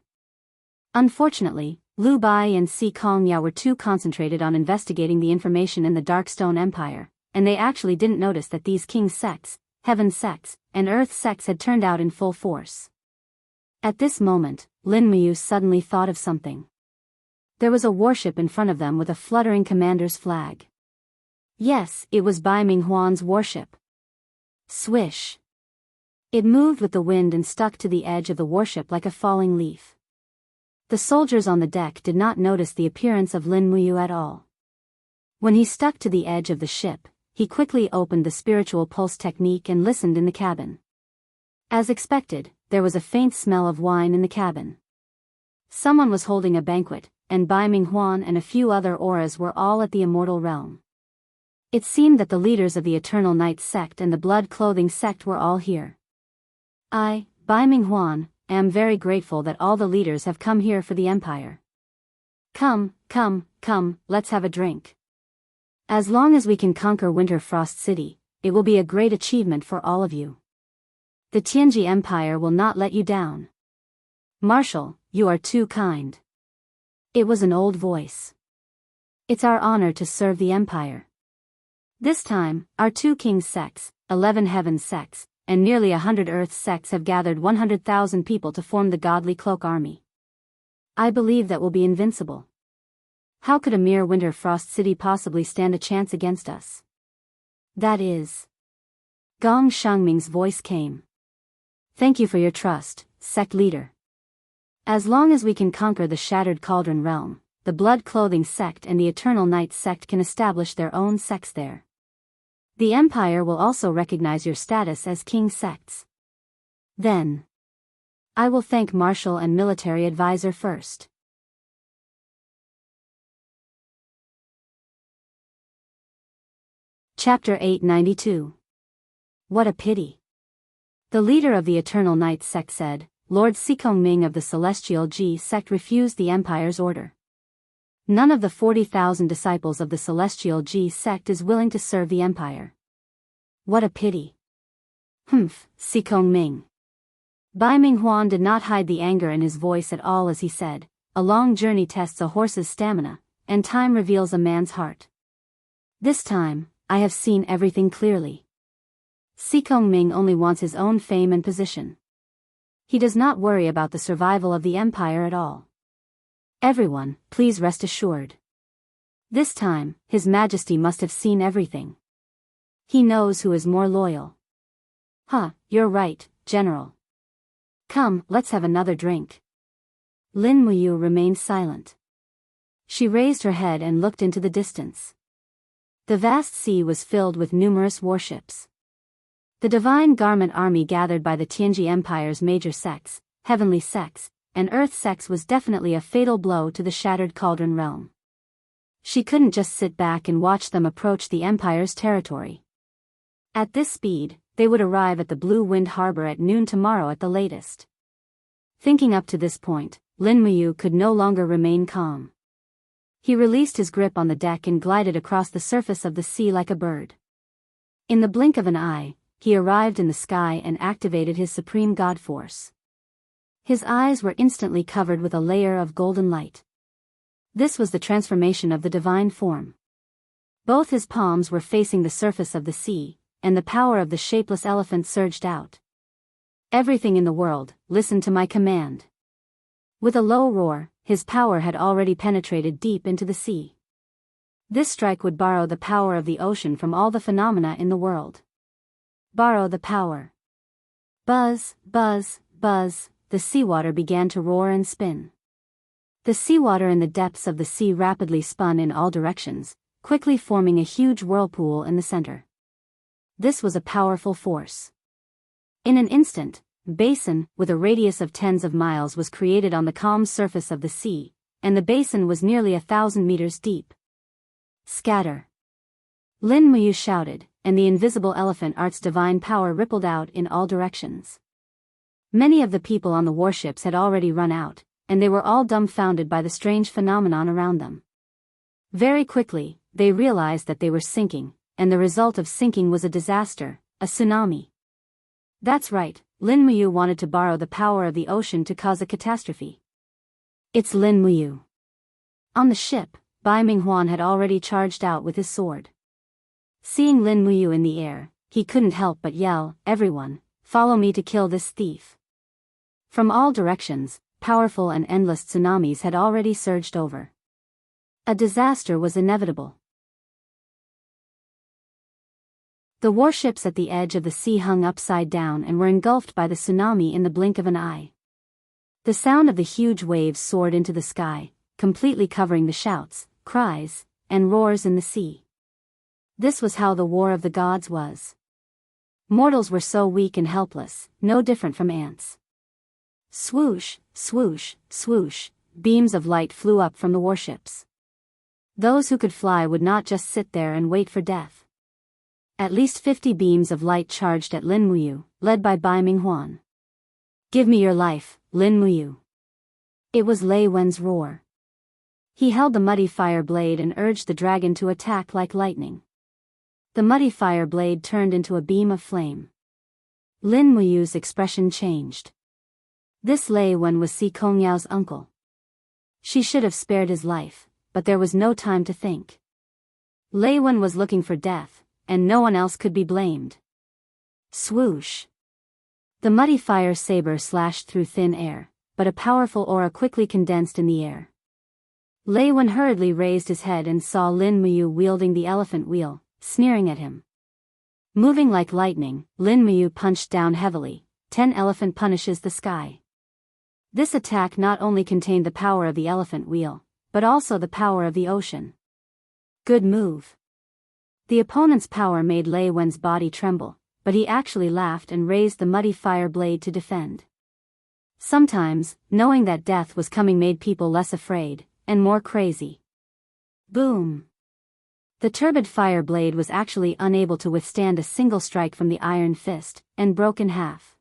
Unfortunately, Lu Bai and Si Kongya were too concentrated on investigating the information in the Darkstone Empire, and they actually didn't notice that these king sects, heaven sects, and earth sects had turned out in full force. At this moment, Lin Muyu suddenly thought of something. There was a warship in front of them with a fluttering commander's flag. Yes, it was Bai Minghuan's warship. Swish. It moved with the wind and stuck to the edge of the warship like a falling leaf. The soldiers on the deck did not notice the appearance of Lin Muyu at all. When he stuck to the edge of the ship, he quickly opened the spiritual pulse technique and listened in the cabin. As expected, there was a faint smell of wine in the cabin. Someone was holding a banquet, and Bai Minghuan and a few other auras were all at the immortal realm. It seemed that the leaders of the Eternal Night sect and the Blood Clothing sect were all here. I, Bai Minghuan, am very grateful that all the leaders have come here for the Empire. Come, let's have a drink. As long as we can conquer Winter Frost City, it will be a great achievement for all of you. The Tianji Empire will not let you down. Marshal, you are too kind. It was an old voice. It's our honor to serve the Empire. This time, our 2 king sects, 11 heaven sects, and nearly 100 earth sects have gathered 100,000 people to form the Godly Cloak Army. I believe that we'll be invincible. How could a mere Winter Frost City possibly stand a chance against us? That is. Gong Shangming's voice came. Thank you for your trust, sect leader. As long as we can conquer the Shattered Cauldron realm, the Blood Clothing sect and the Eternal Night sect can establish their own sects there. The Empire will also recognize your status as king sects. Then, I will thank Marshal and Military Advisor first. Chapter 892. What a pity. The leader of the Eternal Night sect said, Lord Sikongming of the Celestial Ji sect refused the Empire's order. None of the 40,000 disciples of the celestial Ji sect is willing to serve the empire. What a pity. Humph, Sikong Ming. Bai Minghuan did not hide the anger in his voice at all as he said, a long journey tests a horse's stamina, and time reveals a man's heart. This time, I have seen everything clearly. Sikong Ming only wants his own fame and position. He does not worry about the survival of the empire at all. Everyone, please rest assured. This time, His Majesty must have seen everything. He knows who is more loyal. Huh, you're right, General. Come, let's have another drink. Lin Muyu remained silent. She raised her head and looked into the distance. The vast sea was filled with numerous warships. The Divine Garment Army gathered by the Tianji Empire's major sects, heavenly sects, and earth sects was definitely a fatal blow to the shattered Cauldron realm. She couldn't just sit back and watch them approach the Empire's territory. At this speed, they would arrive at the Blue Wind Harbor at noon tomorrow at the latest. Thinking up to this point, Lin Muyu could no longer remain calm. He released his grip on the deck and glided across the surface of the sea like a bird. In the blink of an eye, he arrived in the sky and activated his supreme god force. His eyes were instantly covered with a layer of golden light. This was the transformation of the divine form. Both his palms were facing the surface of the sea, and the power of the shapeless elephant surged out. Everything in the world, listen to my command. With a low roar, his power had already penetrated deep into the sea. This strike would borrow the power of the ocean from all the phenomena in the world. Borrow the power. Buzz, buzz, buzz, the seawater began to roar and spin. The seawater in the depths of the sea rapidly spun in all directions, quickly forming a huge whirlpool in the center. This was a powerful force. In an instant, a basin, with a radius of tens of miles was created on the calm surface of the sea, and the basin was nearly 1,000 meters deep. Scatter! Lin Muyu shouted, and the invisible elephant art's divine power rippled out in all directions. Many of the people on the warships had already run out, and they were all dumbfounded by the strange phenomenon around them. Very quickly, they realized that they were sinking, and the result of sinking was a disaster, a tsunami. That's right, Lin Muyu wanted to borrow the power of the ocean to cause a catastrophe. It's Lin Muyu. On the ship, Bai Minghuan had already charged out with his sword. Seeing Lin Muyu in the air, he couldn't help but yell, "Everyone, follow me to kill this thief." From all directions, powerful and endless tsunamis had already surged over. A disaster was inevitable. The warships at the edge of the sea hung upside down and were engulfed by the tsunami in the blink of an eye. The sound of the huge waves soared into the sky, completely covering the shouts, cries, and roars in the sea. This was how the war of the gods was. Mortals were so weak and helpless, no different from ants. Swoosh, swoosh, swoosh, beams of light flew up from the warships. Those who could fly would not just sit there and wait for death. At least 50 beams of light charged at Lin Muyu, led by Bai Minghuan. "Give me your life, Lin Muyu." It was Lei Wen's roar. He held the muddy fire blade and urged the dragon to attack like lightning. The muddy fire blade turned into a beam of flame. Lin Muyu's expression changed. This Lei Wen was Si Kongyao's uncle. She should have spared his life, but there was no time to think. Lei Wen was looking for death, and no one else could be blamed. Swoosh! The muddy fire saber slashed through thin air, but a powerful aura quickly condensed in the air. Lei Wen hurriedly raised his head and saw Lin Muyu wielding the elephant wheel, sneering at him. Moving like lightning, Lin Muyu punched down heavily. 10 elephant punishes the sky. This attack not only contained the power of the elephant wheel, but also the power of the ocean. Good move. The opponent's power made Lei Wen's body tremble, but he actually laughed and raised the muddy fire blade to defend. Sometimes, knowing that death was coming made people less afraid, and more crazy. Boom! The turbid fire blade was actually unable to withstand a single strike from the iron fist, and broke in half.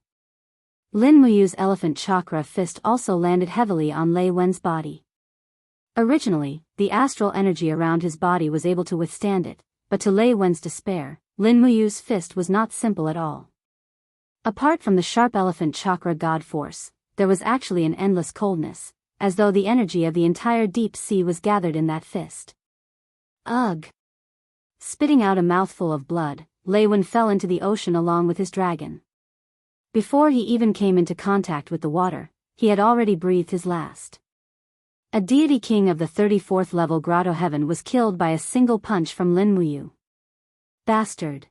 Lin Muyu's elephant chakra fist also landed heavily on Lei Wen's body. Originally, the astral energy around his body was able to withstand it, but to Lei Wen's despair, Lin Muyu's fist was not simple at all. Apart from the sharp elephant chakra god force, there was actually an endless coldness, as though the energy of the entire deep sea was gathered in that fist. Ugh! Spitting out a mouthful of blood, Lei Wen fell into the ocean along with his dragon. Before he even came into contact with the water, he had already breathed his last. A deity king of the 34th level grotto heaven was killed by a single punch from Lin Muyu. Bastard!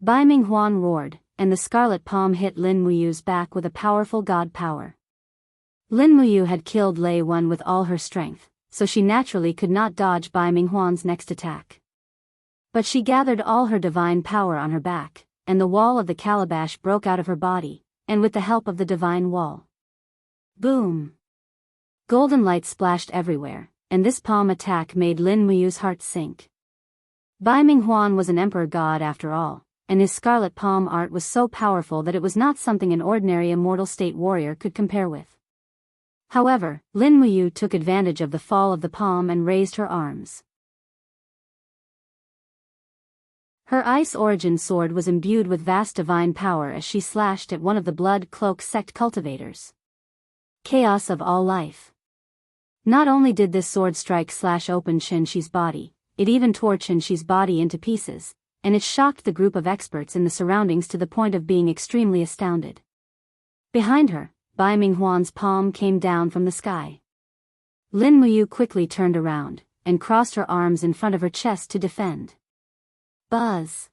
Bai Ming Huan roared, and the scarlet palm hit Lin Muyu's back with a powerful god power. Lin Muyu had killed Lei Wen with all her strength, so she naturally could not dodge Bai Ming Huan's next attack. But she gathered all her divine power on her back, and the wall of the calabash broke out of her body, and with the help of the divine wall. Boom! Golden light splashed everywhere, and this palm attack made Lin Muyu's heart sink. Bai Ming Huan was an emperor god after all, and his scarlet palm art was so powerful that it was not something an ordinary immortal state warrior could compare with. However, Lin Muyu took advantage of the fall of the palm and raised her arms. Her ice origin sword was imbued with vast divine power as she slashed at one of the blood cloak sect cultivators. Chaos of all life. Not only did this sword strike slash open Xianxi's body, it even tore Xianxi's body into pieces, and it shocked the group of experts in the surroundings to the point of being extremely astounded. Behind her, Bai Ming Huan's palm came down from the sky. Lin Muyu quickly turned around, and crossed her arms in front of her chest to defend. Buzz!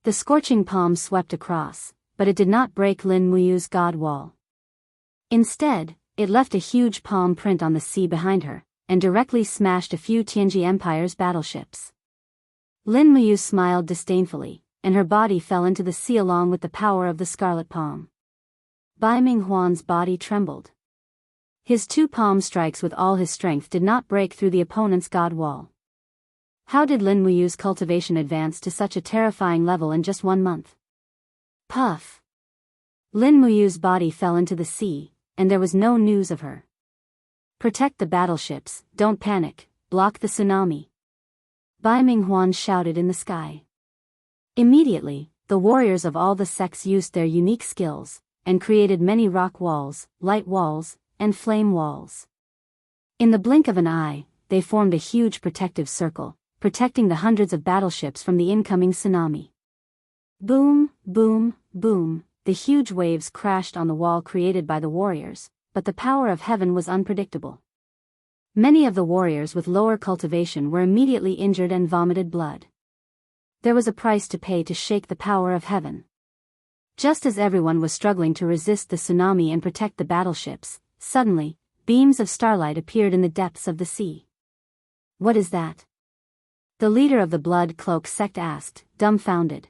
The scorching palm swept across, but it did not break Lin Muyu's god wall. Instead, it left a huge palm print on the sea behind her, and directly smashed a few Tianji Empire's battleships. Lin Muyu smiled disdainfully, and her body fell into the sea along with the power of the scarlet palm. Bai Ming Huan's body trembled. His two palm strikes with all his strength did not break through the opponent's god wall. How did Lin Muyu's cultivation advance to such a terrifying level in just 1 month? Puff! Lin Muyu's body fell into the sea, and there was no news of her. Protect the battleships, don't panic, block the tsunami. Bai Ming Huan shouted in the sky. Immediately, the warriors of all the sects used their unique skills, and created many rock walls, light walls, and flame walls. In the blink of an eye, they formed a huge protective circle, protecting the hundreds of battleships from the incoming tsunami. Boom, boom, boom, the huge waves crashed on the wall created by the warriors, but the power of heaven was unpredictable. Many of the warriors with lower cultivation were immediately injured and vomited blood. There was a price to pay to shake the power of heaven. Just as everyone was struggling to resist the tsunami and protect the battleships, suddenly, beams of starlight appeared in the depths of the sea. What is that? The leader of the Blood Cloak sect asked, dumbfounded.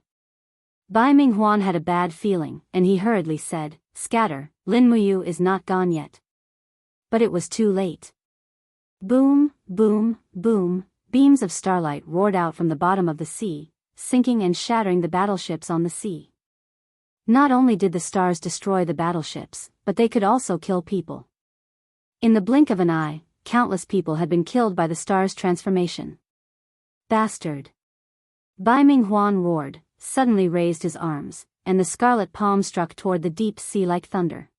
Bai Ming Huan had a bad feeling, and he hurriedly said, "Scatter, Lin Muyu is not gone yet." But it was too late. Boom, boom, boom, beams of starlight roared out from the bottom of the sea, sinking and shattering the battleships on the sea. Not only did the stars destroy the battleships, but they could also kill people. In the blink of an eye, countless people had been killed by the stars' transformation. Bastard! Bai Ming Huan roared, suddenly raised his arms, and the scarlet palm struck toward the deep sea like thunder.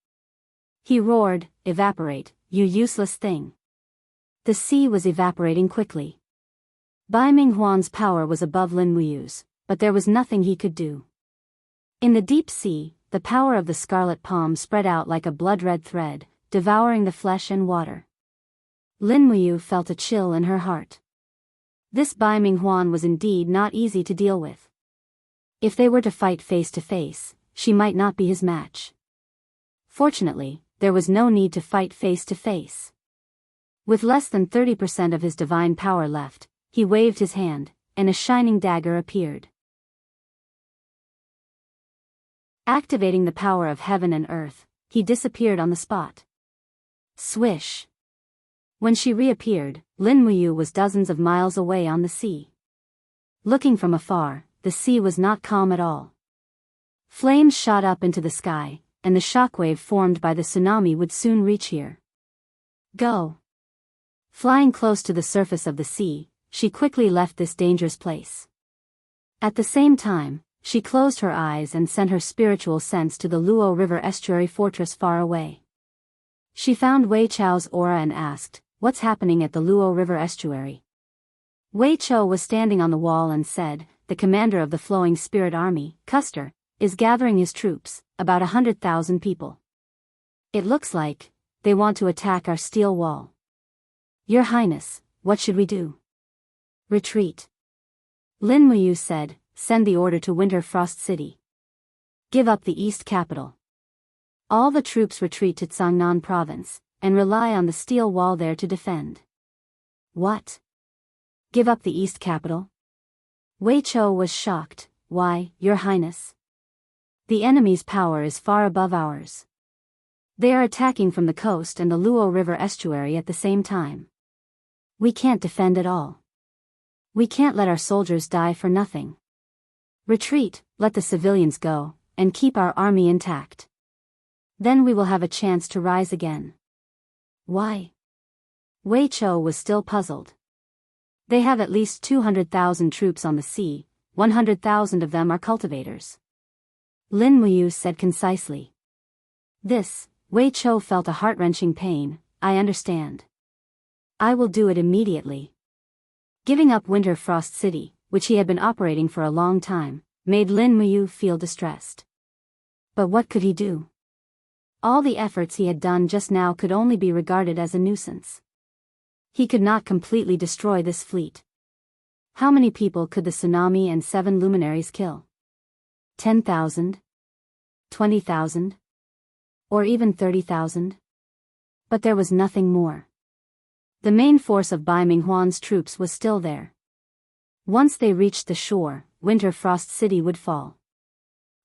He roared, "Evaporate, you useless thing!" The sea was evaporating quickly. Bai Ming Huan's power was above Lin Muyu's, but there was nothing he could do. In the deep sea, the power of the scarlet palm spread out like a blood-red thread, devouring the flesh and water. Lin Muyu felt a chill in her heart. This Bai Ming Huan was indeed not easy to deal with. If they were to fight face to face, she might not be his match. Fortunately, there was no need to fight face to face. With less than 30% of his divine power left, he waved his hand, and a shining dagger appeared. Activating the power of heaven and earth, he disappeared on the spot. Swish! When she reappeared, Lin Muyu was dozens of miles away on the sea. Looking from afar, the sea was not calm at all. Flames shot up into the sky, and the shockwave formed by the tsunami would soon reach here. Go! Flying close to the surface of the sea, she quickly left this dangerous place. At the same time, she closed her eyes and sent her spiritual sense to the Luo River estuary fortress far away. She found Wei Chao's aura and asked, "What's happening at the Luo River estuary?" Wei Chou was standing on the wall and said, "The commander of the Flowing Spirit Army, Custer, is gathering his troops, about 100,000 people. It looks like they want to attack our steel wall. Your Highness, what should we do?" "Retreat." Lin Muyu said, "Send the order to Winter Frost City. Give up the East capital. All the troops retreat to Cangnan province, and rely on the steel wall there to defend." "What? Give up the East capital?" Wei Chou was shocked. "Why, Your Highness? The enemy's power is far above ours. They are attacking from the coast and the Luo River estuary at the same time. We can't defend at all. We can't let our soldiers die for nothing. Retreat, let the civilians go, and keep our army intact. Then we will have a chance to rise again." "Why?" Wei Chou was still puzzled. "They have at least 200,000 troops on the sea, 100,000 of them are cultivators," Lin Muyu said concisely. This, Wei Chou felt a heart-wrenching pain. "I understand. I will do it immediately." Giving up Winter Frost City, which he had been operating for a long time, made Lin Muyu feel distressed. But what could he do? All the efforts he had done just now could only be regarded as a nuisance. He could not completely destroy this fleet. How many people could the tsunami and 7 luminaries kill? 10,000? 20,000? Or even 30,000? But there was nothing more. The main force of Bai Minghuan's troops was still there. Once they reached the shore, Winter Frost City would fall.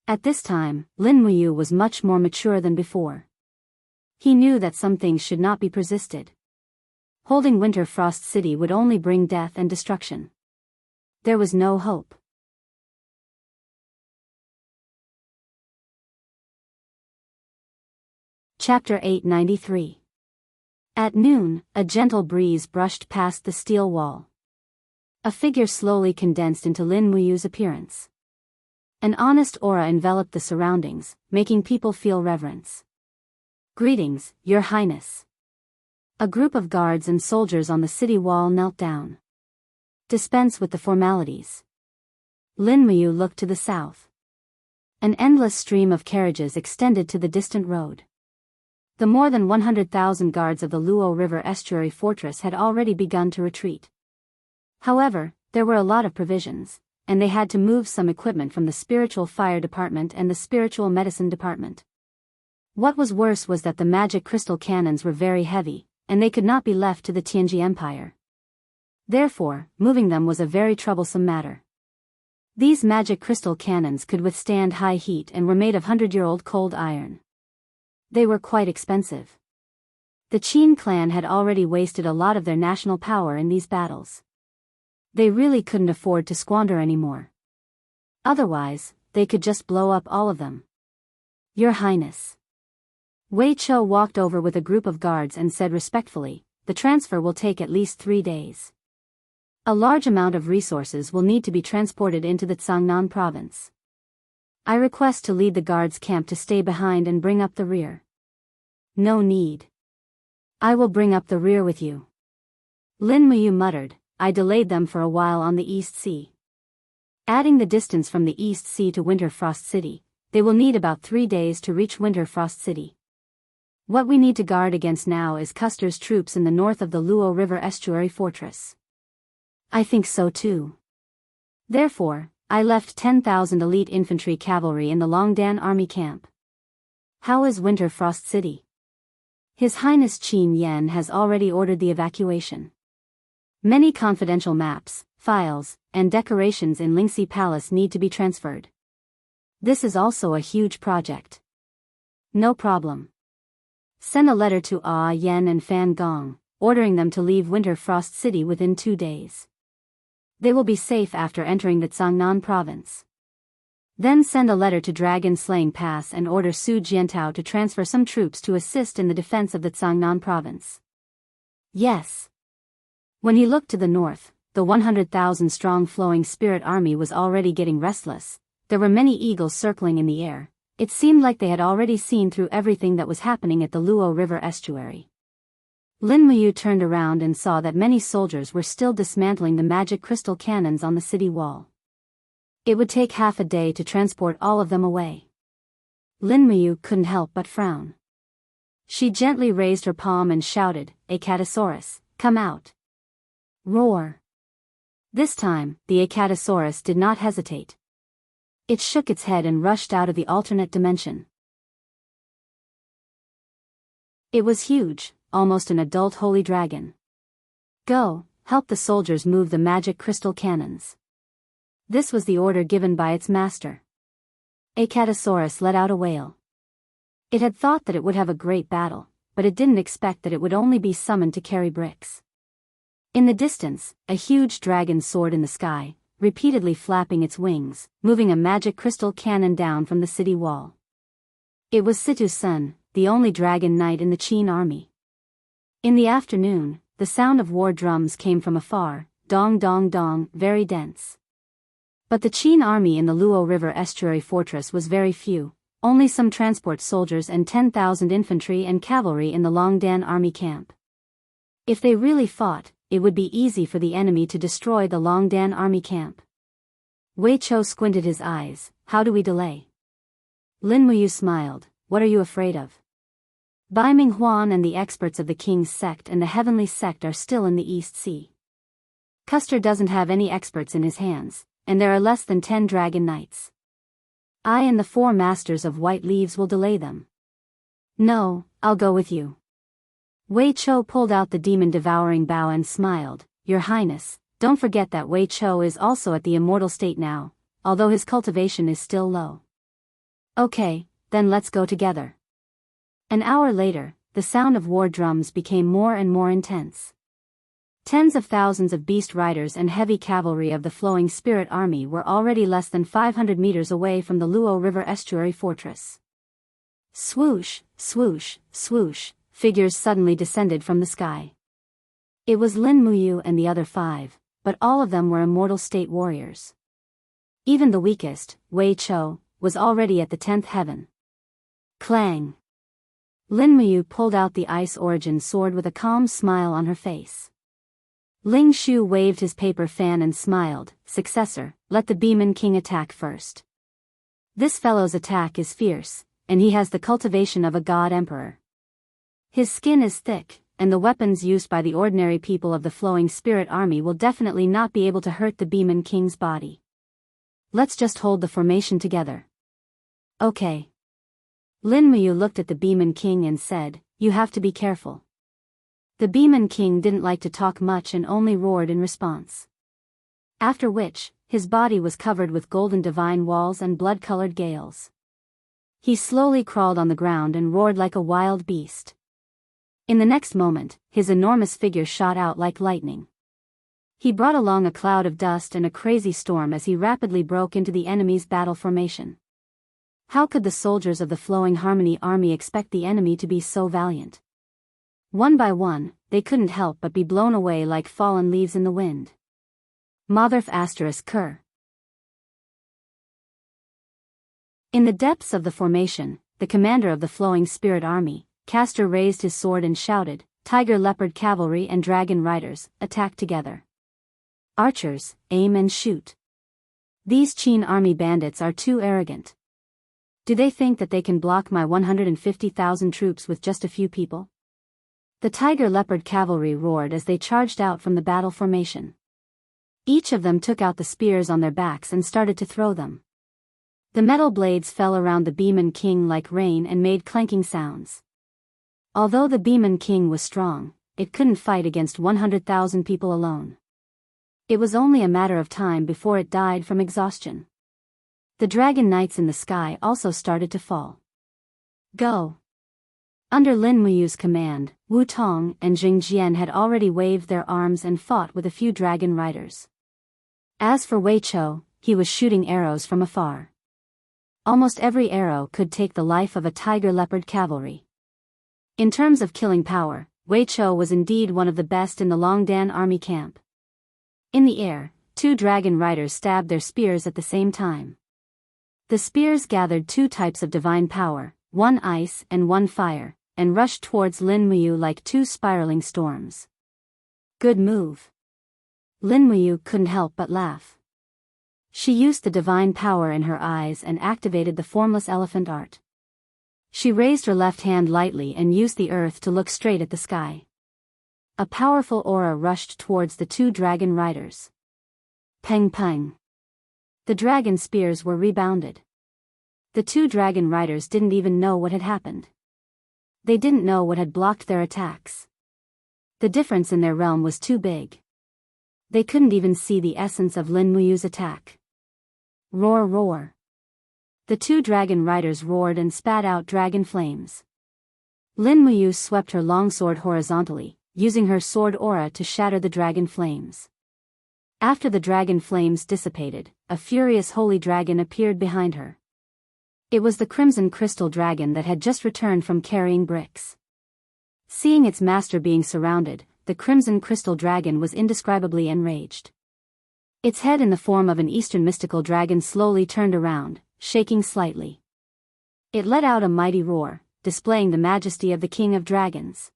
At this time, Lin Muyu was much more mature than before. He knew that some things should not be persisted. Holding Winter Frost City would only bring death and destruction. There was no hope. Chapter 893. At noon, a gentle breeze brushed past the steel wall. A figure slowly condensed into Lin Muyu's appearance. An honest aura enveloped the surroundings, making people feel reverence. "Greetings, Your Highness." A group of guards and soldiers on the city wall knelt down. "Dispense with the formalities." Lin Muyu looked to the south. An endless stream of carriages extended to the distant road. The more than 100,000 guards of the Luo River estuary fortress had already begun to retreat. However, there were a lot of provisions, and they had to move some equipment from the spiritual fire department and the spiritual medicine department. What was worse was that the magic crystal cannons were very heavy, and they could not be left to the Tianji Empire. Therefore, moving them was a very troublesome matter. These magic crystal cannons could withstand high heat and were made of 100-year-old cold iron. They were quite expensive. The Qin clan had already wasted a lot of their national power in these battles. They really couldn't afford to squander anymore. Otherwise, they could just blow up all of them. "Your Highness." Wei Chou walked over with a group of guards and said respectfully, "The transfer will take at least 3 days. A large amount of resources will need to be transported into the Cangnan province. I request to lead the guards' camp to stay behind and bring up the rear." "No need. I will bring up the rear with you." Lin Muyu muttered, "I delayed them for a while on the East Sea." Adding the distance from the East Sea to Winter Frost City, they will need about 3 days to reach Winter Frost City. What we need to guard against now is Custer's troops in the north of the Luo River estuary fortress. I think so too. Therefore, I left 10,000 elite infantry cavalry in the Longdan army camp. How is Winter Frost City? His Highness Qin Yan has already ordered the evacuation. Many confidential maps, files, and decorations in Lingxi Palace need to be transferred. This is also a huge project. No problem. Send a letter to Yan and Fan Gong, ordering them to leave Winter Frost City within 2 days. They will be safe after entering the Cangnan province. Then send a letter to Dragon Slaying Pass and order Su Jiantao to transfer some troops to assist in the defense of the Cangnan province. Yes. When he looked to the north, the 100,000-strong flowing spirit army was already getting restless. There were many eagles circling in the air. It seemed like they had already seen through everything that was happening at the Luo River estuary. Lin Muyu turned around and saw that many soldiers were still dismantling the magic crystal cannons on the city wall. It would take half a day to transport all of them away. Lin Muyu couldn't help but frown. She gently raised her palm and shouted, "Acatosaurus, come out." Roar. This time, the Acatosaurus did not hesitate. It shook its head and rushed out of the alternate dimension. It was huge, almost an adult holy dragon. Go, help the soldiers move the magic crystal cannons. This was the order given by its master. Acatosaurus let out a wail. It had thought that it would have a great battle, but it didn't expect that it would only be summoned to carry bricks. In the distance, a huge dragon soared in the sky, repeatedly flapping its wings, moving a magic crystal cannon down from the city wall. It was Situ Sun, the only dragon knight in the Qin army. In the afternoon, the sound of war drums came from afar, dong dong dong, very dense. But the Qin army in the Luo River estuary fortress was very few, only some transport soldiers and 10,000 infantry and cavalry in the Longdan army camp. If they really fought, it would be easy for the enemy to destroy the Longdan army camp. Wei Chou squinted his eyes. How do we delay? Lin Muyu smiled. What are you afraid of? Bai Ming Huan and the experts of the King's sect and the Heavenly sect are still in the East Sea. Custer doesn't have any experts in his hands, and there are less than 10 dragon knights. I and the 4 masters of white leaves will delay them. No, I'll go with you. Wei Chou pulled out the demon-devouring bow and smiled. Your Highness, don't forget that Wei Chou is also at the immortal state now, although his cultivation is still low. Okay, then let's go together. An hour later, the sound of war drums became more and more intense. Tens of thousands of beast riders and heavy cavalry of the flowing spirit army were already less than 500 meters away from the Luo River estuary fortress. Swoosh, swoosh, swoosh. Figures suddenly descended from the sky. It was Lin Muyu and the other 5, but all of them were immortal state warriors. Even the weakest, Wei Chou, was already at the 10th heaven. Clang! Lin Muyu pulled out the ice origin sword with a calm smile on her face. Ling Shu waved his paper fan and smiled. Successor, let the Demon King attack first. This fellow's attack is fierce, and he has the cultivation of a god emperor. His skin is thick, and the weapons used by the ordinary people of the flowing spirit army will definitely not be able to hurt the Demon King's body. Let's just hold the formation together. Okay. Lin Muyu looked at the Demon King and said, you have to be careful. The Demon King didn't like to talk much and only roared in response. After which, his body was covered with golden divine walls and blood-colored gales. He slowly crawled on the ground and roared like a wild beast. In the next moment, his enormous figure shot out like lightning. He brought along a cloud of dust and a crazy storm as he rapidly broke into the enemy's battle formation. How could the soldiers of the Flowing Harmony army expect the enemy to be so valiant? One by one, they couldn't help but be blown away like fallen leaves in the wind. Motherf *****. In the depths of the formation, the commander of the Flowing Spirit Army, Castor, raised his sword and shouted, Tiger Leopard Cavalry and Dragon Riders, attack together. Archers, aim and shoot. These Qin army bandits are too arrogant. Do they think that they can block my 150,000 troops with just a few people? The Tiger Leopard Cavalry roared as they charged out from the battle formation. Each of them took out the spears on their backs and started to throw them. The metal blades fell around the Demon King like rain and made clanking sounds. Although the Demon King was strong, it couldn't fight against 100,000 people alone. It was only a matter of time before it died from exhaustion. The Dragon Knights in the sky also started to fall. Go! Under Lin Muyu's command, Wu Tong and Jing Jian had already waved their arms and fought with a few dragon riders. As for Wei Chou, he was shooting arrows from afar. Almost every arrow could take the life of a Tiger Leopard Cavalry. In terms of killing power, Wei Chou was indeed one of the best in the Longdan army camp. In the air, 2 dragon riders stabbed their spears at the same time. The spears gathered 2 types of divine power, one ice and one fire, and rushed towards Lin Muyu like 2 spiraling storms. Good move. Lin Muyu couldn't help but laugh. She used the divine power in her eyes and activated the formless elephant art. She raised her left hand lightly and used the earth to look straight at the sky. A powerful aura rushed towards the 2 dragon riders. Peng peng. The dragon spears were rebounded. The 2 dragon riders didn't even know what had happened. They didn't know what had blocked their attacks. The difference in their realm was too big. They couldn't even see the essence of Lin Muyu's attack. Roar roar. The 2 dragon riders roared and spat out dragon flames. Lin Muyu swept her longsword horizontally, using her sword aura to shatter the dragon flames. After the dragon flames dissipated, a furious holy dragon appeared behind her. It was the crimson crystal dragon that had just returned from carrying bricks. Seeing its master being surrounded, the crimson crystal dragon was indescribably enraged. Its head in the form of an eastern mystical dragon slowly turned around, shaking slightly. It let out a mighty roar, displaying the majesty of the king of dragons.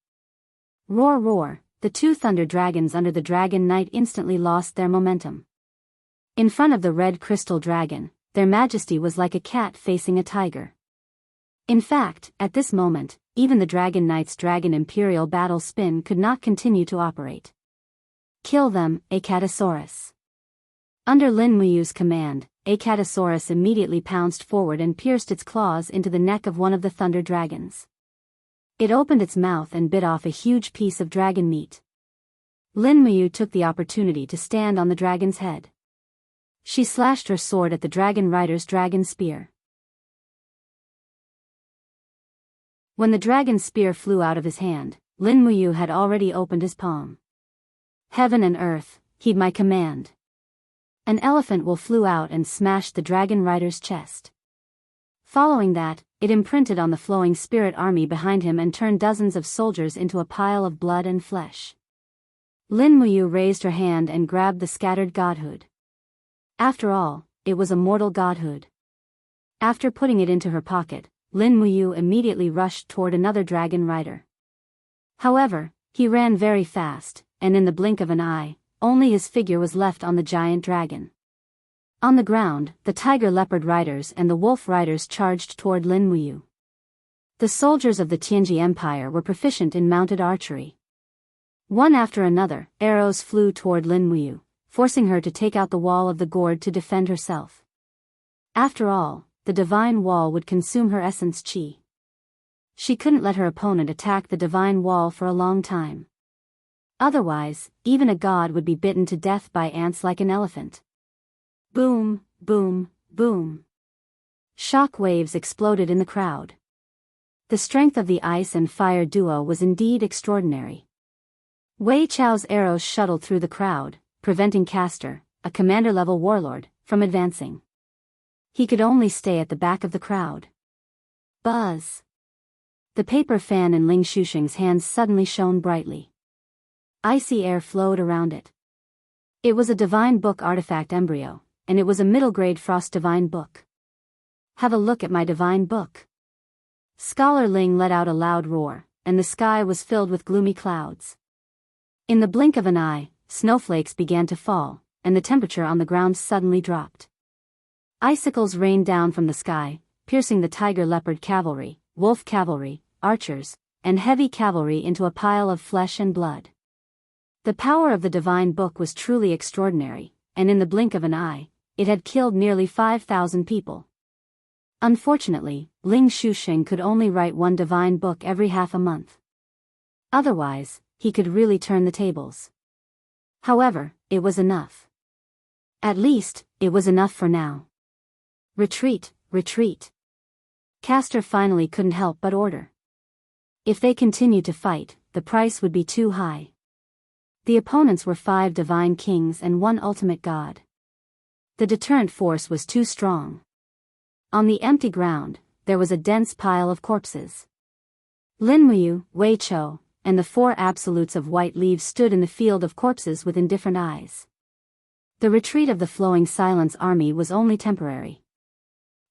Roar roar, the 2 thunder dragons under the dragon knight instantly lost their momentum. In front of the red crystal dragon, their majesty was like a cat facing a tiger. In fact, at this moment, even the dragon knight's dragon imperial battle spin could not continue to operate. Kill them, Acatosaurus. Under Lin Muyu's command, Acatosaurus immediately pounced forward and pierced its claws into the neck of one of the thunder dragons. It opened its mouth and bit off a huge piece of dragon meat. Lin Muyu took the opportunity to stand on the dragon's head. She slashed her sword at the dragon rider's dragon spear. When the dragon spear flew out of his hand, Lin Muyu had already opened his palm. Heaven and earth, heed my command. An elephant will flew out and smashed the dragon rider's chest. Following that, it imprinted on the flowing spirit army behind him and turned dozens of soldiers into a pile of blood and flesh. Lin Muyu raised her hand and grabbed the scattered godhood. After all, it was a mortal godhood. After putting it into her pocket, Lin Muyu immediately rushed toward another dragon rider. However, he ran very fast, and in the blink of an eye, only his figure was left on the giant dragon. On the ground, the tiger leopard riders and the wolf riders charged toward Lin Muyu. The soldiers of the Tianji Empire were proficient in mounted archery. One after another, arrows flew toward Lin Muyu, forcing her to take out the wall of the gourd to defend herself. After all, the divine wall would consume her essence chi. She couldn't let her opponent attack the divine wall for a long time. Otherwise, even a god would be bitten to death by ants like an elephant. Boom, boom, boom. Shock waves exploded in the crowd. The strength of the ice and fire duo was indeed extraordinary. Wei Chao's arrows shuttled through the crowd, preventing Castor, a commander-level warlord, from advancing. He could only stay at the back of the crowd. Buzz. The paper fan in Ling Xusheng's hands suddenly shone brightly. Icy air flowed around it. It was a divine book artifact embryo, and it was a middle-grade frost divine book. Have a look at my divine book. Scholar Ling let out a loud roar, and the sky was filled with gloomy clouds. In the blink of an eye, snowflakes began to fall, and the temperature on the ground suddenly dropped. Icicles rained down from the sky, piercing the tiger leopard cavalry, wolf cavalry, archers, and heavy cavalry into a pile of flesh and blood. The power of the divine book was truly extraordinary, and in the blink of an eye, it had killed nearly 5,000 people. Unfortunately, Ling Xusheng could only write one divine book every half a month. Otherwise, he could really turn the tables. However, it was enough. At least, it was enough for now. Retreat, retreat. Castor finally couldn't help but order. If they continued to fight, the price would be too high. The opponents were 5 divine kings and 1 ultimate god. The deterrent force was too strong. On the empty ground, there was a dense pile of corpses. Lin Muyu, Wei Chou, and the 4 absolutes of white leaves stood in the field of corpses with indifferent eyes. The retreat of the Flowing Silence army was only temporary.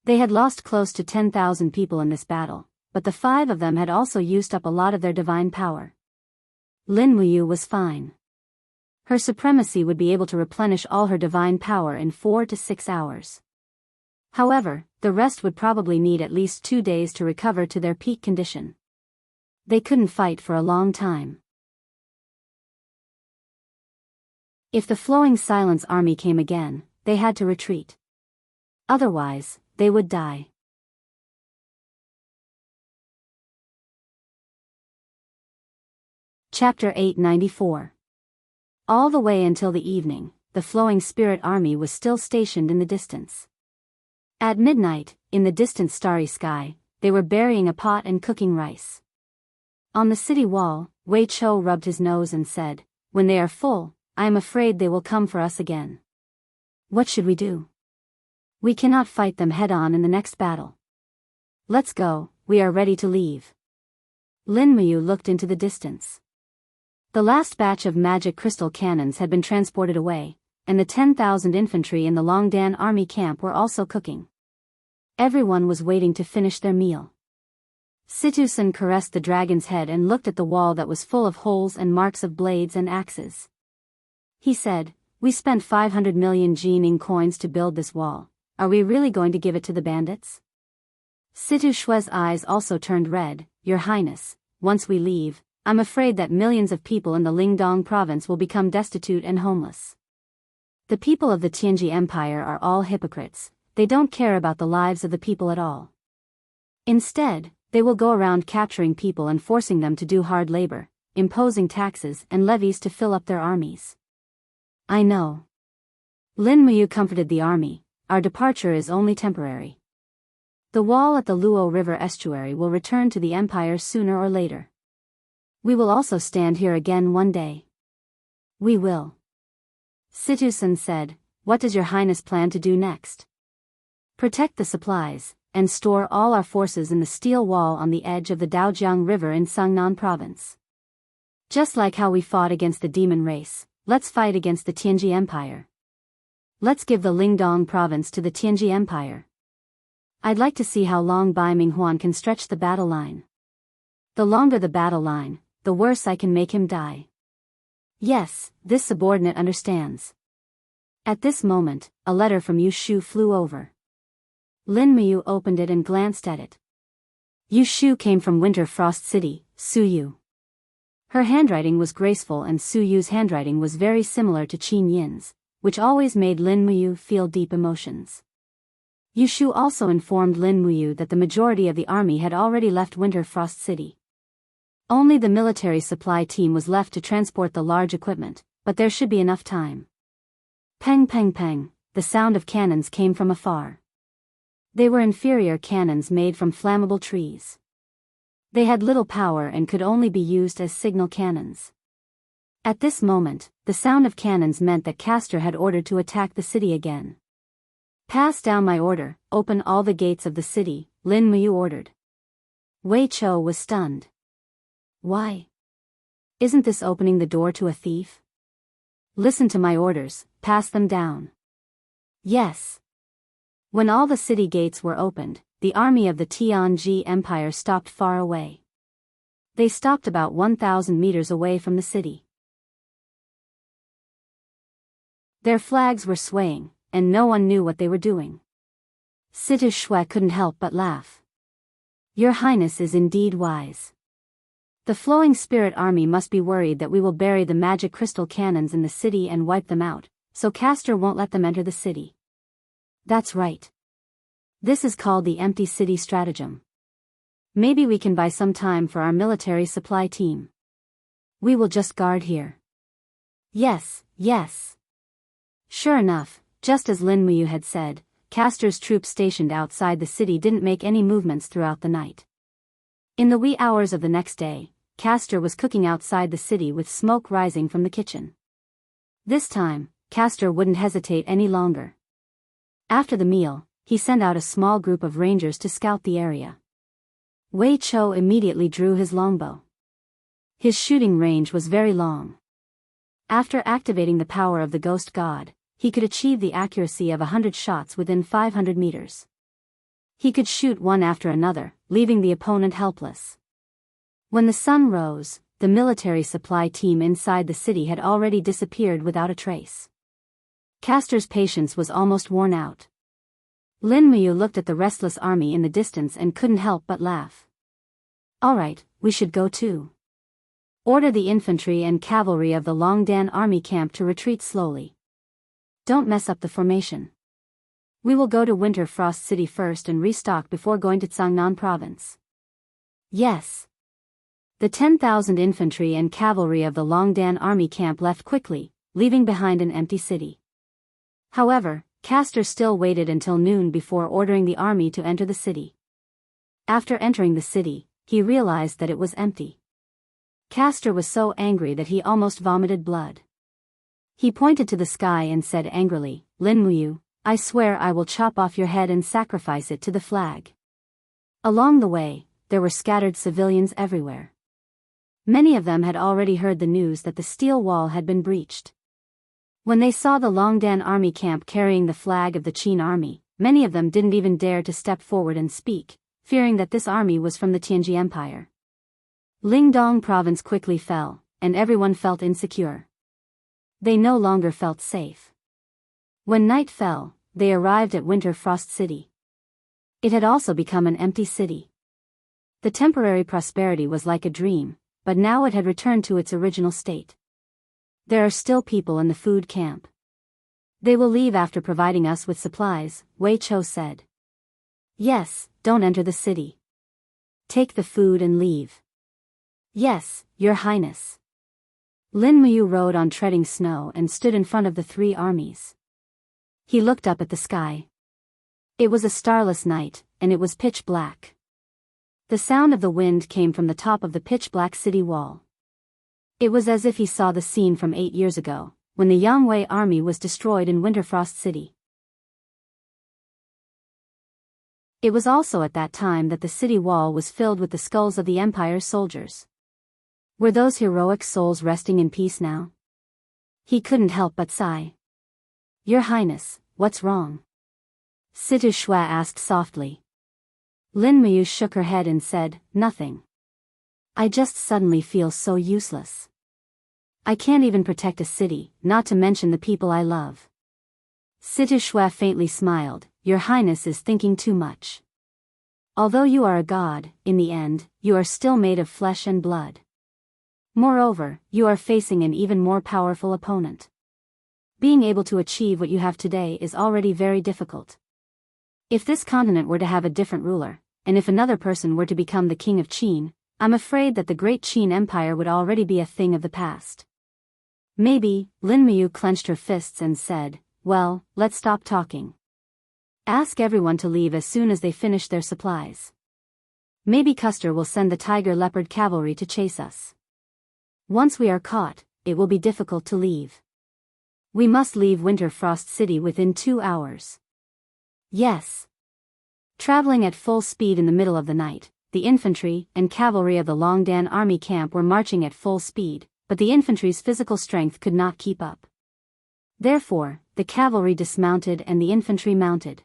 They had lost close to 10,000 people in this battle, but the 5 of them had also used up a lot of their divine power. Lin Muyu was fine. Her supremacy would be able to replenish all her divine power in 4 to 6 hours. However, the rest would probably need at least 2 days to recover to their peak condition. They couldn't fight for a long time. If the Flowing Silence army came again, they had to retreat. Otherwise, they would die. Chapter 894. All the way until the evening, the Flowing Spirit army was still stationed in the distance. At midnight, in the distant starry sky, they were burying a pot and cooking rice. On the city wall, Wei Chou rubbed his nose and said, "When they are full, I am afraid they will come for us again. What should we do? We cannot fight them head-on in the next battle. Let's go, we are ready to leave." Lin Muyu looked into the distance. The last batch of magic crystal cannons had been transported away, and the 10,000 infantry in the Longdan army camp were also cooking. Everyone was waiting to finish their meal. Situsen caressed the dragon's head and looked at the wall that was full of holes and marks of blades and axes. He said, "We spent 500 million Jining coins to build this wall. Are we really going to give it to the bandits?" Situ Shue's eyes also turned red. "Your Highness, once we leave, I'm afraid that millions of people in the Lingdong province will become destitute and homeless. The people of the Tianji Empire are all hypocrites. They don't care about the lives of the people at all. Instead, they will go around capturing people and forcing them to do hard labor, imposing taxes and levies to fill up their armies." "I know." Lin Muyu comforted the army. "Our departure is only temporary. The wall at the Luo River estuary will return to the empire sooner or later. We will also stand here again one day." "We will." Situsen said, "What does your Highness plan to do next?" "Protect the supplies, and store all our forces in the steel wall on the edge of the Daojiang River in Sangnan province. Just like how we fought against the demon race, let's fight against the Tianji Empire. Let's give the Lingdong province to the Tianji Empire. I'd like to see how long Bai Minghuan can stretch the battle line. The longer the battle line, the worse I can make him die." "Yes, this subordinate understands." At this moment, a letter from Yu Shu flew over. Lin Muyu opened it and glanced at it. Yu Shu came from Winter Frost City, Suyu. Her handwriting was graceful and Suyu's handwriting was very similar to Qin Yin's, which always made Lin Muyu feel deep emotions. Yu Shu also informed Lin Muyu that the majority of the army had already left Winter Frost City. Only the military supply team was left to transport the large equipment, but there should be enough time. Peng peng peng, the sound of cannons came from afar. They were inferior cannons made from flammable trees. They had little power and could only be used as signal cannons. At this moment, the sound of cannons meant that Castor had ordered to attack the city again. "Pass down my order, open all the gates of the city," Lin Muyu ordered. Wei Chou was stunned. "Why? Isn't this opening the door to a thief?" "Listen to my orders, pass them down." "Yes." When all the city gates were opened, the army of the Tianji Empire stopped far away. They stopped about 1,000 meters away from the city. Their flags were swaying, and no one knew what they were doing. Situ Shui couldn't help but laugh. "Your Highness is indeed wise. The Flowing Spirit army must be worried that we will bury the magic crystal cannons in the city and wipe them out, so Castor won't let them enter the city." "That's right. This is called the empty city stratagem. Maybe we can buy some time for our military supply team. We will just guard here." "Yes, yes." Sure enough, just as Lin Muyu had said, Castor's troops stationed outside the city didn't make any movements throughout the night. In the wee hours of the next day, Castor was cooking outside the city with smoke rising from the kitchen. This time, Castor wouldn't hesitate any longer. After the meal, he sent out a small group of rangers to scout the area. Wei Chou immediately drew his longbow. His shooting range was very long. After activating the power of the ghost god, he could achieve the accuracy of 100 shots within 500 meters. He could shoot one after another, leaving the opponent helpless. When the sun rose, the military supply team inside the city had already disappeared without a trace. Castor's patience was almost worn out. Lin Muyu looked at the restless army in the distance and couldn't help but laugh. "All right, we should go too. Order the infantry and cavalry of the Longdan army camp to retreat slowly. Don't mess up the formation. We will go to Winter Frost City first and restock before going to Cangnan province." "Yes." The 10,000 infantry and cavalry of the Longdan army camp left quickly, leaving behind an empty city. However, Castor still waited until noon before ordering the army to enter the city. After entering the city, he realized that it was empty. Castor was so angry that he almost vomited blood. He pointed to the sky and said angrily, "Lin Muyu, I swear I will chop off your head and sacrifice it to the flag." Along the way, there were scattered civilians everywhere. Many of them had already heard the news that the steel wall had been breached. When they saw the Longdan army camp carrying the flag of the Qin army, many of them didn't even dare to step forward and speak, fearing that this army was from the Tianji Empire. Lingdong province quickly fell, and everyone felt insecure. They no longer felt safe. When night fell, they arrived at Winter Frost City. It had also become an empty city. The temporary prosperity was like a dream, but now it had returned to its original state. "There are still people in the food camp. They will leave after providing us with supplies," Wei Chou said. "Yes, don't enter the city. Take the food and leave." "Yes, Your Highness." Lin Muyu rode on treading snow and stood in front of the three armies. He looked up at the sky. It was a starless night, and it was pitch black. The sound of the wind came from the top of the pitch-black city wall. It was as if he saw the scene from 8 years ago, when the Yangwei army was destroyed in Winterfrost City. It was also at that time that the city wall was filled with the skulls of the Empire's soldiers. Were those heroic souls resting in peace now? He couldn't help but sigh. "Your Highness, what's wrong?" Situ Shua asked softly. Lin Muyu shook her head and said, "Nothing. I just suddenly feel so useless. I can't even protect a city, not to mention the people I love." Situ Shua faintly smiled. "Your Highness is thinking too much. Although you are a god, in the end, you are still made of flesh and blood. Moreover, you are facing an even more powerful opponent. Being able to achieve what you have today is already very difficult. If this continent were to have a different ruler, and if another person were to become the king of Qin, I'm afraid that the great Qin Empire would already be a thing of the past." "Maybe," Lin Muyu clenched her fists and said, "Well, let's stop talking. Ask everyone to leave as soon as they finish their supplies. Maybe Custer will send the Tiger Leopard cavalry to chase us. Once we are caught, it will be difficult to leave. We must leave Winter Frost City within 2 hours." "Yes." Traveling at full speed in the middle of the night, the infantry and cavalry of the Longdan army camp were marching at full speed, but the infantry's physical strength could not keep up. Therefore, the cavalry dismounted and the infantry mounted.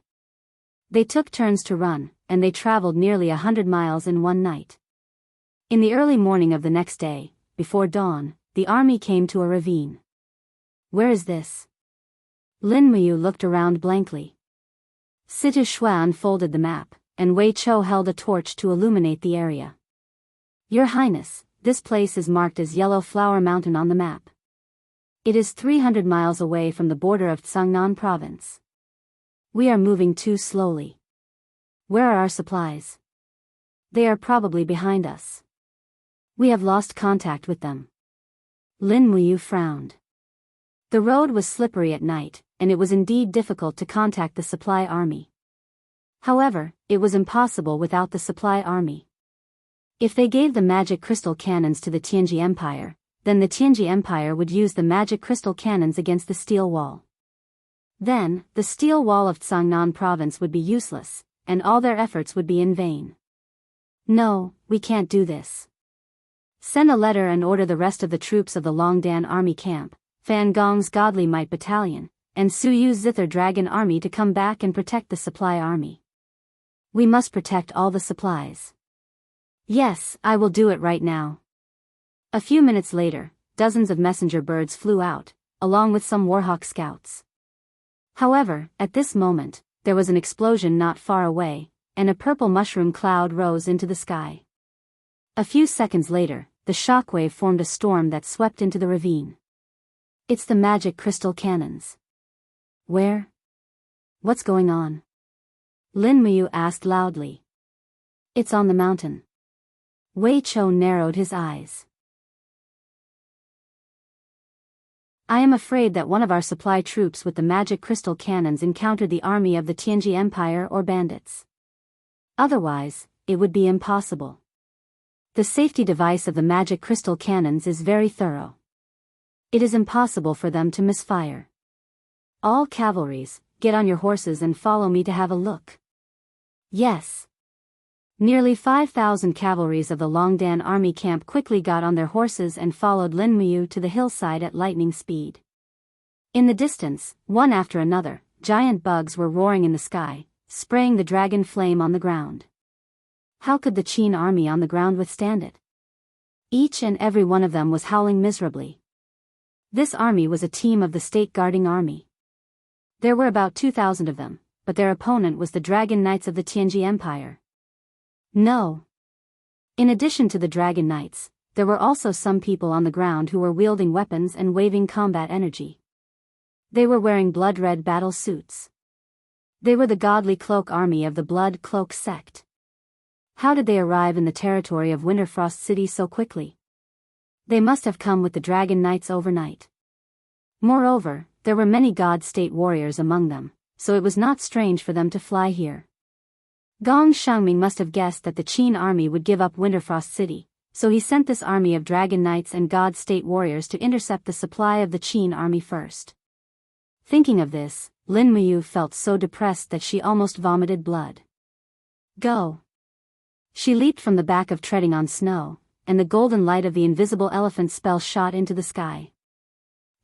They took turns to run, and they traveled nearly 100 miles in one night. In the early morning of the next day, before dawn, the army came to a ravine. "Where is this?" Lin Muyu looked around blankly. Situ Shua unfolded the map, and Wei Chou held a torch to illuminate the area. "Your Highness, this place is marked as Yellow Flower Mountain on the map. It is 300 miles away from the border of Cangnan province. We are moving too slowly. Where are our supplies? They are probably behind us. We have lost contact with them." Lin Muyu frowned. The road was slippery at night, and it was indeed difficult to contact the supply army. However, it was impossible without the supply army. If they gave the magic crystal cannons to the Tianji Empire, then the Tianji Empire would use the magic crystal cannons against the steel wall. Then, the steel wall of Cangnan province would be useless, and all their efforts would be in vain. "No, we can't do this." Send a letter and order the rest of the troops of the Longdan army camp, Fan Gong's Godly Might Battalion, and Su Yu's Zither Dragon Army to come back and protect the supply army. We must protect all the supplies. Yes, I will do it right now. A few minutes later, dozens of messenger birds flew out, along with some Warhawk scouts. However, at this moment, there was an explosion not far away, and a purple mushroom cloud rose into the sky. A few seconds later, the shockwave formed a storm that swept into the ravine. It's the magic crystal cannons. Where? What's going on? Lin Muyu asked loudly. It's on the mountain. Wei Chou narrowed his eyes. I am afraid that one of our supply troops with the magic crystal cannons encountered the army of the Tianji Empire or bandits. Otherwise, it would be impossible. The safety device of the magic crystal cannons is very thorough. It is impossible for them to misfire. All cavalries, get on your horses and follow me to have a look. Yes. Nearly 5,000 cavalries of the Longdan army camp quickly got on their horses and followed Lin Muyu to the hillside at lightning speed. In the distance, one after another, giant bugs were roaring in the sky, spraying the dragon flame on the ground. How could the Qin army on the ground withstand it? Each and every one of them was howling miserably. This army was a team of the state guarding army. There were about 2,000 of them, but their opponent was the Dragon Knights of the Tianji Empire. No. In addition to the Dragon Knights, there were also some people on the ground who were wielding weapons and waving combat energy. They were wearing blood-red battle suits. They were the Godly Cloak army of the Blood Cloak sect. How did they arrive in the territory of Winterfrost City so quickly? They must have come with the Dragon Knights overnight. Moreover, there were many God State warriors among them, so it was not strange for them to fly here. Gong Xiangming must have guessed that the Qin army would give up Winterfrost City, so he sent this army of Dragon Knights and God State warriors to intercept the supply of the Qin army first. Thinking of this, Lin Muyu felt so depressed that she almost vomited blood. Go! She leaped from the back of treading on snow, and the golden light of the invisible elephant spell shot into the sky.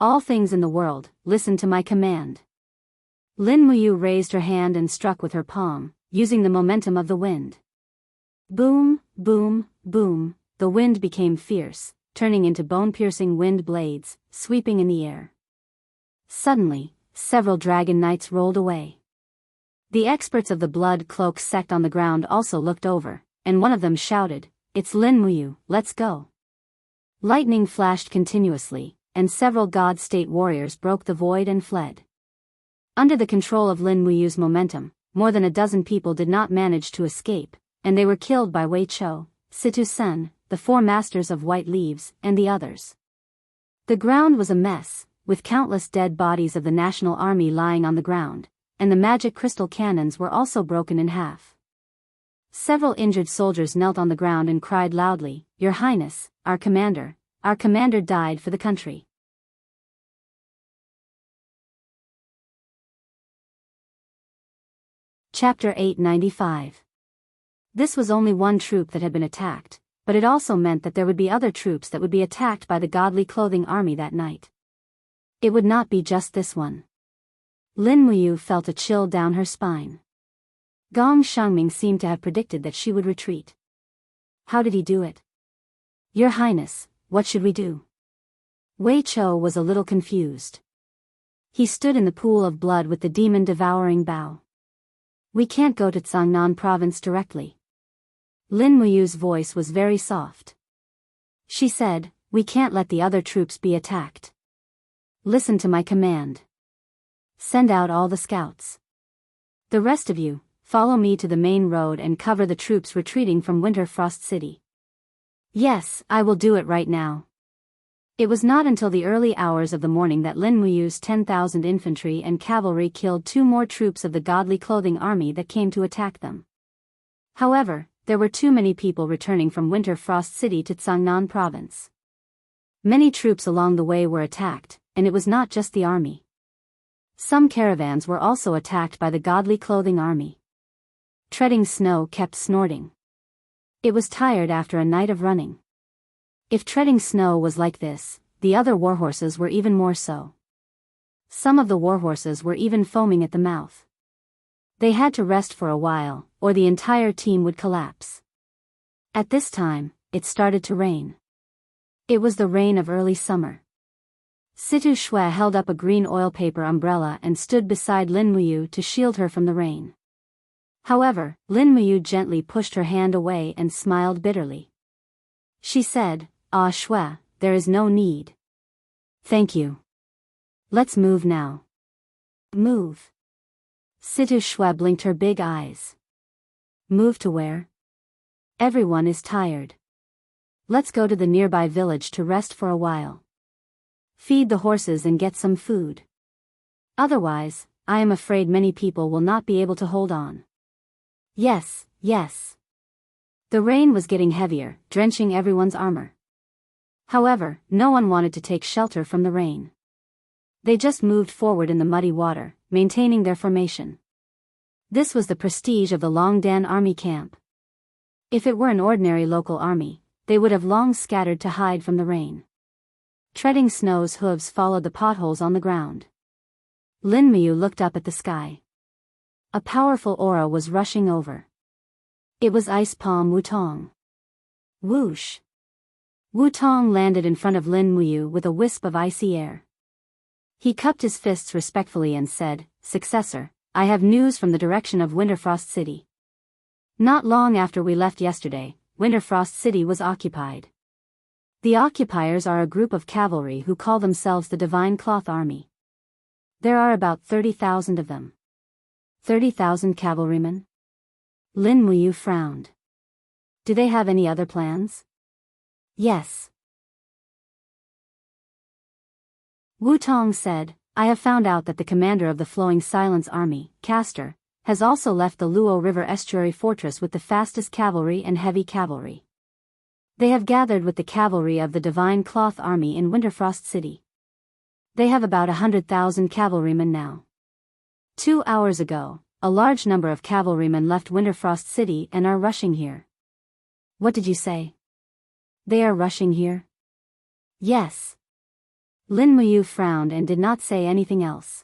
All things in the world, listen to my command. Lin Muyu raised her hand and struck with her palm, using the momentum of the wind. Boom, boom, boom, the wind became fierce, turning into bone-piercing wind blades, sweeping in the air. Suddenly, several Dragon Knights rolled away. The experts of the Blood Cloak sect on the ground also looked over, and one of them shouted, "It's Lin Muyu, let's go." Lightning flashed continuously, and several God State warriors broke the void and fled. Under the control of Lin Muyu's momentum, more than a dozen people did not manage to escape, and they were killed by Wei Chou, Situ Sen, the four masters of white leaves, and the others. The ground was a mess, with countless dead bodies of the National Army lying on the ground, and the magic crystal cannons were also broken in half. Several injured soldiers knelt on the ground and cried loudly, "Your Highness, our commander died for the country." Chapter 895. This was only one troop that had been attacked, but it also meant that there would be other troops that would be attacked by the Godly Clothing army that night. It would not be just this one. Lin Muyu felt a chill down her spine. Gong Xiangming seemed to have predicted that she would retreat. How did he do it? "Your Highness, what should we do?" Wei Chou was a little confused. He stood in the pool of blood with the demon-devouring bow. "We can't go to Cangnan province directly." Lin Muyu's voice was very soft. She said, "We can't let the other troops be attacked. Listen to my command. Send out all the scouts. The rest of you, follow me to the main road and cover the troops retreating from Winterfrost City." "Yes, I will do it right now." It was not until the early hours of the morning that Lin Muyu's 10,000 infantry and cavalry killed two more troops of the Godly Clothing army that came to attack them. However, there were too many people returning from Winterfrost City to Cangnan province. Many troops along the way were attacked, and it was not just the army. Some caravans were also attacked by the Godly Clothing army. Treading snow kept snorting. It was tired after a night of running. If treading snow was like this, the other warhorses were even more so. Some of the warhorses were even foaming at the mouth. They had to rest for a while, or the entire team would collapse. At this time, it started to rain. It was the rain of early summer. Situ Shui held up a green oil paper umbrella and stood beside Lin Muyu to shield her from the rain. However, Lin Muyu gently pushed her hand away and smiled bitterly. She said, "Ah Shui, there is no need. Thank you. Let's move now." Move. Situ Shui blinked her big eyes. Move to where? Everyone is tired. Let's go to the nearby village to rest for a while. Feed the horses and get some food. Otherwise, I am afraid many people will not be able to hold on. Yes, yes. The rain was getting heavier, drenching everyone's armor. However, no one wanted to take shelter from the rain. They just moved forward in the muddy water, maintaining their formation. This was the prestige of the Longdan army camp. If it were an ordinary local army, they would have long scattered to hide from the rain. Treading snow's hooves followed the potholes on the ground. Lin Miyu looked up at the sky. A powerful aura was rushing over. It was Ice Palm Wutong. Whoosh! Wutong landed in front of Lin Miyu with a wisp of icy air. He cupped his fists respectfully and said, "Successor, I have news from the direction of Winterfrost City. Not long after we left yesterday, Winterfrost City was occupied. The occupiers are a group of cavalry who call themselves the Divine Cloth Army. There are about 30,000 of them." 30,000 cavalrymen? Lin Muyu frowned. Do they have any other plans? Yes. Wu Tong said, "I have found out that the commander of the Flowing Silence Army, Castor, has also left the Luo River Estuary Fortress with the fastest cavalry and heavy cavalry. They have gathered with the cavalry of the Divine Cloth Army in Winterfrost City. They have about 100,000 cavalrymen now. 2 hours ago, a large number of cavalrymen left Winterfrost City and are rushing here." What did you say? They are rushing here? Yes. Lin Muyu frowned and did not say anything else.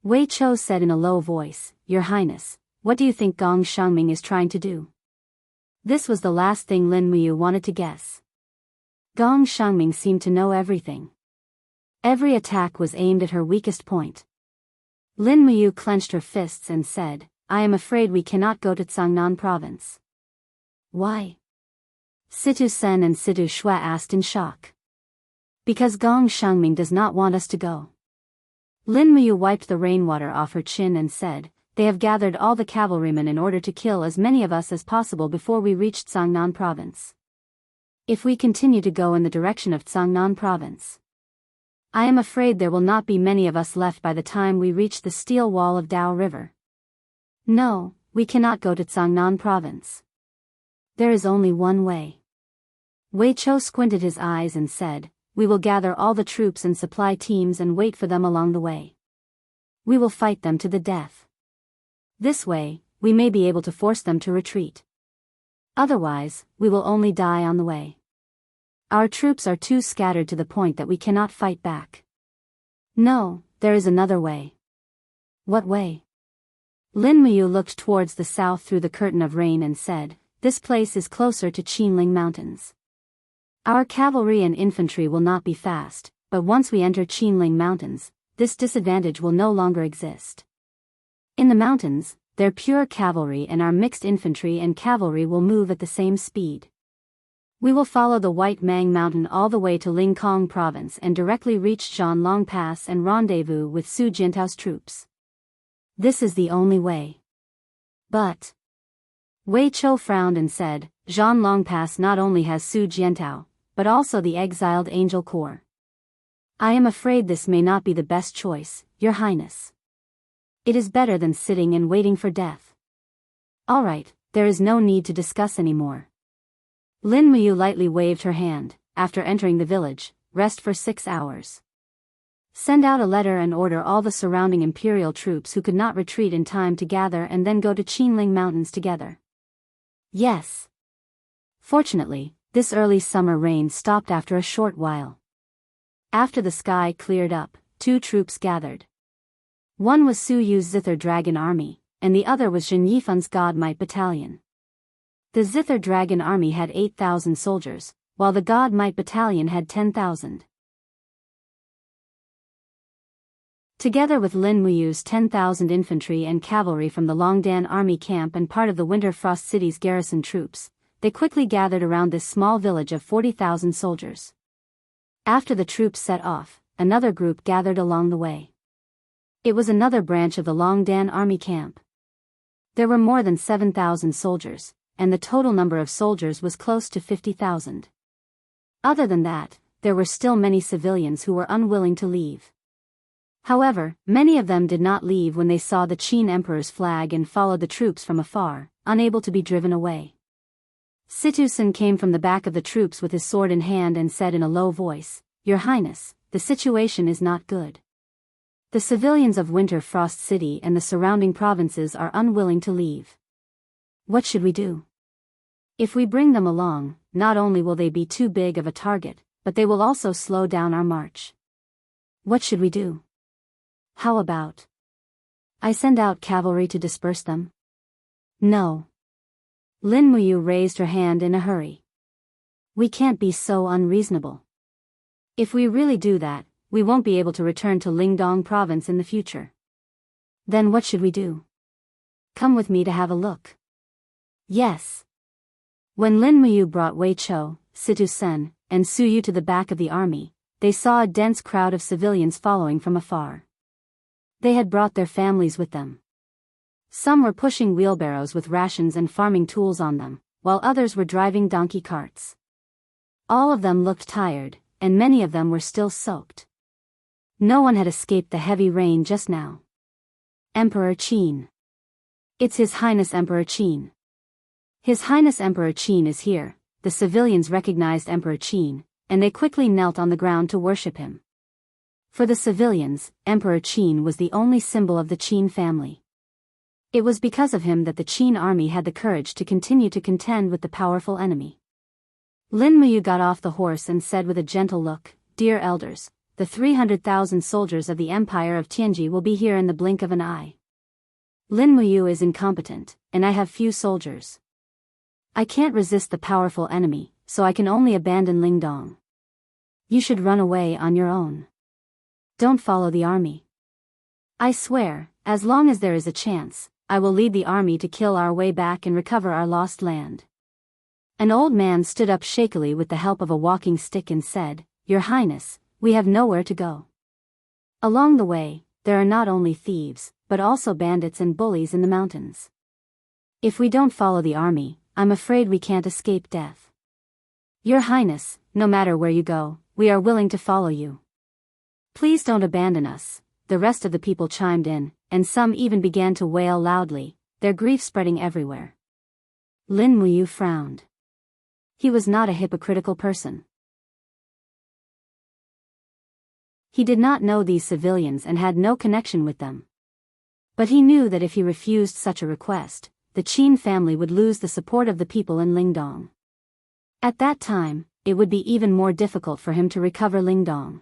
Wei Chou said in a low voice, "Your Highness, what do you think Gong Shangming is trying to do?" This was the last thing Lin Muyu wanted to guess. Gong Shangming seemed to know everything. Every attack was aimed at her weakest point. Lin Muyu clenched her fists and said, "I am afraid we cannot go to Tsangnan province." Why? Situ Sen and Situ Shui asked in shock. Because Gong Shangming does not want us to go. Lin Muyu wiped the rainwater off her chin and said, "They have gathered all the cavalrymen in order to kill as many of us as possible before we reach Tsangnan province. If we continue to go in the direction of Tsangnan province, I am afraid there will not be many of us left by the time we reach the steel wall of Dao River. No, we cannot go to Tsangnan province. There is only one way." Wei Chou squinted his eyes and said, "We will gather all the troops and supply teams and wait for them along the way. We will fight them to the death. This way, we may be able to force them to retreat. Otherwise, we will only die on the way. Our troops are too scattered to the point that we cannot fight back. No, there is another way." What way? Lin Muyu looked towards the south through the curtain of rain and said, "This place is closer to Qinling Mountains. Our cavalry and infantry will not be fast, but once we enter Qinling Mountains, this disadvantage will no longer exist. In the mountains, their pure cavalry and our mixed infantry and cavalry will move at the same speed. We will follow the White Mang Mountain all the way to Lingkong Province and directly reach Zhanlong Pass and rendezvous with Su Jintao's troops. This is the only way." But Wei Chou frowned and said, "Zhanlong Pass not only has Su Jiantao, but also the exiled Angel Corps. I am afraid this may not be the best choice, Your Highness. It is better than sitting and waiting for death." "All right, there is no need to discuss anymore." Lin Muyu lightly waved her hand. "After entering the village, rest for 6 hours. Send out a letter and order all the surrounding imperial troops who could not retreat in time to gather and then go to Qinling Mountains together." Yes. Fortunately, This early summer rain stopped after a short while. After the sky cleared up, two troops gathered. One was Su Yu's Zither Dragon Army, and the other was Zhen Yifan's God Might Battalion. The Zither Dragon Army had 8,000 soldiers, while the God Might Battalion had 10,000. Together with Lin Muyu's 10,000 infantry and cavalry from the Longdan Army camp and part of the Winter Frost City's garrison troops, they quickly gathered around this small village of 40,000 soldiers. After the troops set off, another group gathered along the way. It was another branch of the Longdan Army camp. There were more than 7,000 soldiers, and the total number of soldiers was close to 50,000. Other than that, there were still many civilians who were unwilling to leave. However, many of them did not leave when they saw the Qin Emperor's flag and followed the troops from afar, unable to be driven away. Situsen came from the back of the troops with his sword in hand and said in a low voice, "Your Highness, the situation is not good. The civilians of Winter Frost City and the surrounding provinces are unwilling to leave. What should we do? If we bring them along, not only will they be too big of a target, but they will also slow down our march. What should we do? How about I send out cavalry to disperse them?" "No." Lin Muyu raised her hand in a hurry. "We can't be so unreasonable. If we really do that, we won't be able to return to Lingdong province in the future. Then what should we do? Come with me to have a look." "Yes." When Lin Muyu brought Wei Chou, Situ Sen, and Su Yu to the back of the army, they saw a dense crowd of civilians following from afar. They had brought their families with them. Some were pushing wheelbarrows with rations and farming tools on them, while others were driving donkey carts. All of them looked tired, and many of them were still soaked. No one had escaped the heavy rain just now. "Emperor Qin. It's His Highness Emperor Qin. His Highness Emperor Qin is here." The civilians recognized Emperor Qin, and they quickly knelt on the ground to worship him. For the civilians, Emperor Qin was the only symbol of the Qin family. It was because of him that the Qin army had the courage to continue to contend with the powerful enemy. Lin Muyu got off the horse and said with a gentle look, "Dear elders, the 300,000 soldiers of the Empire of Tianji will be here in the blink of an eye. Lin Muyu is incompetent, and I have few soldiers. I can't resist the powerful enemy, so I can only abandon Lingdong. You should run away on your own. Don't follow the army. I swear, as long as there is a chance, I will lead the army to kill our way back and recover our lost land." An old man stood up shakily with the help of a walking stick and said, "Your Highness, we have nowhere to go. Along the way, there are not only thieves, but also bandits and bullies in the mountains. If we don't follow the army, I'm afraid we can't escape death. Your Highness, no matter where you go, we are willing to follow you. Please don't abandon us." The rest of the people chimed in, and some even began to wail loudly, their grief spreading everywhere. Lin Muyu frowned. He was not a hypocritical person. He did not know these civilians and had no connection with them. But he knew that if he refused such a request, the Qin family would lose the support of the people in Lingdong. At that time, it would be even more difficult for him to recover Lingdong.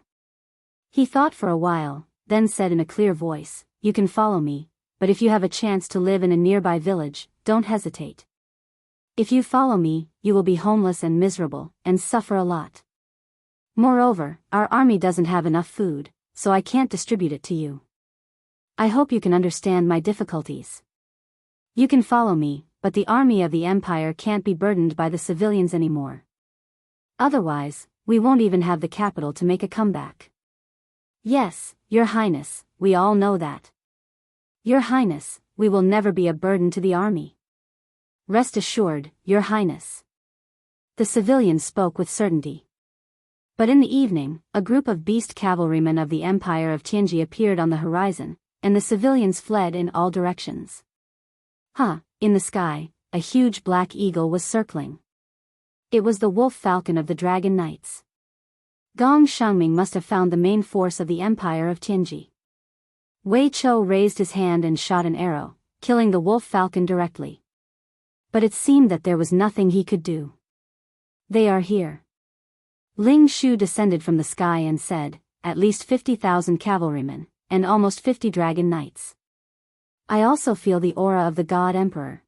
He thought for a while, then said in a clear voice, "You can follow me, but if you have a chance to live in a nearby village, don't hesitate. If you follow me, you will be homeless and miserable, and suffer a lot. Moreover, our army doesn't have enough food, so I can't distribute it to you. I hope you can understand my difficulties. You can follow me, but the army of the Empire can't be burdened by the civilians anymore. Otherwise, we won't even have the capital to make a comeback." "Yes, Your Highness, we all know that. Your Highness, we will never be a burden to the army. Rest assured, Your Highness." The civilians spoke with certainty. But in the evening, a group of beast cavalrymen of the Empire of Tianji appeared on the horizon, and the civilians fled in all directions. In the sky, a huge black eagle was circling. It was the wolf falcon of the Dragon Knights. Gong Shangming must have found the main force of the Empire of Tianji. Wei Chou raised his hand and shot an arrow, killing the wolf falcon directly. But it seemed that there was nothing he could do. They are here. Ling Shu descended from the sky and said, at least 50,000 cavalrymen, and almost 50 dragon knights. I also feel the aura of the God Emperor.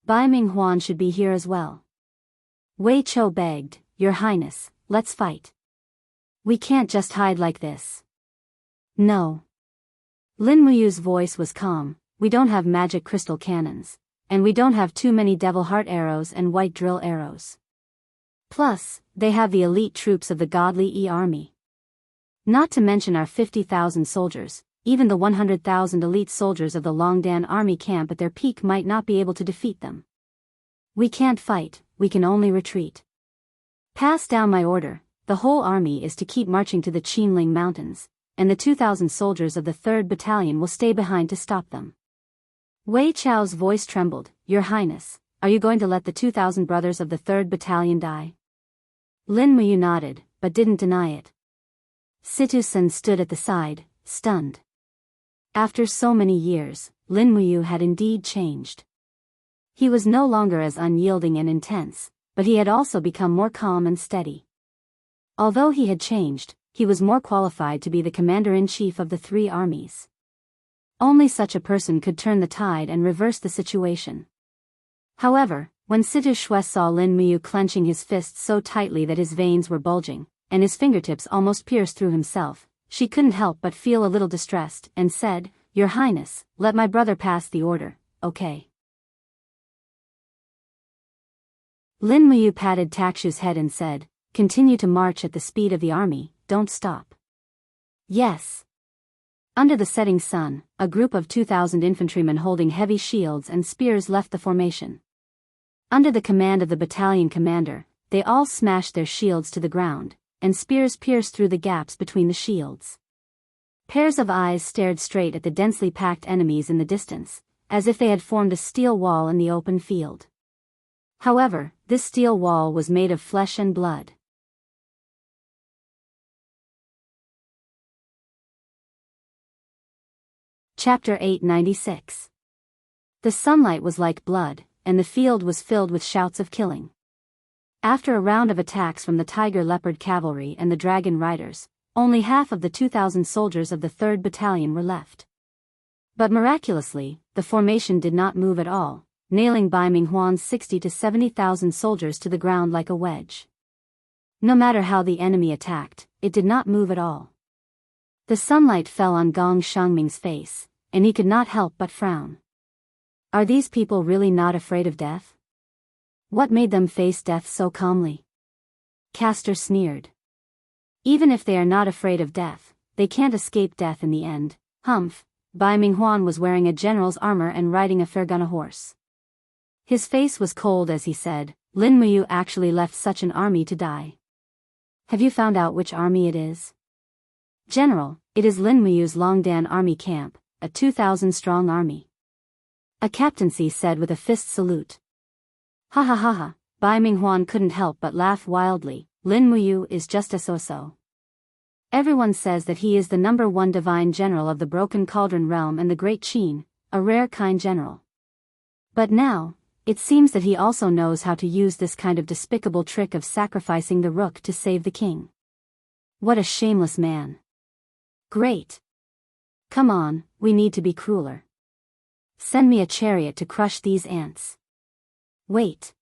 Bai Minghuan should be here as well. Wei Chou begged, Your Highness, let's fight. We can't just hide like this. No. Lin Muyu's voice was calm, we don't have magic crystal cannons, and we don't have too many devil heart arrows and white drill arrows. Plus, they have the elite troops of the godly army. Not to mention our 50,000 soldiers, even the 100,000 elite soldiers of the Longdan army camp at their peak might not be able to defeat them. We can't fight, we can only retreat. Pass down my order, the whole army is to keep marching to the Qinling Mountains, and the 2,000 soldiers of the 3rd Battalion will stay behind to stop them. Wei Chao's voice trembled, Your Highness, are you going to let the 2,000 brothers of the 3rd Battalion die? Lin Muyu nodded, but didn't deny it. Situ Sen stood at the side, stunned. After so many years, Lin Muyu had indeed changed. He was no longer as unyielding and intense, but he had also become more calm and steady. Although he had changed, he was more qualified to be the commander-in-chief of the 3 armies. Only such a person could turn the tide and reverse the situation. However, when Situ Shui saw Lin Muyu clenching his fists so tightly that his veins were bulging, and his fingertips almost pierced through himself, she couldn't help but feel a little distressed, and said, Your Highness, let my brother pass the order, okay? Lin Muyu patted Takshu's head and said, Continue to march at the speed of the army, don't stop. Yes. Under the setting sun, a group of 2,000 infantrymen holding heavy shields and spears left the formation. Under the command of the battalion commander, they all smashed their shields to the ground, and spears pierced through the gaps between the shields. Pairs of eyes stared straight at the densely packed enemies in the distance, as if they had formed a steel wall in the open field. However, this steel wall was made of flesh and blood. Chapter 896. The sunlight was like blood, and the field was filled with shouts of killing. After a round of attacks from the Tiger Leopard Cavalry and the Dragon Riders, only half of the 2,000 soldiers of the 3rd Battalion were left. But miraculously, the formation did not move at all, nailing Bai Minghuan's 60 to 70,000 soldiers to the ground like a wedge. No matter how the enemy attacked, it did not move at all. The sunlight fell on Gong Shangming's face, and he could not help but frown. Are these people really not afraid of death? What made them face death so calmly? Castor sneered. Even if they are not afraid of death, they can't escape death in the end. Humph, Bai Minghuan was wearing a general's armor and riding a Fergana horse. His face was cold as he said, Lin Muyu actually left such an army to die. Have you found out which army it is? General, it is Lin Muyu's Longdan army camp, a 2,000-strong army. A captaincy said with a fist salute. Ha ha ha ha, Bai Minghuan couldn't help but laugh wildly, Lin Muyu is just a so-so. Everyone says that he is the #1 divine general of the Broken Cauldron realm and the Great Qin, a rare kind general. But now, it seems that he also knows how to use this kind of despicable trick of sacrificing the rook to save the king. What a shameless man. Great. Come on, we need to be crueler. Send me a chariot to crush these ants. Wait.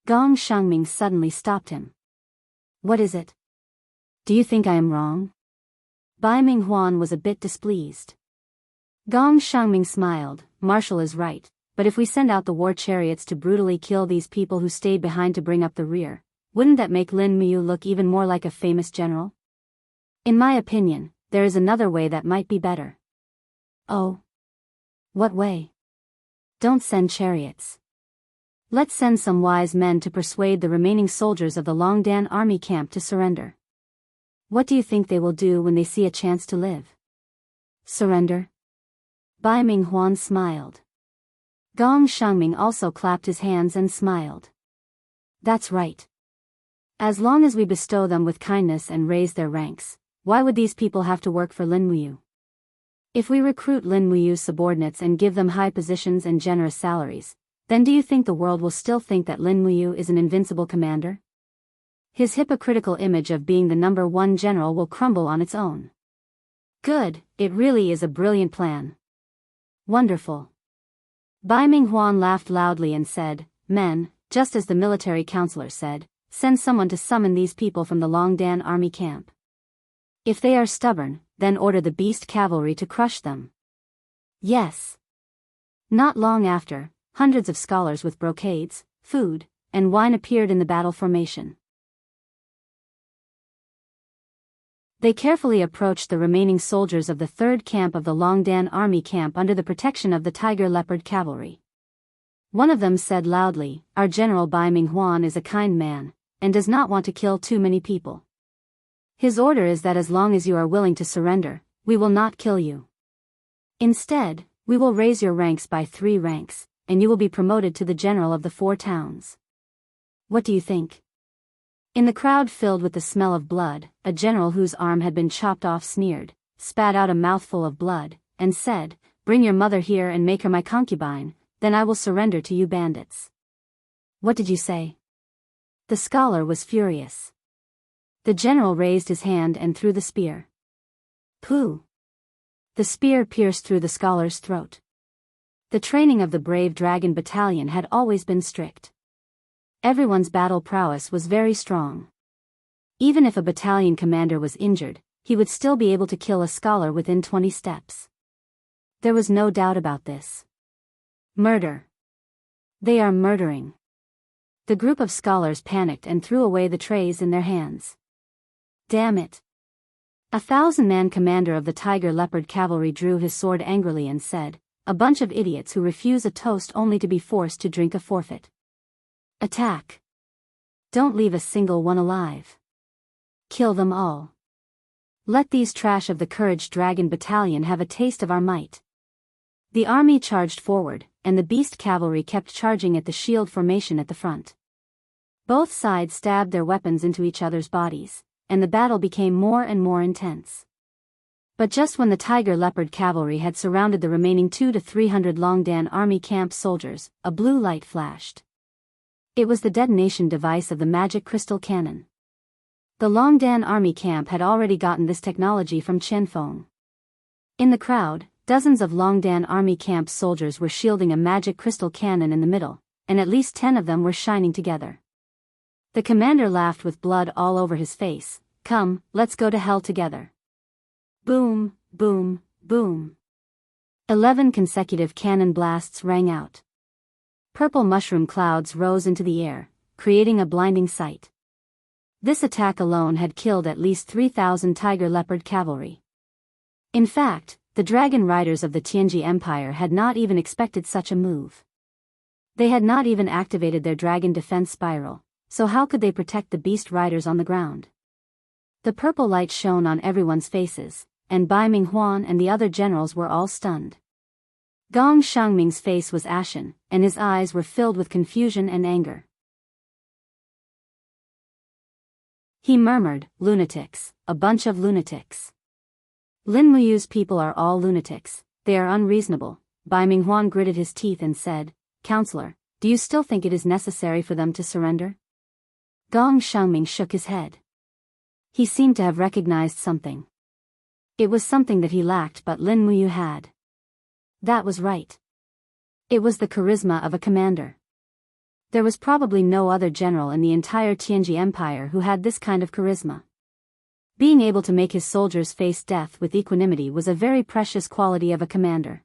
Gong Shangming suddenly stopped him. What is it? Do you think I am wrong? Bai Minghuan was a bit displeased. Gong Shangming smiled, Marshal is right, but if we send out the war chariots to brutally kill these people who stayed behind to bring up the rear, wouldn't that make Lin Muyu look even more like a famous general? In my opinion, there is another way that might be better. Oh. What way? Don't send chariots. Let's send some wise men to persuade the remaining soldiers of the Longdan army camp to surrender. What do you think they will do when they see a chance to live? Surrender? Bai Minghuan smiled. Gong Shangming also clapped his hands and smiled. That's right. As long as we bestow them with kindness and raise their ranks, why would these people have to work for Lin Muyu? If we recruit Lin Muyu's subordinates and give them high positions and generous salaries, then do you think the world will still think that Lin Muyu is an invincible commander? His hypocritical image of being the #1 general will crumble on its own. Good, it really is a brilliant plan. Wonderful. Bai Minghuan laughed loudly and said, Men, just as the military counselor said, send someone to summon these people from the Longdan army camp. If they are stubborn, then order the beast cavalry to crush them. Yes. Not long after, hundreds of scholars with brocades, food, and wine appeared in the battle formation. They carefully approached the remaining soldiers of the third camp of the Longdan army camp under the protection of the Tiger Leopard cavalry. One of them said loudly, Our general Bai Minghuan is a kind man, and does not want to kill too many people. His order is that as long as you are willing to surrender, we will not kill you. Instead, we will raise your ranks by 3 ranks, and you will be promoted to the general of the 4 towns. What do you think? In the crowd filled with the smell of blood, a general whose arm had been chopped off sneered, spat out a mouthful of blood, and said, Bring your mother here and make her my concubine, then I will surrender to you bandits. What did you say? The scholar was furious. The general raised his hand and threw the spear. Pooh! The spear pierced through the scholar's throat. The training of the brave dragon battalion had always been strict. Everyone's battle prowess was very strong. Even if a battalion commander was injured, he would still be able to kill a scholar within 20 steps. There was no doubt about this. Murder. They are murdering. The group of scholars panicked and threw away the trays in their hands. Damn it. A 1,000-man commander of the Tiger Leopard cavalry drew his sword angrily and said, A bunch of idiots who refuse a toast only to be forced to drink a forfeit. Attack. Don't leave a single one alive. Kill them all. Let these trash of the Courage Dragon Battalion have a taste of our might. The army charged forward, and the beast cavalry kept charging at the shield formation at the front. Both sides stabbed their weapons into each other's bodies, and the battle became more and more intense. But just when the Tiger Leopard cavalry had surrounded the remaining 200 to 300 Longdan army camp soldiers, a blue light flashed. It was the detonation device of the magic crystal cannon. The Longdan army camp had already gotten this technology from Qianfeng. In the crowd, dozens of Longdan army camp soldiers were shielding a magic crystal cannon in the middle, and at least 10 of them were shining together. The commander laughed with blood all over his face. Come, let's go to hell together. Boom, boom, boom. 11 consecutive cannon blasts rang out. Purple mushroom clouds rose into the air, creating a blinding sight. This attack alone had killed at least 3,000 Tiger Leopard cavalry. In fact, the dragon riders of the Tianji Empire had not even expected such a move. They had not even activated their dragon defense spiral, so how could they protect the beast riders on the ground? The purple light shone on everyone's faces, and Bai Minghuan and the other generals were all stunned. Gong Xiangming's face was ashen, and his eyes were filled with confusion and anger. He murmured, Lunatics, a bunch of lunatics. Lin Muyu's people are all lunatics, they are unreasonable. Bai Minghuan gritted his teeth and said, Counselor, do you still think it is necessary for them to surrender? Gong Xiangming shook his head. He seemed to have recognized something. It was something that he lacked but Lin Muyu had. That was right. It was the charisma of a commander. There was probably no other general in the entire Tianji Empire who had this kind of charisma. Being able to make his soldiers face death with equanimity was a very precious quality of a commander.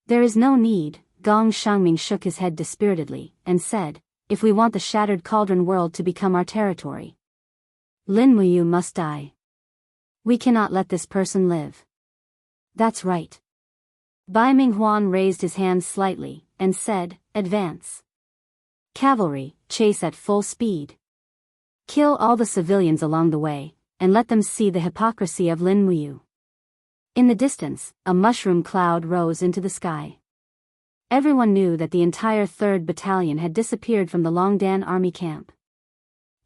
There is no need, Gong Xiangming shook his head dispiritedly, and said, if we want the Shattered Cauldron world to become our territory, Lin Muyu must die. We cannot let this person live. That's right. Bai Minghuan raised his hands slightly, and said, Advance. Cavalry, chase at full speed. Kill all the civilians along the way, and let them see the hypocrisy of Lin Muyu. In the distance, a mushroom cloud rose into the sky. Everyone knew that the entire 3rd Battalion had disappeared from the Longdan army camp.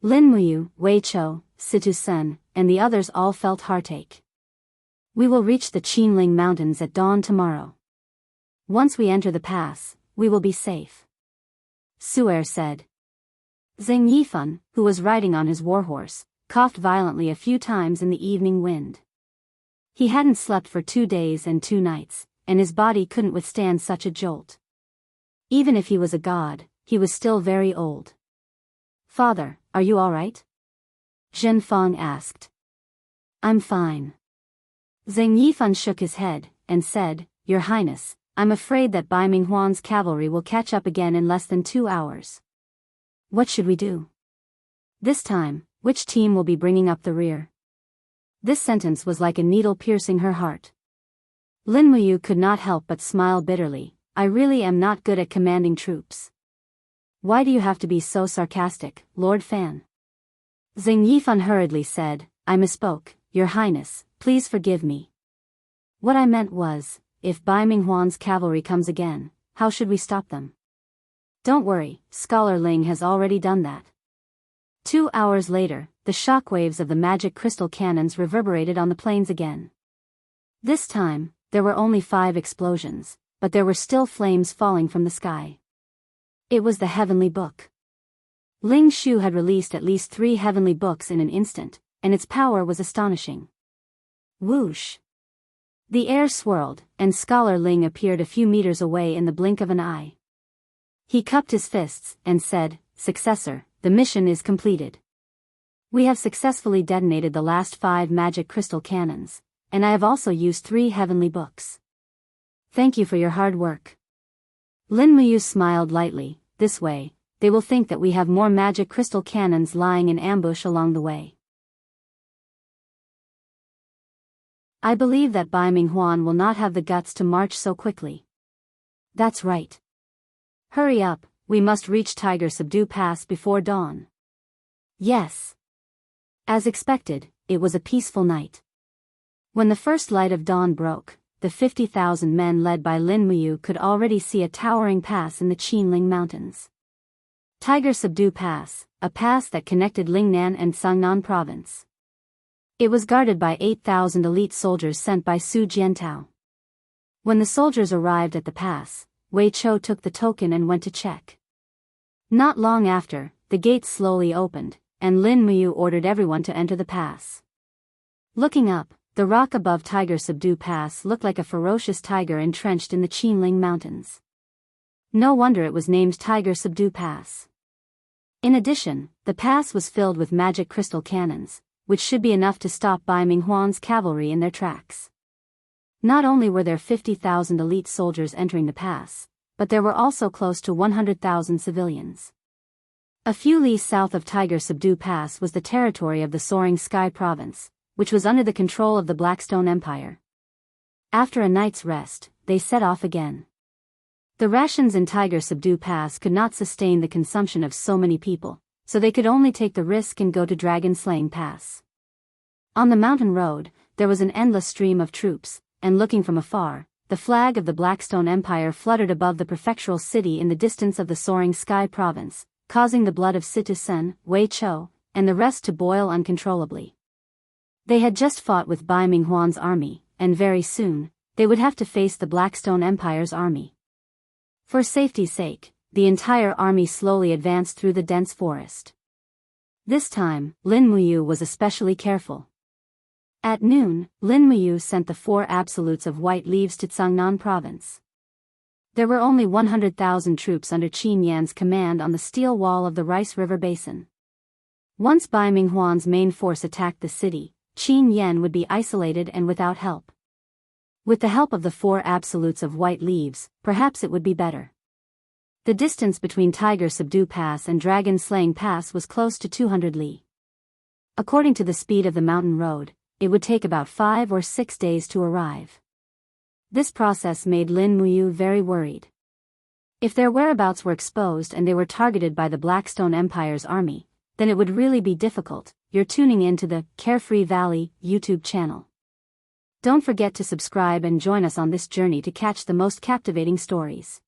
Lin Muyu, Wei Chou, Situ Sen, and the others all felt heartache. We will reach the Qinling Mountains at dawn tomorrow. Once we enter the pass, we will be safe. Su'er said. Zheng Yifan, who was riding on his warhorse, coughed violently a few times in the evening wind. He hadn't slept for 2 days and 2 nights, and his body couldn't withstand such a jolt. Even if he was a god, he was still very old. "Father, are you all right?" Zhen Fang asked. "I'm fine." Zheng Yifan shook his head, and said, "Your Highness, I'm afraid that Bai Minghuan's cavalry will catch up again in less than 2 hours. What should we do? This time, which team will be bringing up the rear?" This sentence was like a needle piercing her heart. Lin Muyu could not help but smile bitterly. "I really am not good at commanding troops." "Why do you have to be so sarcastic, Lord Fan?" Zheng Yifan hurriedly said, "I misspoke, Your Highness, please forgive me. What I meant was, if Bai Minghuan's cavalry comes again, how should we stop them?" "Don't worry, Scholar Ling has already done that." 2 hours later, the shockwaves of the magic crystal cannons reverberated on the plains again. This time, there were only 5 explosions, but there were still flames falling from the sky. It was the heavenly book. Ling Shu had released at least 3 heavenly books in an instant, and its power was astonishing. Whoosh! The air swirled, and Scholar Ling appeared a few meters away in the blink of an eye. He cupped his fists, and said, "Successor, the mission is completed. We have successfully detonated the last 5 magic crystal cannons, and I have also used 3 heavenly books. Thank you for your hard work." Lin Muyu smiled lightly. "This way, they will think that we have more magic crystal cannons lying in ambush along the way." "I believe that Bai Minghuan will not have the guts to march so quickly." "That's right. Hurry up, we must reach Tiger Subdue Pass before dawn." "Yes." As expected, it was a peaceful night. When the first light of dawn broke, the 50,000 men led by Lin Muyu could already see a towering pass in the Qinling Mountains. Tiger Subdue Pass, a pass that connected Lingnan and Sangnan province. It was guarded by 8,000 elite soldiers sent by Su Jiantao. When the soldiers arrived at the pass, Wei Chou took the token and went to check. Not long after, the gates slowly opened, and Lin Muyu ordered everyone to enter the pass. Looking up, the rock above Tiger Subdue Pass looked like a ferocious tiger entrenched in the Qinling Mountains. No wonder it was named Tiger Subdue Pass. In addition, the pass was filled with magic crystal cannons, which should be enough to stop Bai Minghuan's cavalry in their tracks. Not only were there 50,000 elite soldiers entering the pass, but there were also close to 100,000 civilians. A few li south of Tiger Subdue Pass was the territory of the Soaring Sky Province, which was under the control of the Blackstone Empire. After a night's rest, they set off again. The rations in Tiger Subdue Pass could not sustain the consumption of so many people, so they could only take the risk and go to Dragon Slaying Pass. On the mountain road, there was an endless stream of troops, and looking from afar, the flag of the Blackstone Empire fluttered above the prefectural city in the distance of the Soaring Sky Province, causing the blood of Situ Sen, Wei Chou, and the rest to boil uncontrollably. They had just fought with Bai Minghuan's army, and very soon, they would have to face the Blackstone Empire's army. For safety's sake, the entire army slowly advanced through the dense forest. This time, Lin Muyu was especially careful. At noon, Lin Muyu sent the 4 absolutes of white leaves to Cangnan province. There were only 100,000 troops under Qin Yan's command on the steel wall of the Rice River Basin. Once Bai Minghuan's main force attacked the city, Qin Yan would be isolated and without help. With the help of the 4 absolutes of white leaves, perhaps it would be better. The distance between Tiger Subdue Pass and Dragon Slaying Pass was close to 200 li. According to the speed of the mountain road, it would take about 5 or 6 days to arrive. This process made Lin Muyu very worried. If their whereabouts were exposed and they were targeted by the Blackstone Empire's army, then it would really be difficult. You're tuning in to the Carefree Valley YouTube channel. Don't forget to subscribe and join us on this journey to catch the most captivating stories.